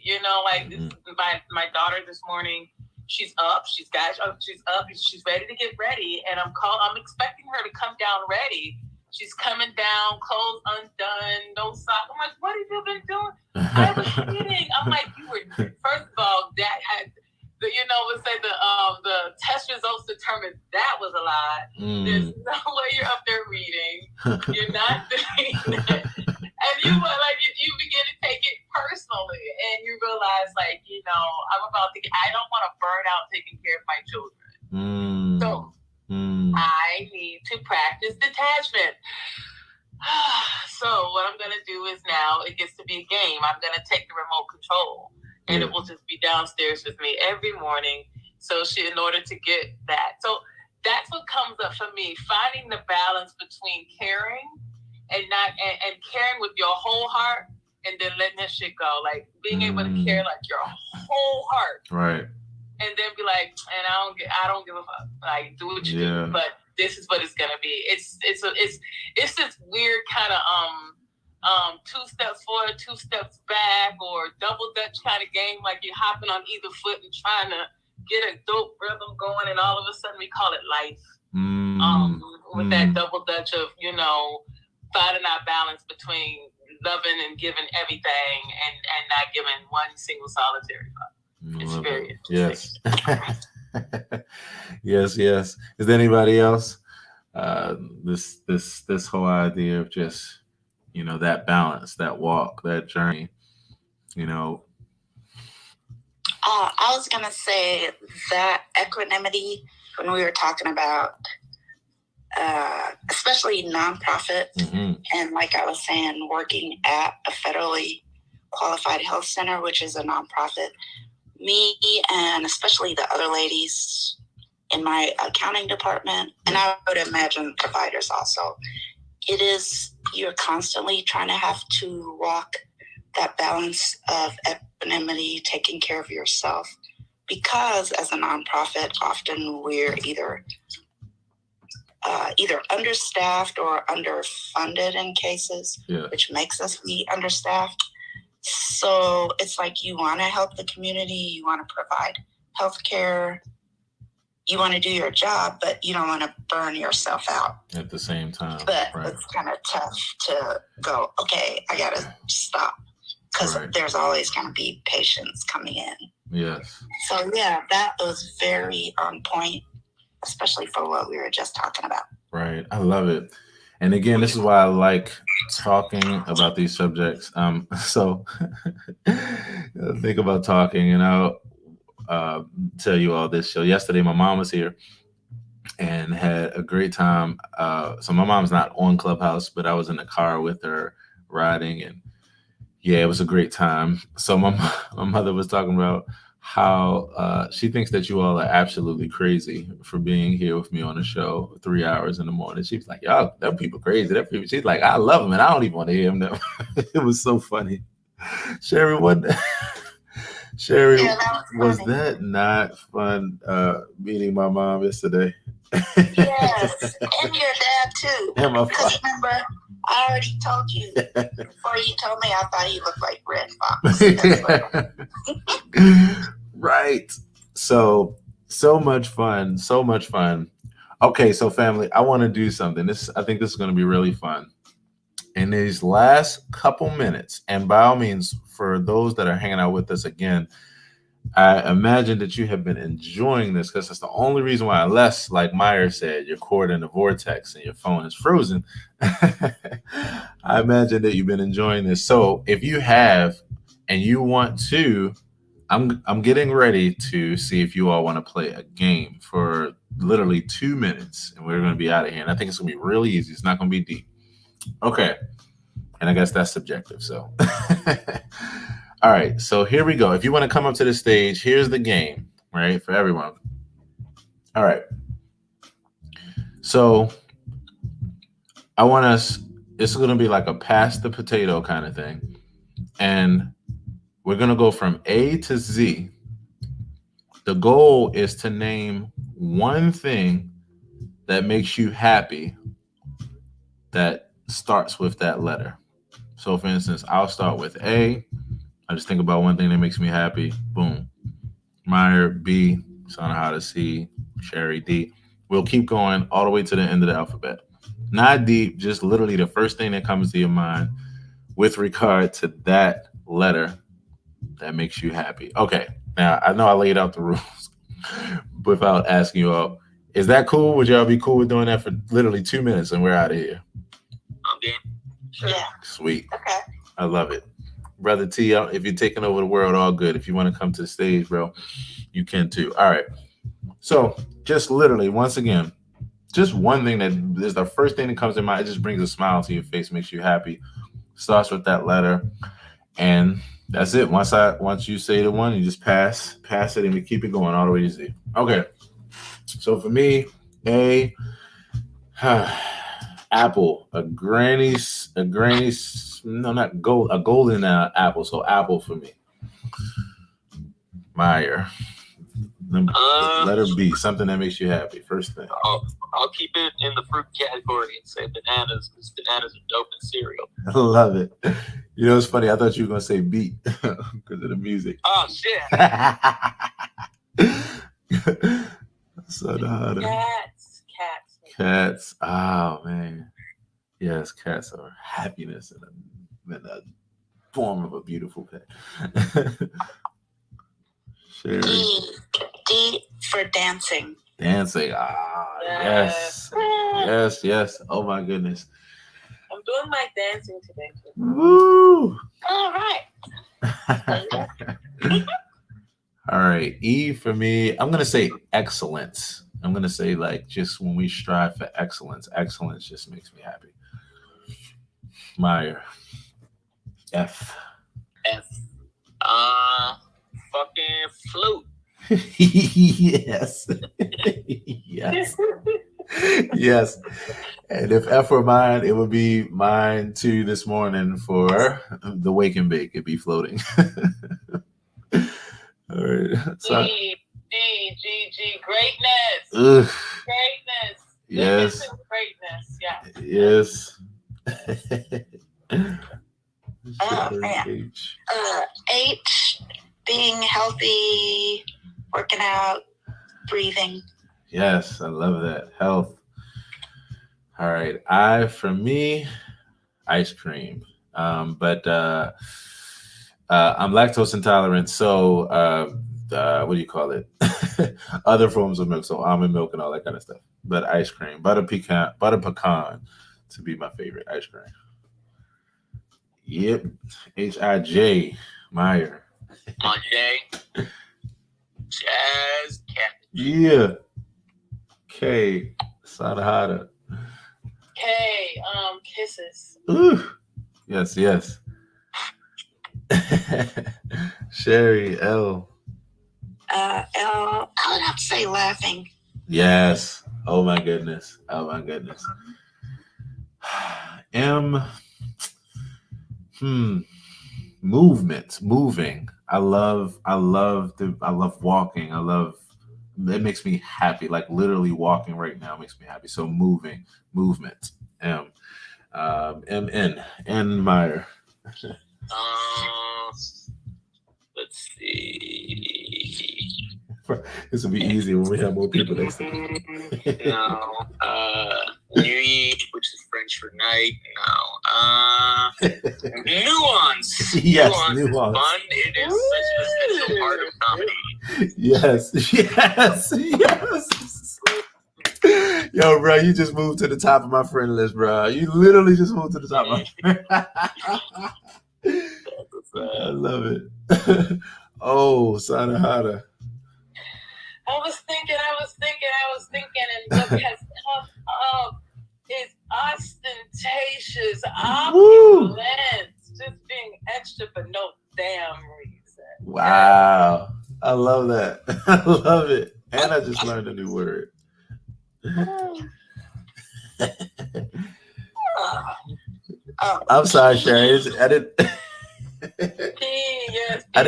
Like my daughter this morning, she's up, she's up, she's ready to get ready, and I'm expecting her to come down ready. She's coming down, clothes undone, no sock. I'm like, what have you been doing? I was kidding. I'm like, you were, first of all, let's say the test results determined that was a lie. There's no way you're up there reading. You're not doing that. And you begin to take it personally, and you realize, like, I don't want to burn out taking care of my children. So I need to practice detachment. So what I'm going to do is, now it gets to be a game. I'm going to take the remote control, and it will just be downstairs with me every morning. So in order to get that. So that's what comes up for me, finding the balance between caring and caring with your whole heart, and then letting that shit go. Like, being able to care like your whole heart. Right. And then be like, and I don't give a fuck. Like, do what you do, but this is what it's gonna be. It's this weird kind of 2 steps forward, 2 steps back, or double dutch kind of game. Like, you're hopping on either foot and trying to get a dope rhythm going, and all of a sudden we call it life. With that double dutch of finding our balance between loving and giving everything, and not giving one single solitary fuck. It's very interesting. Yes. Yes. Is there anybody else? This whole idea of just, that balance, that walk, that journey, I was going to say that equanimity, when we were talking about, especially nonprofit, and like I was saying, working at a federally qualified health center, which is a nonprofit, me and especially the other ladies in my accounting department, and I would imagine providers also, you're constantly trying to have to walk that balance of equanimity, taking care of yourself, because as a nonprofit, often we're either understaffed or underfunded in cases, which makes us be understaffed. So it's like, you want to help the community, you want to provide healthcare, you want to do your job, but you don't want to burn yourself out at the same time. But it's kind of tough to go, okay, I got to stop, because there's always going to be patients coming in. Yes. So that was very on point, especially for what we were just talking about. Right. I love it. And again, this is why I like talking about these subjects. So think about talking, and I'll tell you all this. So yesterday, my mom was here and had a great time. So my mom's not on Clubhouse, but I was in the car with her riding, and it was a great time. So my mother was talking about how she thinks that you all are absolutely crazy for being here with me on the show 3 hours in the morning. She was like, y'all, them people crazy. She's like, I love them, and I don't even want to hear them. It was so funny. Sherry, Sherry, was that not fun meeting my mom yesterday? Yes, and your dad too. And my because remember, I already told you before you told me, I thought you looked like Red Fox. Right. So much fun. So much fun. Okay, so family, I want to do something. I think this is going to be really fun. In these last couple minutes, and by all means, for those that are hanging out with us again, I imagine that you have been enjoying this, because it's the only reason why, unless, like Meyer said, you're caught in a vortex and your phone is frozen. I imagine that you've been enjoying this. So if you have, and you want to, I'm getting ready to see if you all want to play a game for literally 2 minutes, and we're going to be out of here. And I think it's going to be really easy. It's not going to be deep. Okay. And I guess that's subjective. So, all right. So here we go. If you want to come up to the stage, here's the game, right? For everyone. All right. So it's going to be like a pass the potato kind of thing. And we're going to go from A to Z. The goal is to name one thing that makes you happy that starts with that letter. So for instance, I'll start with A. I just think about one thing that makes me happy. Boom. Meyer, B. Sanahada C, Sherry D. We'll keep going all the way to the end of the alphabet. Not deep, just literally the first thing that comes to your mind with regard to that letter that makes you happy. Okay, now I know I laid out the rules without asking you all. Is that cool? Would y'all be cool with doing that for literally 2 minutes and we're out of here? I'm game. Sure. Yeah. Sweet. Okay. I love it. Brother T, if you're taking over the world, all good. If you want to come to the stage, bro, you can too. All right. So just literally, once again, just one thing that is the first thing that comes to mind. It just brings a smile to your face, makes you happy. Starts with that letter. And that's it. Once you say the one, you just pass it, and we keep it going all the way to Z. Okay. So for me, apple, a golden apple. So apple for me. Meyer. Letter B, something that makes you happy. First thing. I'll keep it in the fruit category and say bananas, because bananas are dope in cereal. I love it. You know, it's funny. I thought you were going to say beat because of the music. Oh, shit. So the Cats. Oh, man. Yes, cats are happiness and a form of a beautiful pet. Sherry. D for dancing. Dancing. Yes. Yes. Oh, my goodness. I'm doing my dancing today. Woo! All right. All right. E for me, I'm going to say excellence. I'm going to say, like, just when we strive for excellence just makes me happy. Meyer. F. Fucking flute. Yes. Yes. And if F were mine, it would be mine too this morning for the wake and bake. It'd be floating. All right. So, G. Greatness. Ugh. Greatness. Yes. Greatness. Yeah. Yes. Man. H, being healthy, working out, breathing. Yes, I love that. Health. All right. I, for me, ice cream. But I'm lactose intolerant, so what do you call it? Other forms of milk, so almond milk and all that kind of stuff. But ice cream, butter pecan to be my favorite ice cream. Yep. H-I-J, Meyer. On J. Jazz cat. Yeah. K, Sanahada. K, kisses. Ooh. Yes. Sherry, L. L, I would have to say laughing. Yes. Oh my goodness. M. Moving. I love walking. It makes me happy. Like literally walking right now makes me happy. So movement. M. N Meyer. Let's see. This will be easy when we have more people next time. No. Nuit, which is French for night. No. Nuance. Yes, nuance. Is fun. It is such an essential part of comedy. Yes. Yo, bro, you just moved to the top of my friend list, bro. You literally just moved to the top of my friend. I love it. Oh, Sanahada. I was thinking, and what has come up is ostentatious, opulence, just being extra for no damn reason. Wow. I love that. I love it. And I just learned a new word. I'm sorry, Sherry. I didn't. Yes, I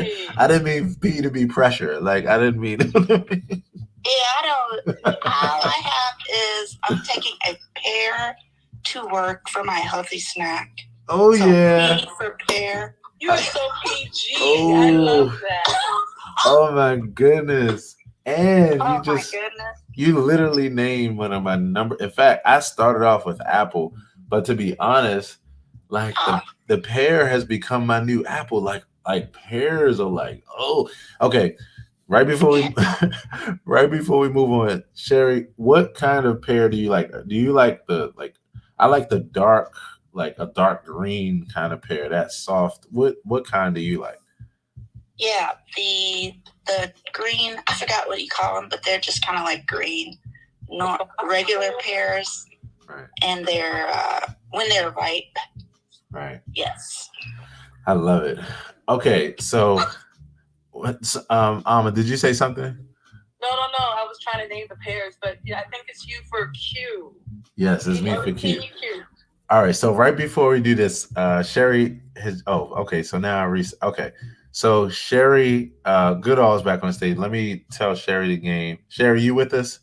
didn't mean P to be pressure. Like I didn't mean. Yeah, I don't. All I have is I'm taking a pear to work for my healthy snack. Oh so yeah. P for pear. You're so PG. I love that. Oh my goodness. And goodness. you literally named one of my number. In fact, I started off with Apple, but to be honest, like the pear has become my new Apple. Like pears are like, oh, okay. Right before we move on, Sherry, what kind of pear do you like? Do you like I like the dark, like a dark green kind of pear, that's soft. What kind do you like? Yeah, the green, I forgot what you call them, but they're just kind of like green, not regular pears. Right. And they're when they're ripe. Right. Yes. I love it. Okay, so what's Alma, did you say something? No. I was trying to name the pears, but yeah, I think it's you for Q. Yes, it's me for Q. All right, so right before we do this, Sherry has. Oh, okay. So now okay. So Sherry Goodall is back on stage. Let me tell Sherry the game. Sherry, you with us?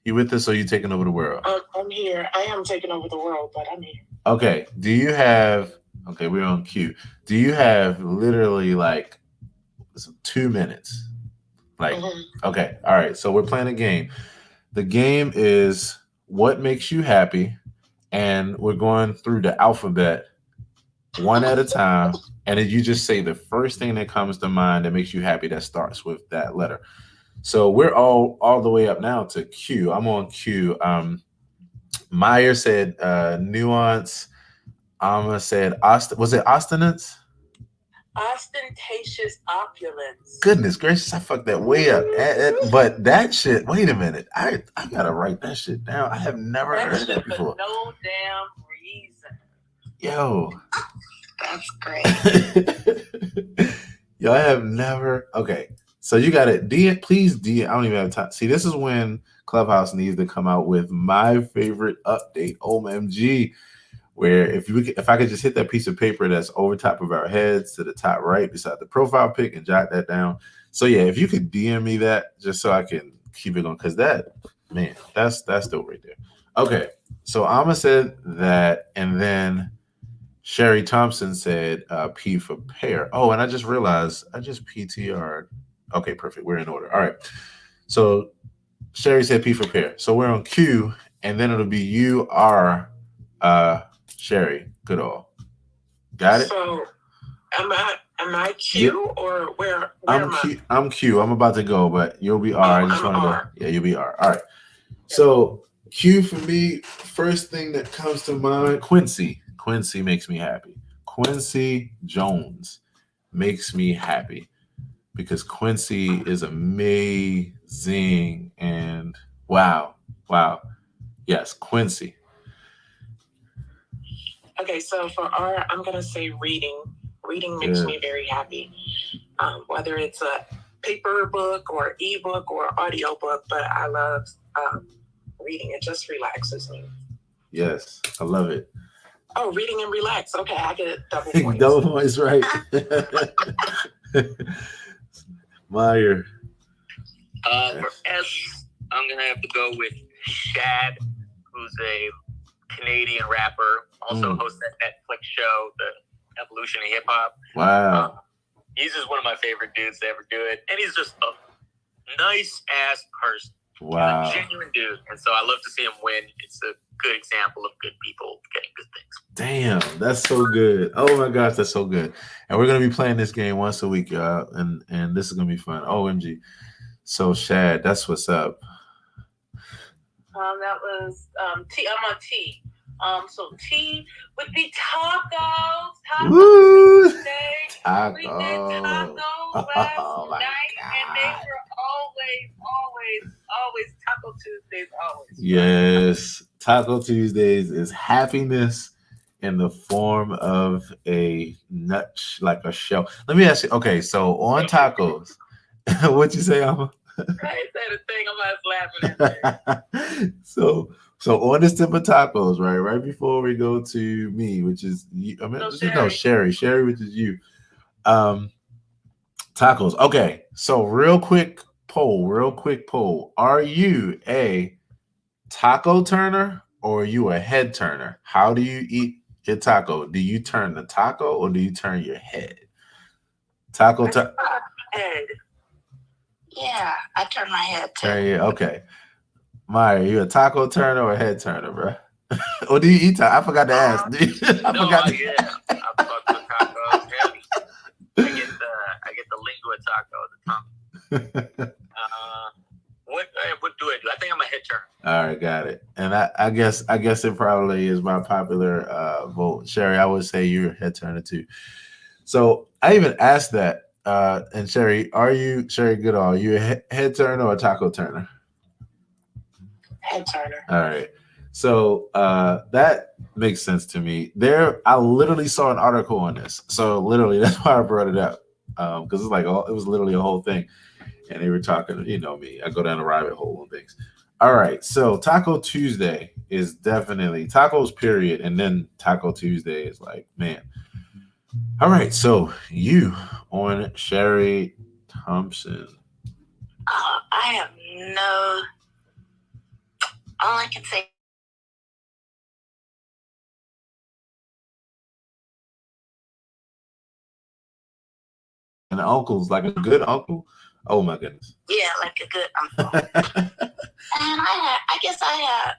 You with us, or you taking over the world? I'm here. I am taking over the world, but I'm here. Okay. Do you have? Okay, we're on cue. Do you have literally like 2 minutes? Like, okay, all right. So we're playing a game. The game is what makes you happy, and we're going through the alphabet one at a time, and then you just say the first thing that comes to mind that makes you happy that starts with that letter. So we're all the way up now to Q. I'm on Q. Meyer said nuance. Alma said was it ostinance? Ostentatious opulence. Goodness gracious, I fucked that way up. But that shit, wait a minute. I gotta write that shit down. I have never heard that before. For no damn reason. Yo. That's great. Yo, I have never. Okay. So you got it. Please, I don't even have time. See, this is when Clubhouse needs to come out with my favorite update, OMG, where if I could just hit that piece of paper that's over top of our heads to the top right beside the profile pic and jot that down. So yeah, if you could DM me that just so I can keep it going, because that's dope right there. Okay, so Alma said that, and then Sherry Thompson said P for pear. Oh, and I just realized I just PTR'd. Okay, perfect. We're in order. All right. So Sherry said P for pear. So we're on Q, and then it'll be you are Sherry Goodall. Got it? So am I Q or where I'm Q. I'm Q. I'm about to go, but you'll be R. I just want to go. Yeah, you'll be R. All right. So Q for me, first thing that comes to mind, Quincy. Quincy makes me happy. Quincy Jones makes me happy because Quincy is amazing and wow. Yes, Quincy. Okay, so for R, I'm going to say reading. Reading makes me very happy. Whether it's a paper book or ebook or audio book, but I love reading. It just relaxes me. Yes, I love it. Oh, reading and relax. Okay, I get double points. Double points, right. Meyer. For S, I'm going to have to go with Shad, who's a Canadian rapper, also hosts that Netflix show, The Evolution of Hip Hop. Wow. He's just one of my favorite dudes to ever do it. And he's just a nice ass person. Wow. He's a genuine dude. And so I love to see him win. It's a good example of good people getting good things. Damn, that's so good. Oh my gosh, that's so good. And we're going to be playing this game once a week, y'all. And this is going to be fun. OMG. So Shad, that's what's up. That was T. I'm on T. So T would be tacos. Woo! Tacos. We did tacos last night, and they were always Taco Tuesdays. Always. Yes, Taco Tuesdays is happiness in the form of a nut, like a shell. Let me ask you. Okay, so on tacos, what'd you say, Alma? I said a thing. I'm laughing at it. So on this tip of tacos, right before we go to me, which is you, Sherry, which is you. Tacos. Okay, so real quick poll. Are you a taco turner or are you a head turner? How do you eat your taco? Do you turn the taco or do you turn your head? Head. Yeah, I turn my head too. Okay. Maya, you a taco turner or a head turner, bro? Or do you eat taco? I forgot to ask. I fuck with tacos heavy. I get the lingua taco, the tongue. What do I do? I think I'm a head turner. All right, got it. And I guess it probably is my popular vote. Sherry, I would say you're a head turner too. So I even asked that. And Sherry, are you Goodall? Are you a head turner or a taco turner? Head turner. All right. So that makes sense to me. I literally saw an article on this. So literally, that's why I brought it up. Because it's like it was literally a whole thing. And they were talking, you know me, I go down a rabbit hole and things. All right. So Taco Tuesday is definitely tacos, period. And then Taco Tuesday is like, man. All right. So you on Sherry Thompson. I have no. All I can say. And uncle's like a good uncle. Oh my goodness. Yeah, like a good uncle. And I guess I had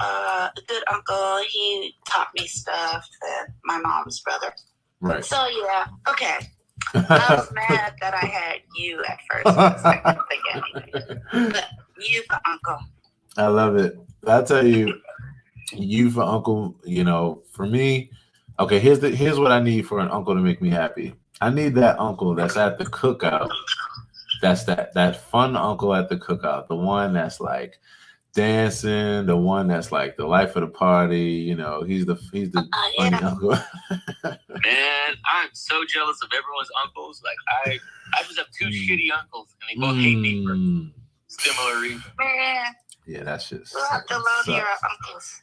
a good uncle. He taught me stuff, and my mom's brother. Right. So yeah, okay. I was mad that I had you at first because I couldn't think of anything. But you for uncle. I love it. I'll tell you, you for uncle, you know, for me, okay, here's what I need for an uncle to make me happy. I need that uncle that's at the cookout. That's that fun uncle at the cookout. The one that's like dancing, the one that's like the life of the party, you know, he's the funny uncle. Man, I'm so jealous of everyone's uncles. Like I just have two shitty uncles and they both hate me for similar reasons. Man. Yeah, that's just we'll have to load your uncles.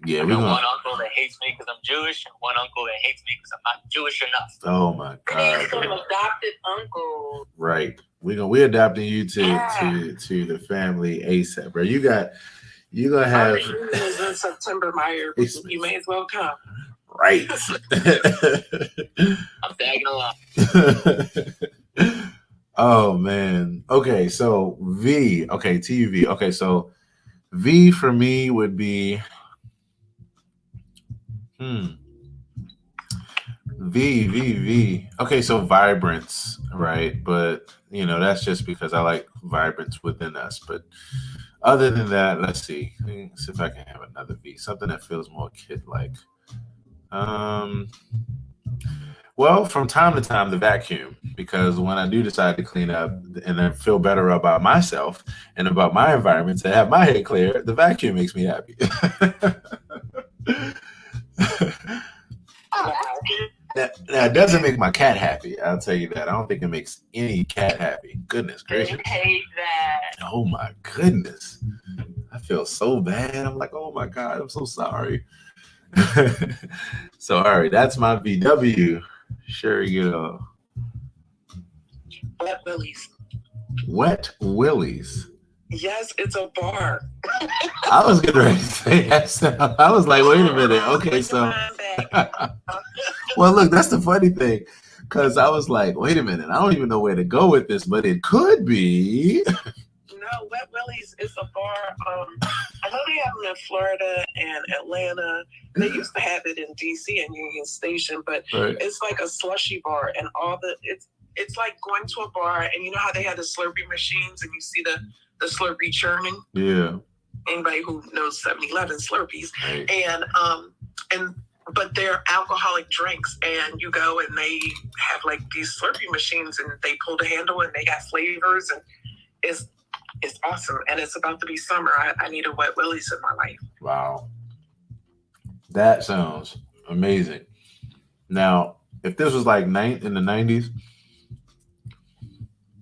Yeah, we got one uncle that hates me because I'm Jewish, and one uncle that hates me because I'm not Jewish enough. Oh my God! Some adopted uncle. Right, we're adopting you to the family ASAP, bro. You're gonna have. Our reunion is in September, Meyer. You may as well come. Right. I'm tagging along. Oh man. Okay, so V. Okay, TUV. Okay, so V for me would be. V. Okay, so vibrance, right? But you know, that's just because I like vibrance within us. But other than that, let's see. Let's see if I can have another V. Something that feels more kid-like. Well, from time to time, the vacuum, because when I do decide to clean up and then feel better about myself and about my environment to have my head clear, the vacuum makes me happy. Now, it doesn't make my cat happy. I'll tell you that. I don't think it makes any cat happy. Goodness gracious. I hate that. Oh my goodness. I feel so bad. I'm like, oh my God, I'm so sorry. So, all right, that's my VW. Sure, you know. Wet Willie's. Wet Willie's. Yes, it's a bar. I was getting ready to say that. I was like, wait a minute. Okay, so. Well, look, that's the funny thing. Because I was like, wait a minute. I don't even know where to go with this, but it could be. No, Wet Willie's is a bar. I know they have them in Florida and Atlanta. They used to have it in DC and Union Station, but It's like a slushy bar, and it's like going to a bar, and you know how they have the Slurpee machines, and you see the Slurpee churning. Yeah. Anybody who knows 7-Eleven Slurpees, but they're alcoholic drinks, and you go and they have like these Slurpee machines, and they pull the handle, and they got flavors, and it's awesome, and it's about to be summer. I need a Wet Willie's in my life. Wow. That sounds amazing. Now, if this was like in the 90s,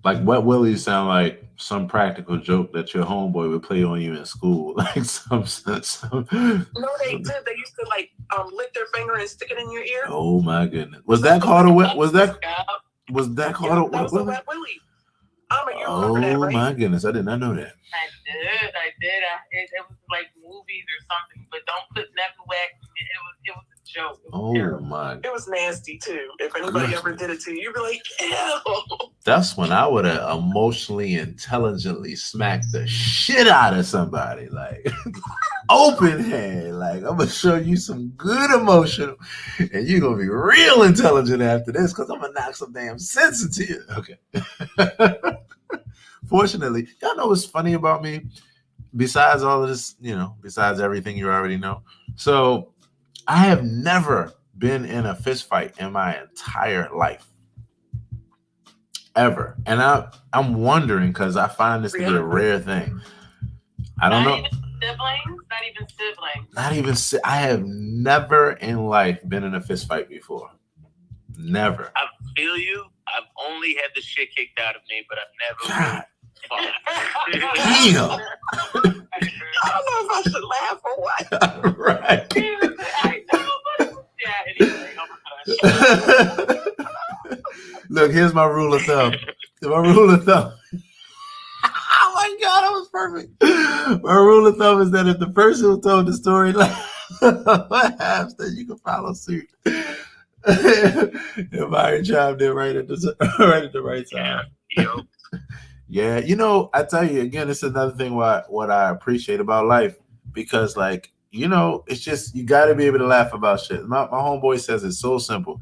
like Wet Willie's sound like some practical joke that your homeboy would play on you in school. Like some. No, they did. They used to like lick their finger and stick it in your ear. Oh my goodness. Was that called a Wet? Was that called a Wet Willie? Wet Willie. You remember that, right? My goodness, I did not know that. I did. It was like movies or something, but don't put never wax. It was a joke. My! It was nasty too. If anybody ever did it to you, you'd be like, ew. That's when I would have emotionally, intelligently smacked the shit out of somebody, like open hand. Like, I'm gonna show you some good emotion, and you're gonna be real intelligent after this, because I'm gonna knock some damn sense into you. Okay. Fortunately, y'all know what's funny about me? Besides all of this, besides everything you already know. So I have never been in a fist fight in my entire life. Ever. And I'm wondering, because I find this to be a rare thing. I don't know. Not even siblings? I have never in life been in a fist fight before. Never. I feel you. I've only had the shit kicked out of me, but I've never really fought. Damn. I don't know if I should laugh or what. Right. I know, but anyway, Look, here's my rule of thumb. Oh my God, that was perfect. My rule of thumb is that if the person who told the story laughs, then you can follow suit. If I chimed in right at the right time. Yeah, I tell you again, it's another thing what I appreciate about life, because it's just, you got to be able to laugh about shit. My homeboy says it's so simple: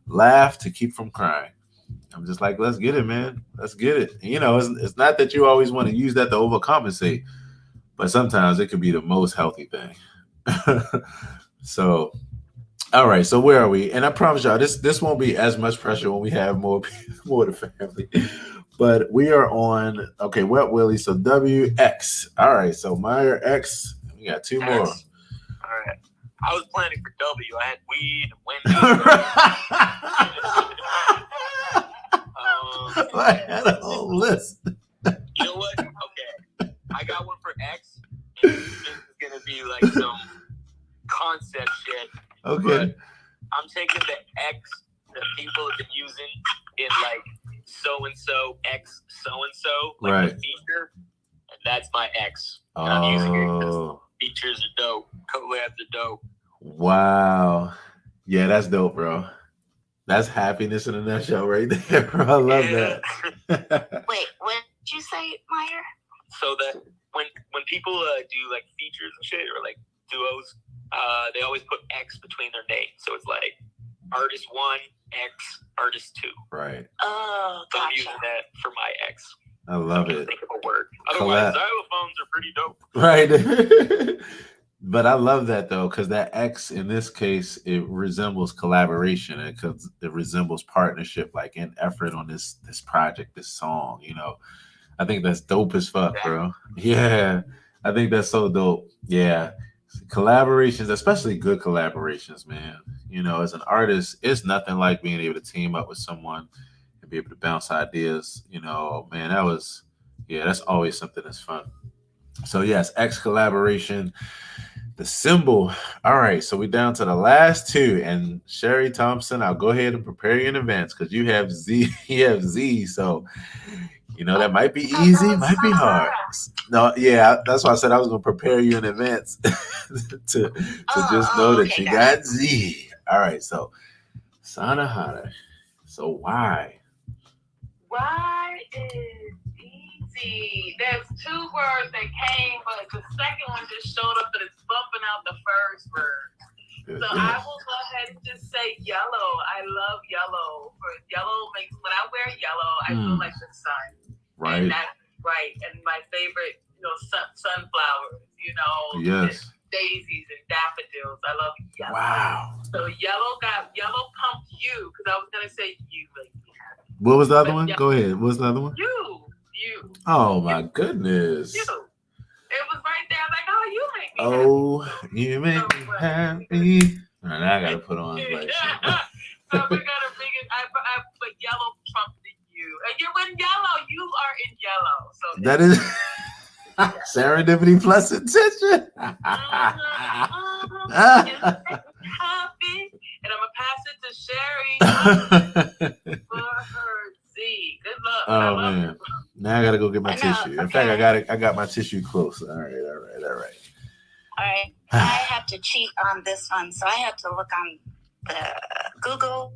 laugh to keep from crying. I'm just like, let's get it, man. Let's get it. It's not that you always want to use that to overcompensate, but sometimes it can be the most healthy thing. So, all right. So where are we? And I promise y'all, this won't be as much pressure when we have more of the family. But we are on, okay, Wet Willie. So WX. All right. So Meyer X. We got two more. All right. I was planning for W. I had weed and I had a whole list. You know what? Okay. I got one for X. And this is going to be like some concept shit. Okay. But I'm taking the X that people have been using in like so-and-so, X so-and-so, like right. the feature. And that's my X. And I'm using it because features are dope. Collabs are dope. Wow. Yeah, that's dope, bro. That's happiness in a nutshell right there, bro. I love that. Wait, what did you say, Meyer? So that when people do like features and shit, or like duos, they always put X between their names. So it's like artist 1, X, artist 2. Right. Oh, so gotcha. I'm using that for my X. I love it. Think of a word. Otherwise, xylophones are pretty dope. Right. But I love that though, because that X in this case, it resembles collaboration, because it resembles partnership, like in effort on this project, this song. I think that's dope as fuck, bro. Yeah, I think that's so dope. Yeah, collaborations, especially good collaborations, man. As an artist, it's nothing like being able to team up with someone and be able to bounce ideas. Man, that's always something that's fun. So yes, X collaboration. The symbol. All right, so we're down to the last two. And Sherry Thompson, I'll go ahead and prepare you in advance, because you have Z. You have Z. So, that might be easy, might be hard. No, yeah, that's why I said I was going to prepare you in advance to just know that you got Z. All right, so Sanahara. So why? Why is easy? There's two words that came, but the second one just showed up and it's bumping out the first word. So I will go ahead and just say yellow. I love yellow. Yellow makes, when I wear yellow, I feel like the sun. Right. And that's right. And my favorite, sunflowers, Yes. daisies and daffodils. I love yellow. Wow. So yellow pumped you, because I was going to say you make me happy. What was the other one? Go ahead. What was the other one? You. Oh my goodness. You. It was right there. I'm like, oh, you make me happy. Oh, you make me happy. All right, now I gotta put on like So we gotta bring it. I put yellow trumped you, and you're in yellow. You are in yellow. So that is serendipity plus intention. Happy, and I'm gonna pass it to Sherry for her Z. Good luck. Oh man, now I gotta go get my tissue. In fact, I got my tissue close. All right. All right. I have to cheat on this one, so I have to look on the Google.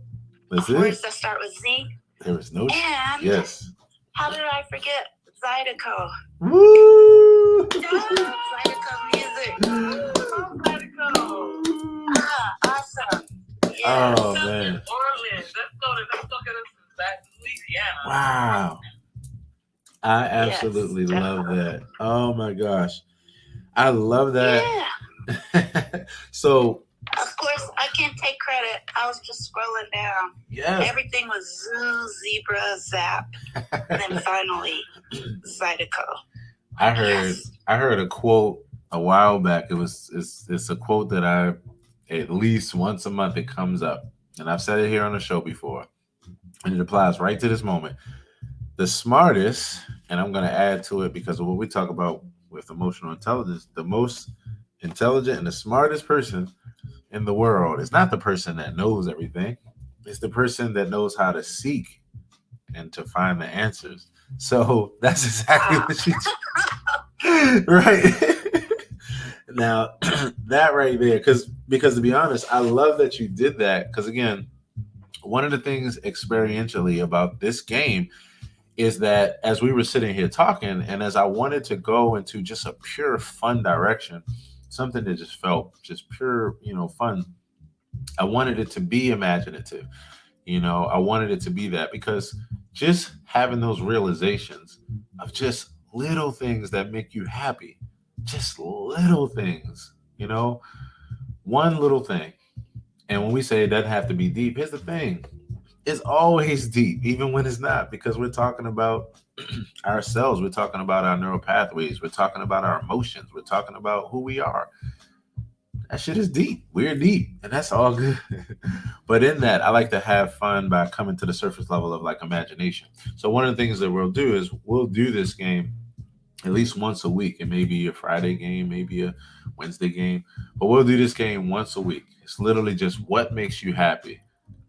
Words that start with Z. There was no. And yes. How did I forget Zydeco? Woo! Zydeco music. Zydeco. Awesome. Yeah. Oh man. Orleans. Let's go get us back to Louisiana. Wow. I absolutely love that. Oh my gosh. I love that. Yeah. So of course, I can't take credit. I was just scrolling down. Yes. Everything was Zoo, Zebra, Zap, and then finally Zydeco. I heard a quote a while back. It's a quote that I at least once a month it comes up, and I've said it here on the show before, and it applies right to this moment. The smartest, and I'm going to add to it because of what we talk about with emotional intelligence, the most intelligent and the smartest person in the world is not the person that knows everything. It's the person that knows how to seek and to find the answers. So that's exactly what she did. Right. Now, that right there, because to be honest, I love that you did that. Because again, one of the things experientially about this game is that as we were sitting here talking, and as I wanted to go into just a pure fun direction, something that just felt just pure, fun, I wanted it to be imaginative. I wanted it to be that, because just having those realizations of just little things that make you happy, just little things, one little thing. And when we say it doesn't have to be deep, here's the thing. It's always deep, even when it's not, because we're talking about ourselves. We're talking about our neural pathways. We're talking about our emotions. We're talking about who we are. That shit is deep. We're deep, and that's all good. But in that, I like to have fun by coming to the surface level of like imagination. So one of the things that we'll do is we'll do this game at least once a week. It may be a Friday game, maybe a Wednesday game, but we'll do this game once a week. It's literally just what makes you happy.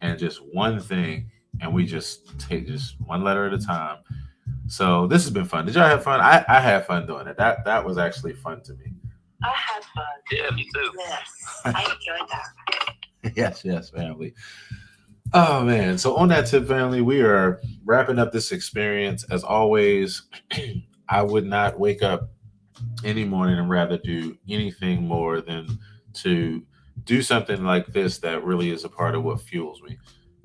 And just one thing, and we just take just one letter at a time. So this has been fun. Did y'all have fun? I had fun doing it. That was actually fun to me. I had fun. Yeah, me too. Yes, I enjoyed that. Yes, family. Oh man. So on that tip, family, we are wrapping up this experience. As always, I would not wake up any morning and rather do anything more than to do something like this that really is a part of what fuels me.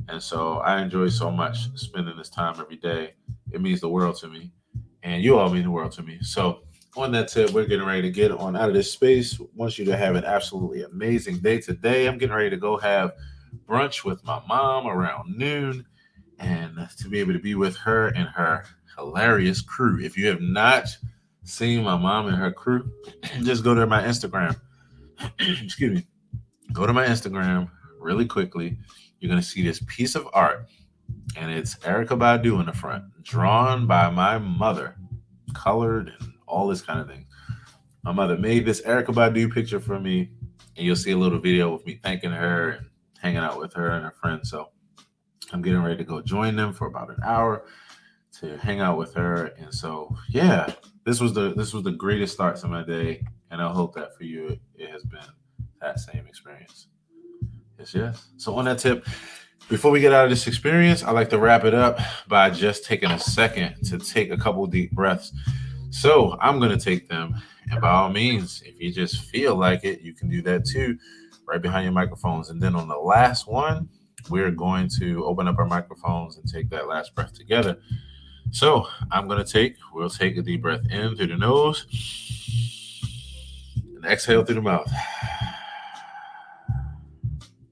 And so I enjoy so much spending this time every day. It means the world to me, and you all mean the world to me. So on that tip, we're getting ready to get on out of this space. I want you to have an absolutely amazing day today. I'm getting ready to go have brunch with my mom around noon, and to be able to be with her and her hilarious crew. If you have not seen my mom and her crew, just go to my Instagram. Excuse me. Go to my Instagram really quickly. You're going to see this piece of art, and it's Erykah Badu in the front, drawn by my mother, colored and all this kind of thing. My mother made this Erykah Badu picture for me, and you'll see a little video of me thanking her and hanging out with her and her friends. So I'm getting ready to go join them for about an hour to hang out with her. And so, yeah, this was the greatest start to my day, and I hope that for you it has been that same experience. Yes. So on that tip, before we get out of this experience, I like to wrap it up by just taking a second to take a couple deep breaths. So I'm going to take them, and by all means, if you just feel like it, you can do that too, right behind your microphones. And then on the last one, we're going to open up our microphones and take that last breath together. So we'll take a deep breath in through the nose and exhale through the mouth.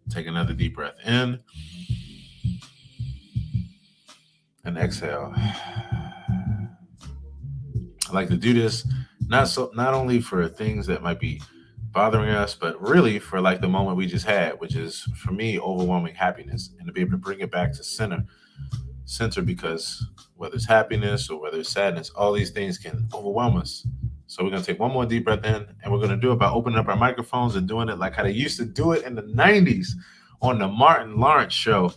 Take another deep breath in and exhale. I like to do this not only for things that might be bothering us, but really for like the moment we just had, which is for me overwhelming happiness, and to be able to bring it back to center, because whether it's happiness or whether it's sadness, all these things can overwhelm us. So we're going to take one more deep breath in, and we're going to do it by opening up our microphones and doing it like how they used to do it in the 90s on the Martin Lawrence show.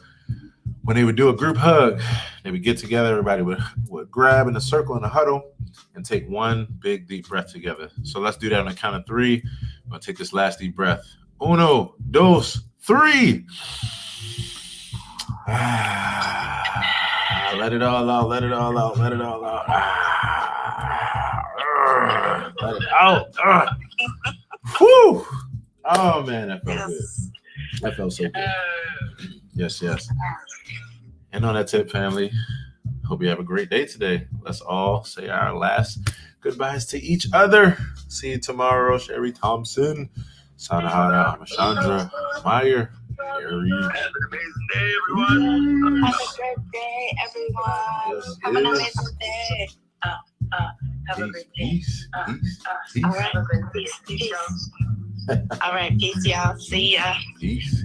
When they would do a group hug, they would get together, everybody would grab in a circle in a huddle and take one big deep breath together. So let's do that on the count of 3. I'm going to take this last deep breath. 1, 2, 3. Let it all out. Let it all out. Let it all out. Let it out. Whew. Oh, man, that felt good. That felt so good. Yes. And on that tip, family, hope you have a great day today. Let's all say our last goodbyes to each other. See you tomorrow. Sherry Thompson, Sanahara, Amachandra, Meyer, Harry. Have an amazing day, everyone. Have a good day, everyone. Yes, Have an amazing day. Have a great day. Peace. All right. Peace. All right. Peace, y'all. See ya. Peace.